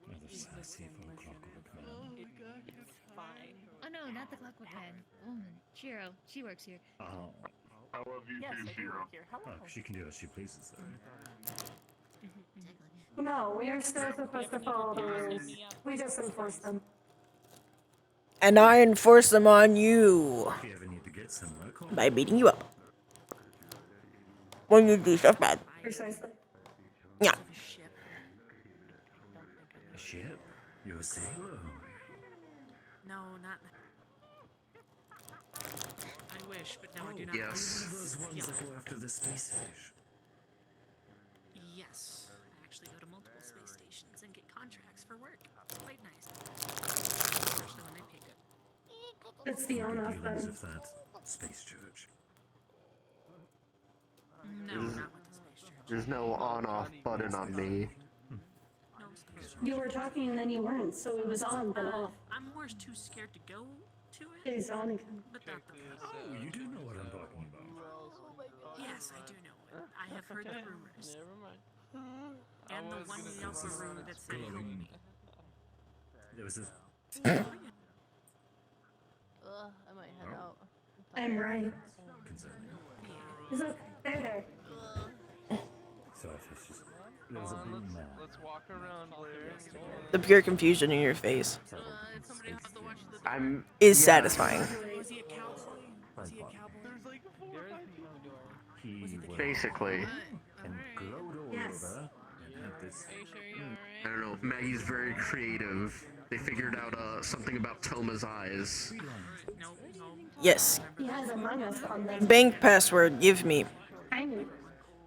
Rather sassy for a clockwork man. It's fine. Oh no, not the clockwork man. Woman. Shiro. She works here. Oh. I love you Yes, too, I do Shiro. work here. Hello. Oh, she can do as she pleases, though. No, we are still supposed to follow the rules. We just enforce them. And I enforce them on you If you ever need to get somewhere, call by beating you up when you do stuff bad. Precisely. Yeah. a ship. You're a sailor. No, not. I wish, but no, I do not. Yes. One of those ones that go after the space fish. Yes, I actually go to multiple space stations and get contracts for work. Quite nice. Especially when they pay good. It's the on-off Dealings button. of that space church. No, not with the space church. There's no on-off button on me. No space church. You were talking and then you weren't, so it was on but off. I'm more too scared to go to it. It is on again. But not the Oh, you do know what I'm talking about. Yes, I do know it. I have heard the rumors. Never mind. And the one Yelpa room that said help me. There was a... Ugh, I might head out. I'm right. Concerning. Is it there? So it's just... There was a boom there. Let's walk around, Blair. The pure confusion in your face Somebody have to watch the. I'm... is yeah. satisfying. Was he a cowboy? Was he a cowboy? There's like 4 or 5 people. He was... Basically. And glowed all Yes. over. And had this... Are you sure you're alright? I don't know. Maggie's very creative. They figured out something about Toma's eyes. No, no. Yes. He has Among Us on them. Bank password, give me. Tiny.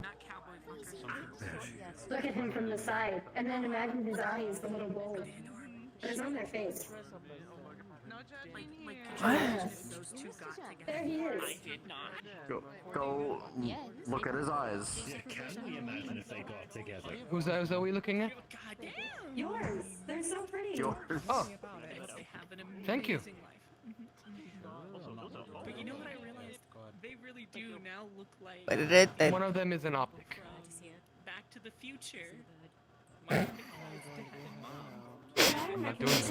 Not cowboy fuckers. Look at him from the side, and then imagine his eye is the little bowl. But it's on their face. Like, What? those two got together. There he is. I did not. Go look at his eyes. Yeah, can we imagine if they got together? Who's that? Is that what we looking at? God damn. Yours. They're so pretty. Yours. Oh, They have an thank you. amazing life. But you know what I realized? They really do now look like One of them is an optic. Back to the Future. My I'm not doing this.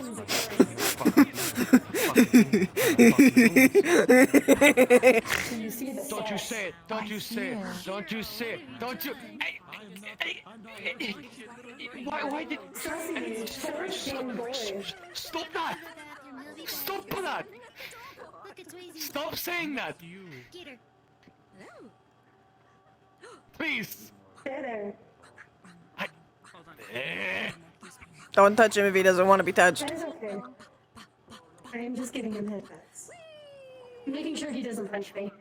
Don't you say it! Don't you say it! Don't you say it! Don't you! Why did? Stop that! Stop that! Stop saying that! Please! Better. Don't touch him if he doesn't want to be touched. That is okay. I am just giving him headbutts. Making sure he doesn't punch me.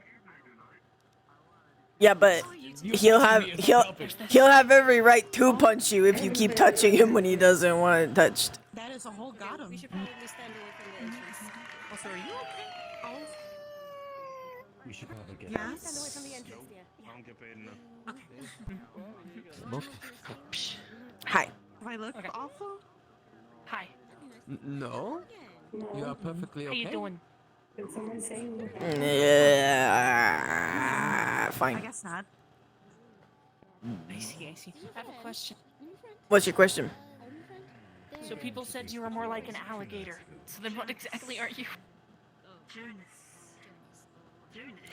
Yeah, but he'll have every right to punch you if you keep touching him when he doesn't want it touched. That is a whole got him. We should probably stand away from the entrance. Also, are you okay? Oh. We should probably get Yes. Stand away from the entrance, dear. I don't get paid enough. Hi. Do I look awful? Hi. No? You are perfectly okay. How you doing? Did someone say you were Yeah, fine. I guess not. I see, I see. I have a question. What's your question? So people said you were more like an alligator. So then what exactly are you?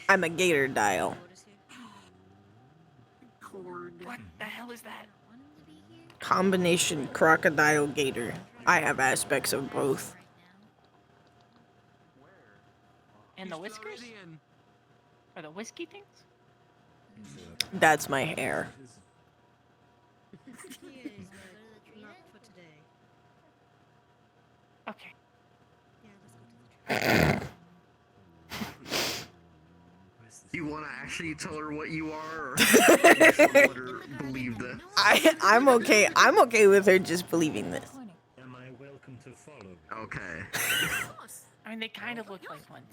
I'm a gator dial. What the hell is that? Combination crocodile gator. I have aspects of both. And the whiskers? Are the whiskey things? That's my hair. Okay. You want to actually tell her what you are, or just let her believe that? I'm okay. I'm okay with her just believing this. Am I welcome to follow? Okay. I mean, they kind of look like one.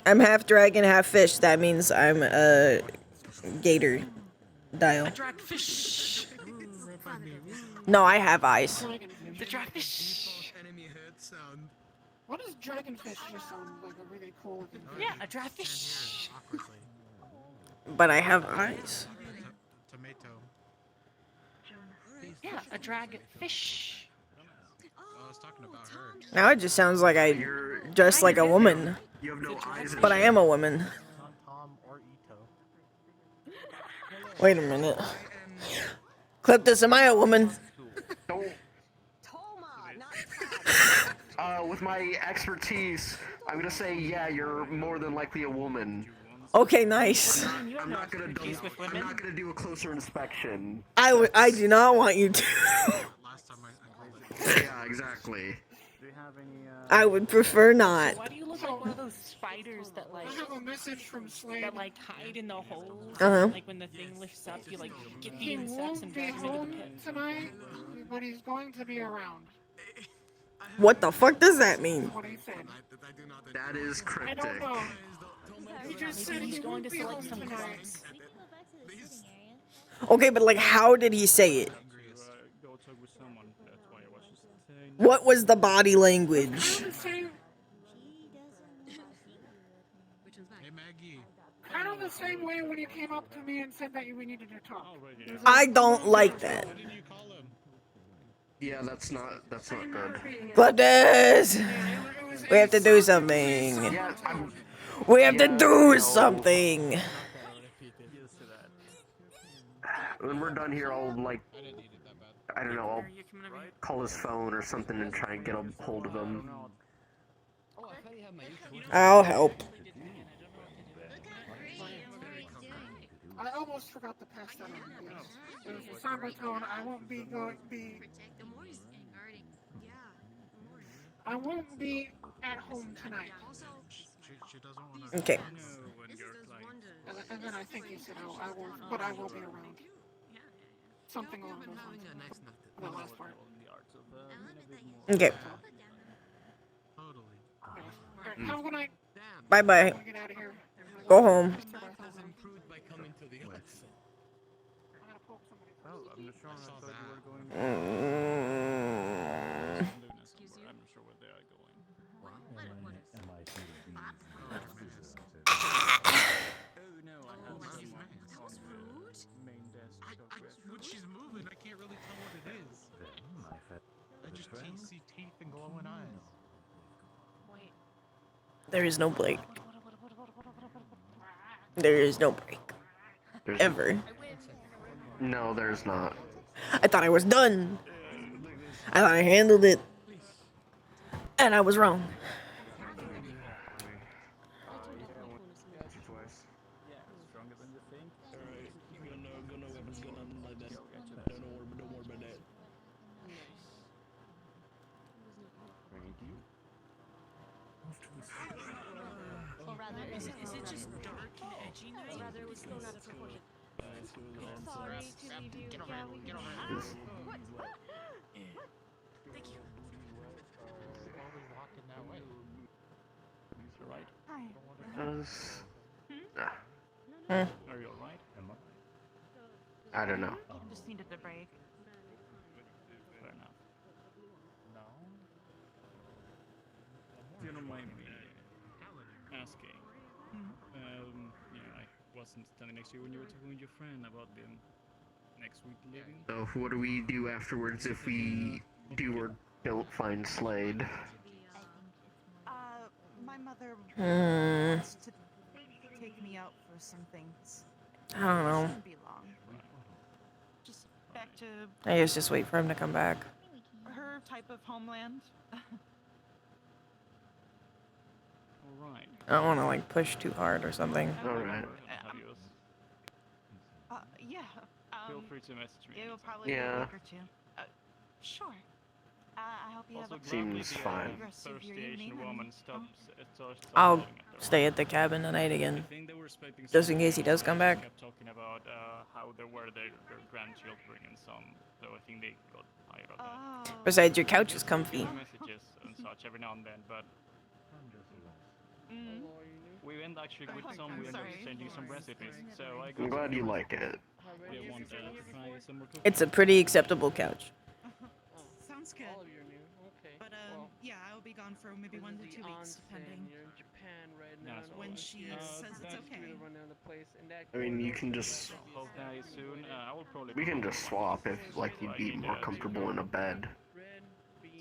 I'm half dragon, half fish. That means I'm a gator dial. A dragfish. No, I have eyes. The dragfish. Enemy heard sound. What does dragonfish just sound like a really cool looking fish? Yeah, a dragfish. But I have eyes. Tomato. Yeah, a dragfish. I was talking about her. Now it just sounds like I dress like a woman. You have no eyes. But I am a woman. Wait a minute. Clip this, am I a woman? With my expertise, I'm gonna say, yeah, you're more than likely a woman. Okay, nice. I'm not gonna do a closer inspection. I do not want you to. Yeah, exactly. I would prefer not. Why do you look like one of those spiders that like I have a message from Slade. that like hide in the holes? Uh-huh. Like when the thing lifts up, you like get the He insects won't and be drag them into home the pit. tonight, but he's going to be around. What the fuck does that mean? What he said. That is I cryptic. don't know. He just Maybe said he's he going won't to be select home some tonight. crops. Okay, but like, how did he say it? What was the body language? Kind of the same way when you came up to me and said that we needed to talk. I don't like that. Yeah, that's not good. Clip this! We have to do something. Yeah, We have to do something. when we're done here, I'll I don't know, I'll call his phone or something and try and get a hold of him. I'll help. I almost forgot to pass that on. Yes. It was a somber tone. I won't be at home tonight. Okay. And then I think he said, "Oh, I won't, but I will be around." Something along those lines. The last part. Okay. Alright, have a good night. Bye bye. Get out of here. Go home. I'm just sure I thought you were going Mm. I'm not sure where they are going. Oh no, I have someone on the main desk. When she's moving, I can't really tell what it is. I just see teeth and glowing eyes. There is no break. There is no break. Ever. No, there's not. I thought I was done. I thought I handled it. And I was wrong. Stronger than you think. Thank you. Or rather, Is it just dark and edgy now? or rather, it was thrown out of proportion. Sorry to leave you. Yeah, we can. What? Thank you. Why are we walking that way? Right? Hi. Are you alright? Am I don't know. Just needed a break. Fair enough. No? If you don't mind me asking, I wasn't standing next to you when you were talking with your friend about the next week leaving. So what do we do afterwards if we do or don't find Slade? My mother wants to take me out for some things. I don't know. Shouldn't be long. Just back to I guess just wait for him to come back. her type of homeland. Alright. I don't want to like push too hard or something. Alright. Yeah. Feel free to message me. It will probably be a week or two. Sure. I hope you have a Seems fine. rest of your evening. I'll stay at the cabin tonight again, just in case he does come back. Kept talking about how there were their grandchildren and some, so I think they got tired of that. Besides, your couch is comfy. Messages and such every now and then, but we end actually with some. We end up changing some recipes. So I got I'm glad you like it. we want to try some more cooking. It's a pretty acceptable couch. Sounds good. But yeah, I will be gone for maybe 1 to 2 weeks, depending. When she says it's okay. I mean, you can just. Okay, soon. I will probably. We can just swap if, like, you'd be more comfortable in a bed.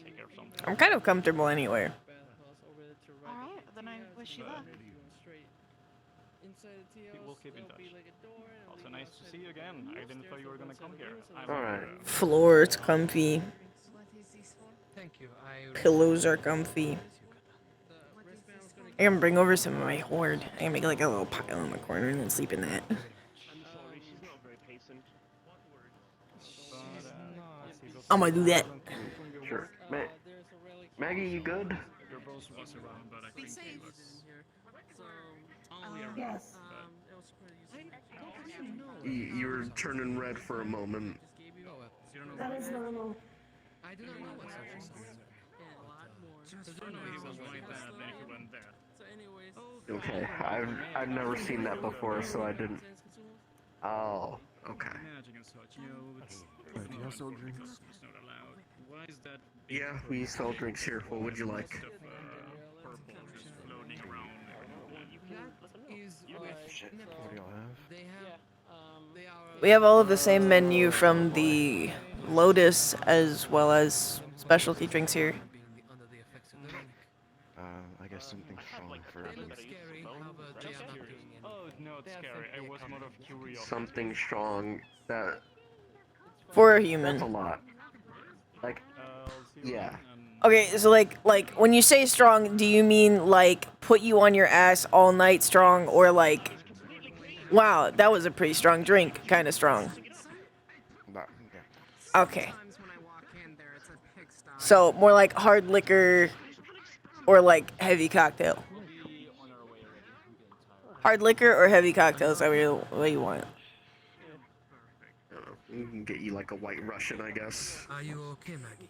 Take care of something. I'm kind of comfortable anywhere. Alright, then I wish you luck. We'll keep in touch. Also nice to see you again. I didn't thought you were gonna come here. Alright. Floor's comfy. Thank you. Pillows are comfy. I can bring over some of my hoard. I can make like a little pile in the corner and then sleep in that. I'm gonna do that. Sure. Maggie, you good? Your boss was around, but I think he was. Yes. You were turning red for a moment. That is normal. I do not know what such a He was right there, then he went there. Okay, I've never seen that before, so I didn't. Oh, okay. Managing and such, you know, it's Do you have soft drinks? it's not allowed. Why is that? Yeah, we sell drinks here. What would you like? Stuff, purple just floating around. What do y'all have? We have all of the same menu from the Lotus as well as specialty drinks here. I guess something strong for Oh no, it's scary. I was more of curiosity. something strong that. For a human. That's a lot. Like, yeah. Okay, so like when you say strong, do you mean like put you on your ass all night strong, or like, wow, that was a pretty strong drink, kind of strong? Okay. So more like hard liquor, or like heavy cocktail. Hard liquor or heavy cocktails, is that what you want? We can get you like a white Russian, I guess. Are you okay, Maggie?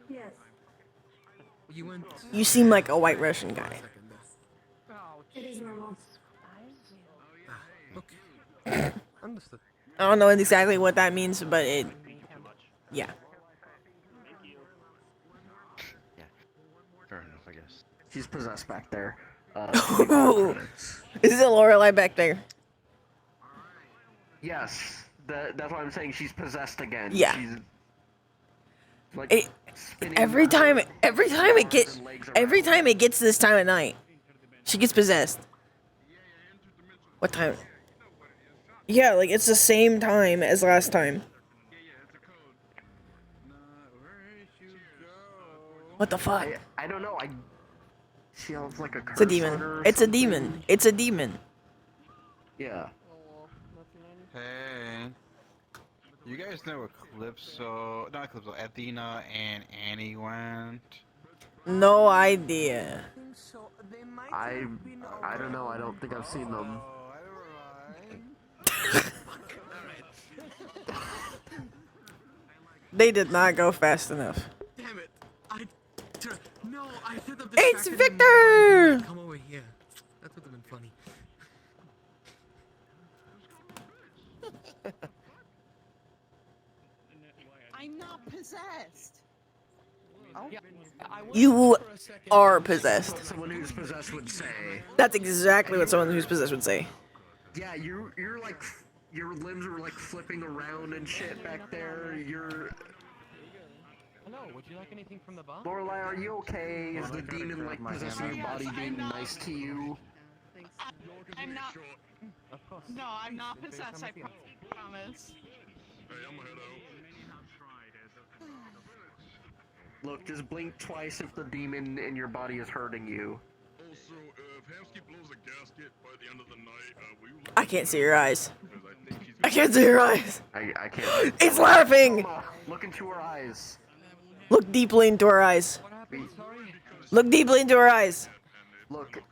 Yes. You went. You seem like a white Russian guy. It is normal. Okay. Understood. I don't know exactly what that means, but it, yeah. Fair enough, I guess. She's possessed back there. Is it Lorelai back there? Yes, that's why I'm saying she's possessed again. Yeah. She's, like, Every time it gets this time of night, she gets possessed. What time? Yeah, like it's the same time as last time. What the fuck? I don't know. She has like a curse It's a demon. on her or It's a something. demon. It's a demon. Yeah. Hey, you guys know Eclipso, not Eclipso, Athena and Annie went? No idea. so they might I have been I don't know. I don't think I've seen them. They did not go fast enough. Damn it! No, I should have. It's distracted him Victor! by- Come over here. That would have been funny. I'm not possessed. Yeah, I was You for a second. are possessed. Someone who's possessed would say. That's exactly what someone who's possessed would say. Yeah, you're like your limbs were like flipping around and shit back there. You're. Hello, would you like anything from the bar? Lorelai, are you okay? Is the demon like possessing your body being nice to you? I'm not. Of course. No, I'm not possessed. I promise. Look, just blink twice if the demon in your body is hurting you. Also, if Hamsky blows a gasket by the end of the night, will you I can't see your eyes. I can't see your eyes. I can't. It's laughing! Look into her eyes. Look deeply into her eyes. Look deeply into her eyes. Look,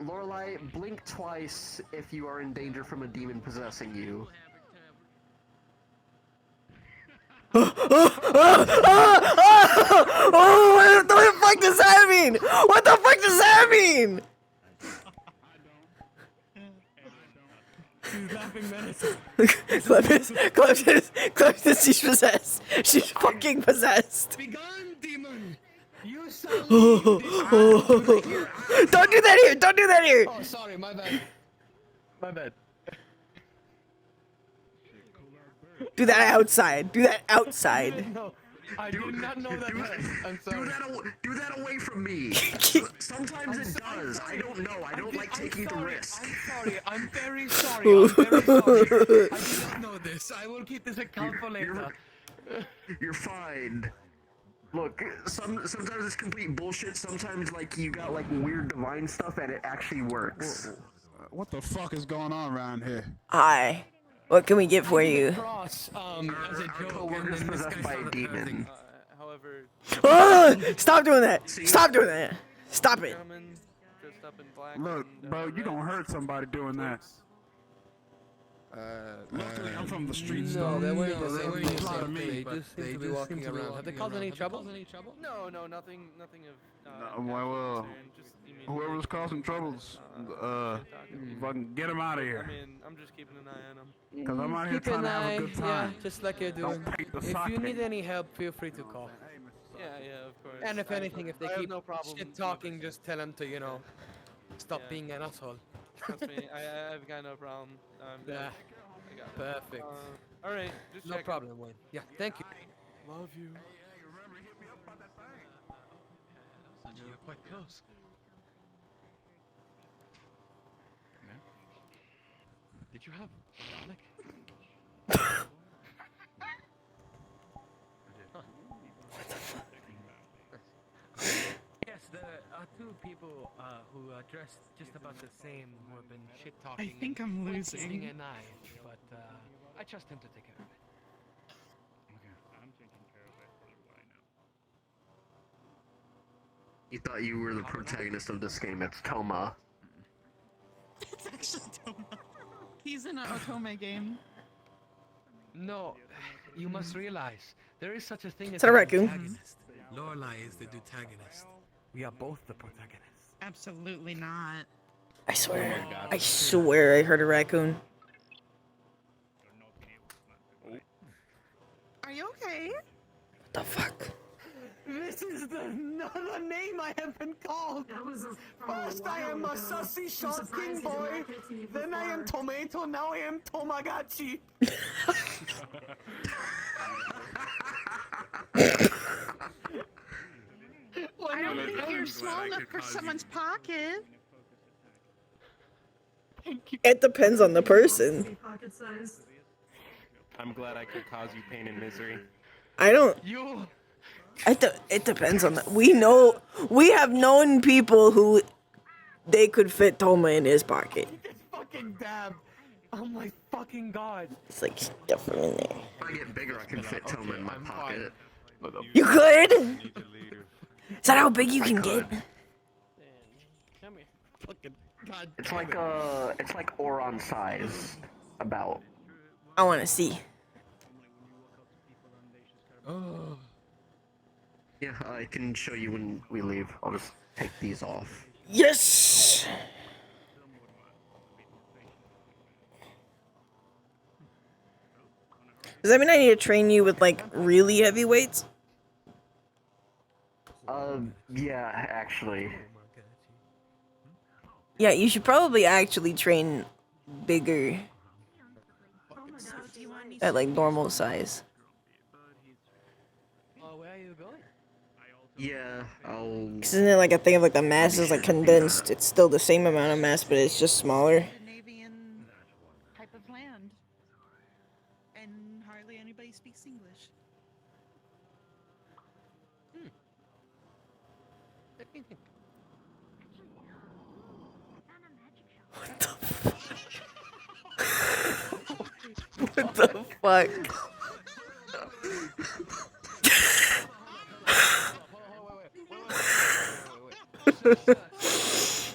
Lorelai, blink twice if you are in danger from a demon possessing you. Oh, what the fuck does that mean? What the fuck does that mean? She's laughing menace. Clemson, she's possessed. She's fucking possessed. Be gone, demon! You Don't do that here! Don't do that here! Oh, sorry, my bad. My bad. Do that outside. Do that outside. No, I did not know that. I'm sorry. Do that away from me. Sometimes it does. I don't know. I don't like taking the risk. I'm sorry. I'm very sorry. I'm very sorry. I did not know this. I will keep this account for later. You're fine. Look, sometimes it's complete bullshit. Sometimes like you got like weird divine stuff and it actually works. What the fuck is going on around here? Hi. What can we get for you? Cross, as a joke, and Coworker's then this possessed guy by a started demon. However, Stop doing that! Stop doing that! Stop it! dressed up in black. Look, bro, you gonna hurt somebody doing that. Luckily, I'm from the streets, No, though. they're wearing So the there'll same be a thing, lot of they me. just seem to be walking around. Have they caused any trouble? No, nothing of. Well, concern, just, you mean, whoever's causing troubles, fucking get him out of here. I mean, I'm just keeping an eye on them. Cause I'm out here Keep trying an to have eye, a good yeah, time. just like you're doing. Don't paint the If you socket. need any help, feel free to call. Yeah, of course. And if anything, if they I have keep no problem shit talking, just tell them to, stop being an asshole. Trust me, I've got no problem. Yeah. I got it. Perfect. All right, just No checking. problem, Wayne. Yeah, thank you. Love you. You're quite close. Did you have garlic? What the fuck? Yes, there are two people who are dressed just about the same who have been shit talking. I think I'm losing. Using a knife, but I trust him to take care of it. You thought you were the protagonist of this game. It's Toma. It's actually Toma. He's in an Otome game. No, you must realize there is such a thing as that a raccoon? protagonist. Lorelai is the protagonist. We are both the protagonists. Absolutely not. I swear. I swear I heard a raccoon. Are you okay? What the fuck? This is another name I have been called. First I am a sussy short king boy, then I am tomato, now I am Tomagotchi. I don't think you're small enough for someone's pocket. It depends on the person. I'm glad I could cause you pain and misery. I don't. You. It depends on the. We have known people who they could fit Toma in his pocket. This fucking dab. Oh my fucking god. It's like definitely in there. If I get bigger, I can fit Toma in my pocket. You could? Is that how big you can get? fucking god. It's like Oron size, about. I want to see. Oh. Yeah, I can show you when we leave. I'll just take these off. Yes. Does that mean I need to train you with like really heavy weights? Yeah, actually. Yeah, you should probably actually train bigger at like normal size. Where are you going? Yeah, I'll. 'Cause isn't it like a thing of like the mass is like condensed? It's still the same amount of mass, but it's just smaller. Scandinavian type of land, and hardly anybody speaks English. What the fuck?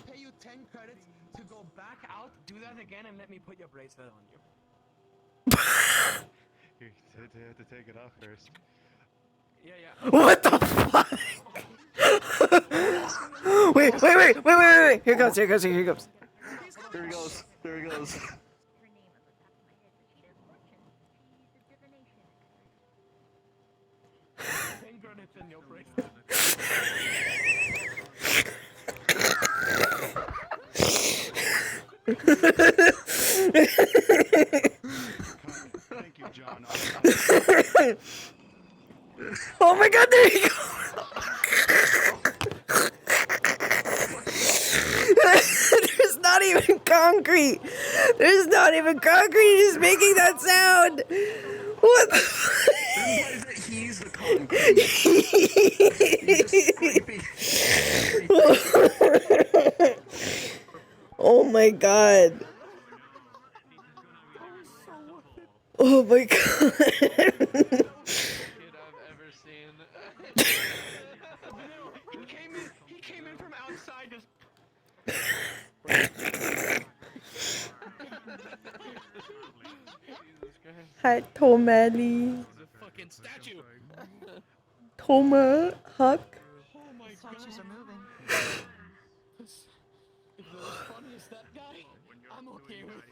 Pay you 10 credits to go back out, do that again, and let me put your bracelet on you. You have to take it off first. Yeah. What the fuck? wait. Here it comes. There he goes. In your bracelet. Thank you, John. Oh my god, there you go! There's not even concrete! There's not even concrete! He's making that sound! What the fuck? He's the concrete. Oh my god. Oh my god. He came in from outside just. Hi, Tomali. He's a fucking statue. Toma, Huck. Oh my Statues are moving. If they're as funny as that guy, I'm okay with it.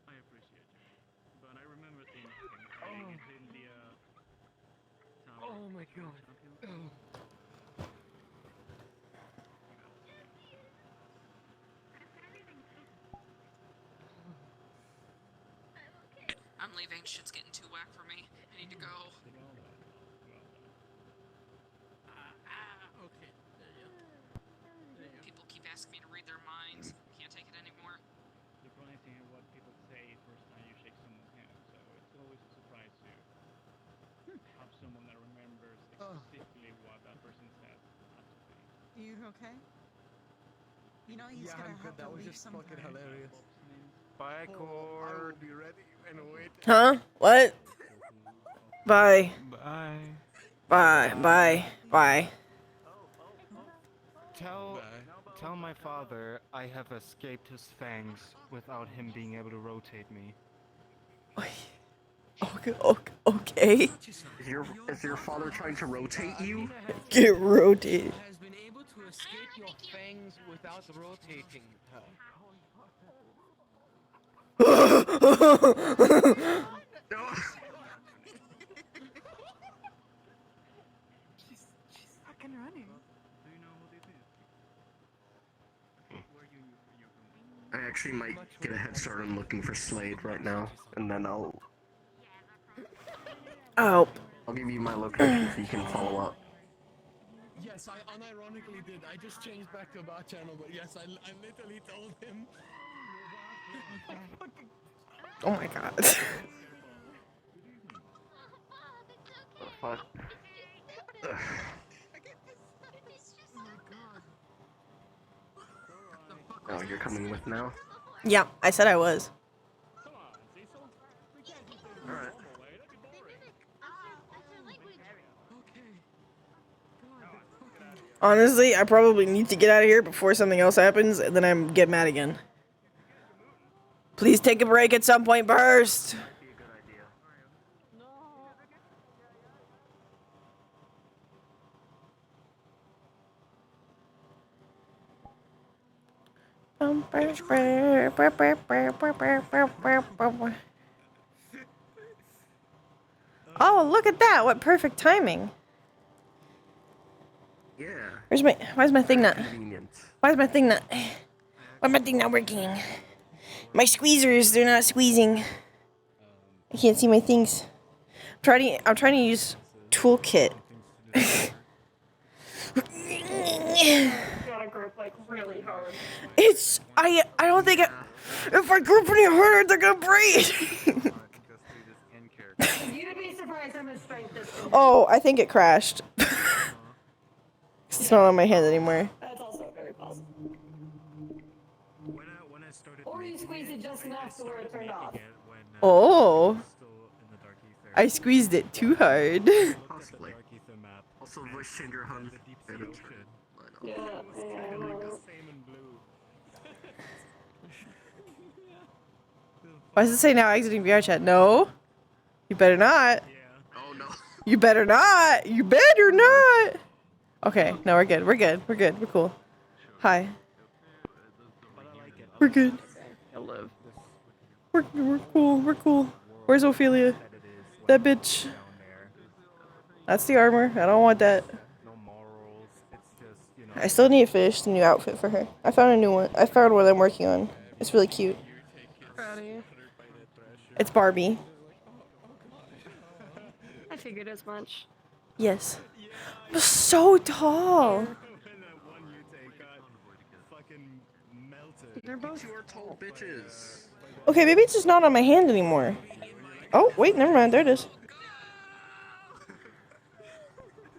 I appreciate you, but I remember things in the tower. Oh my god. I'm leaving. Shit's getting too whack for me. I need to go. Okay. People keep asking me to read their minds. Can't take it anymore. The funny thing is what people say first time you shake someone's hand, so it's always a surprise to have someone that remembers specifically what that person said. You okay? You know he's gonna have to leave sometime. hilarious. Bye, Cord. Be ready and wait. Huh? What? Bye. Bye. Bye. Tell my father I have escaped his fangs without him being able to rotate me. Okay. Is your father trying to rotate you? Get rotated. Has been able to escape your fangs without rotating her. She's fucking running. I actually might get a head start on looking for Slade right now, and then I'll give you my location so you can follow up. Yes, I unironically did. I just changed back to bot channel, but yes, I literally told him. Oh my god. What? Oh, you're coming with now? Yeah, I said I was. Alright. Honestly, I probably need to get out of here before something else happens, and then I get mad again. Please take a break at some point, Burst! Oh, look at that! What perfect timing! Yeah. Why's my thing not? Convenient. Why's my thing not? Why's my thing not working? My squeezers, they're not squeezing. I can't see my things. I'm trying to use toolkit. Gotta grip like really hard. I don't think if I grip any harder, they're gonna break. You'd be surprised how much strength this is. Oh, I think it crashed. It's not on my hand anymore. That's also very possible. Or you squeeze it just enough to where it turned off. Oh. I squeezed it too hard. Possibly. Also, voice changer hunt. Yeah, I know. Why does it say now exiting VR chat? No. You better not. Oh no. You better not. You better not. Okay, no, we're good. We're good. We're good. We're cool. Hi. We're good. You'll live. We're cool. We're cool. Where's Ophelia? That bitch. That's the armor. I don't want that. I still need to finish the new outfit for her. I found a new one. I found one I'm working on. It's really cute. Proud of you. It's Barbie. I figured as much. Yes. I'm so tall. They're both You're tall bitches. Okay, maybe it's just not on my hand anymore. Oh, wait, never mind. There it is.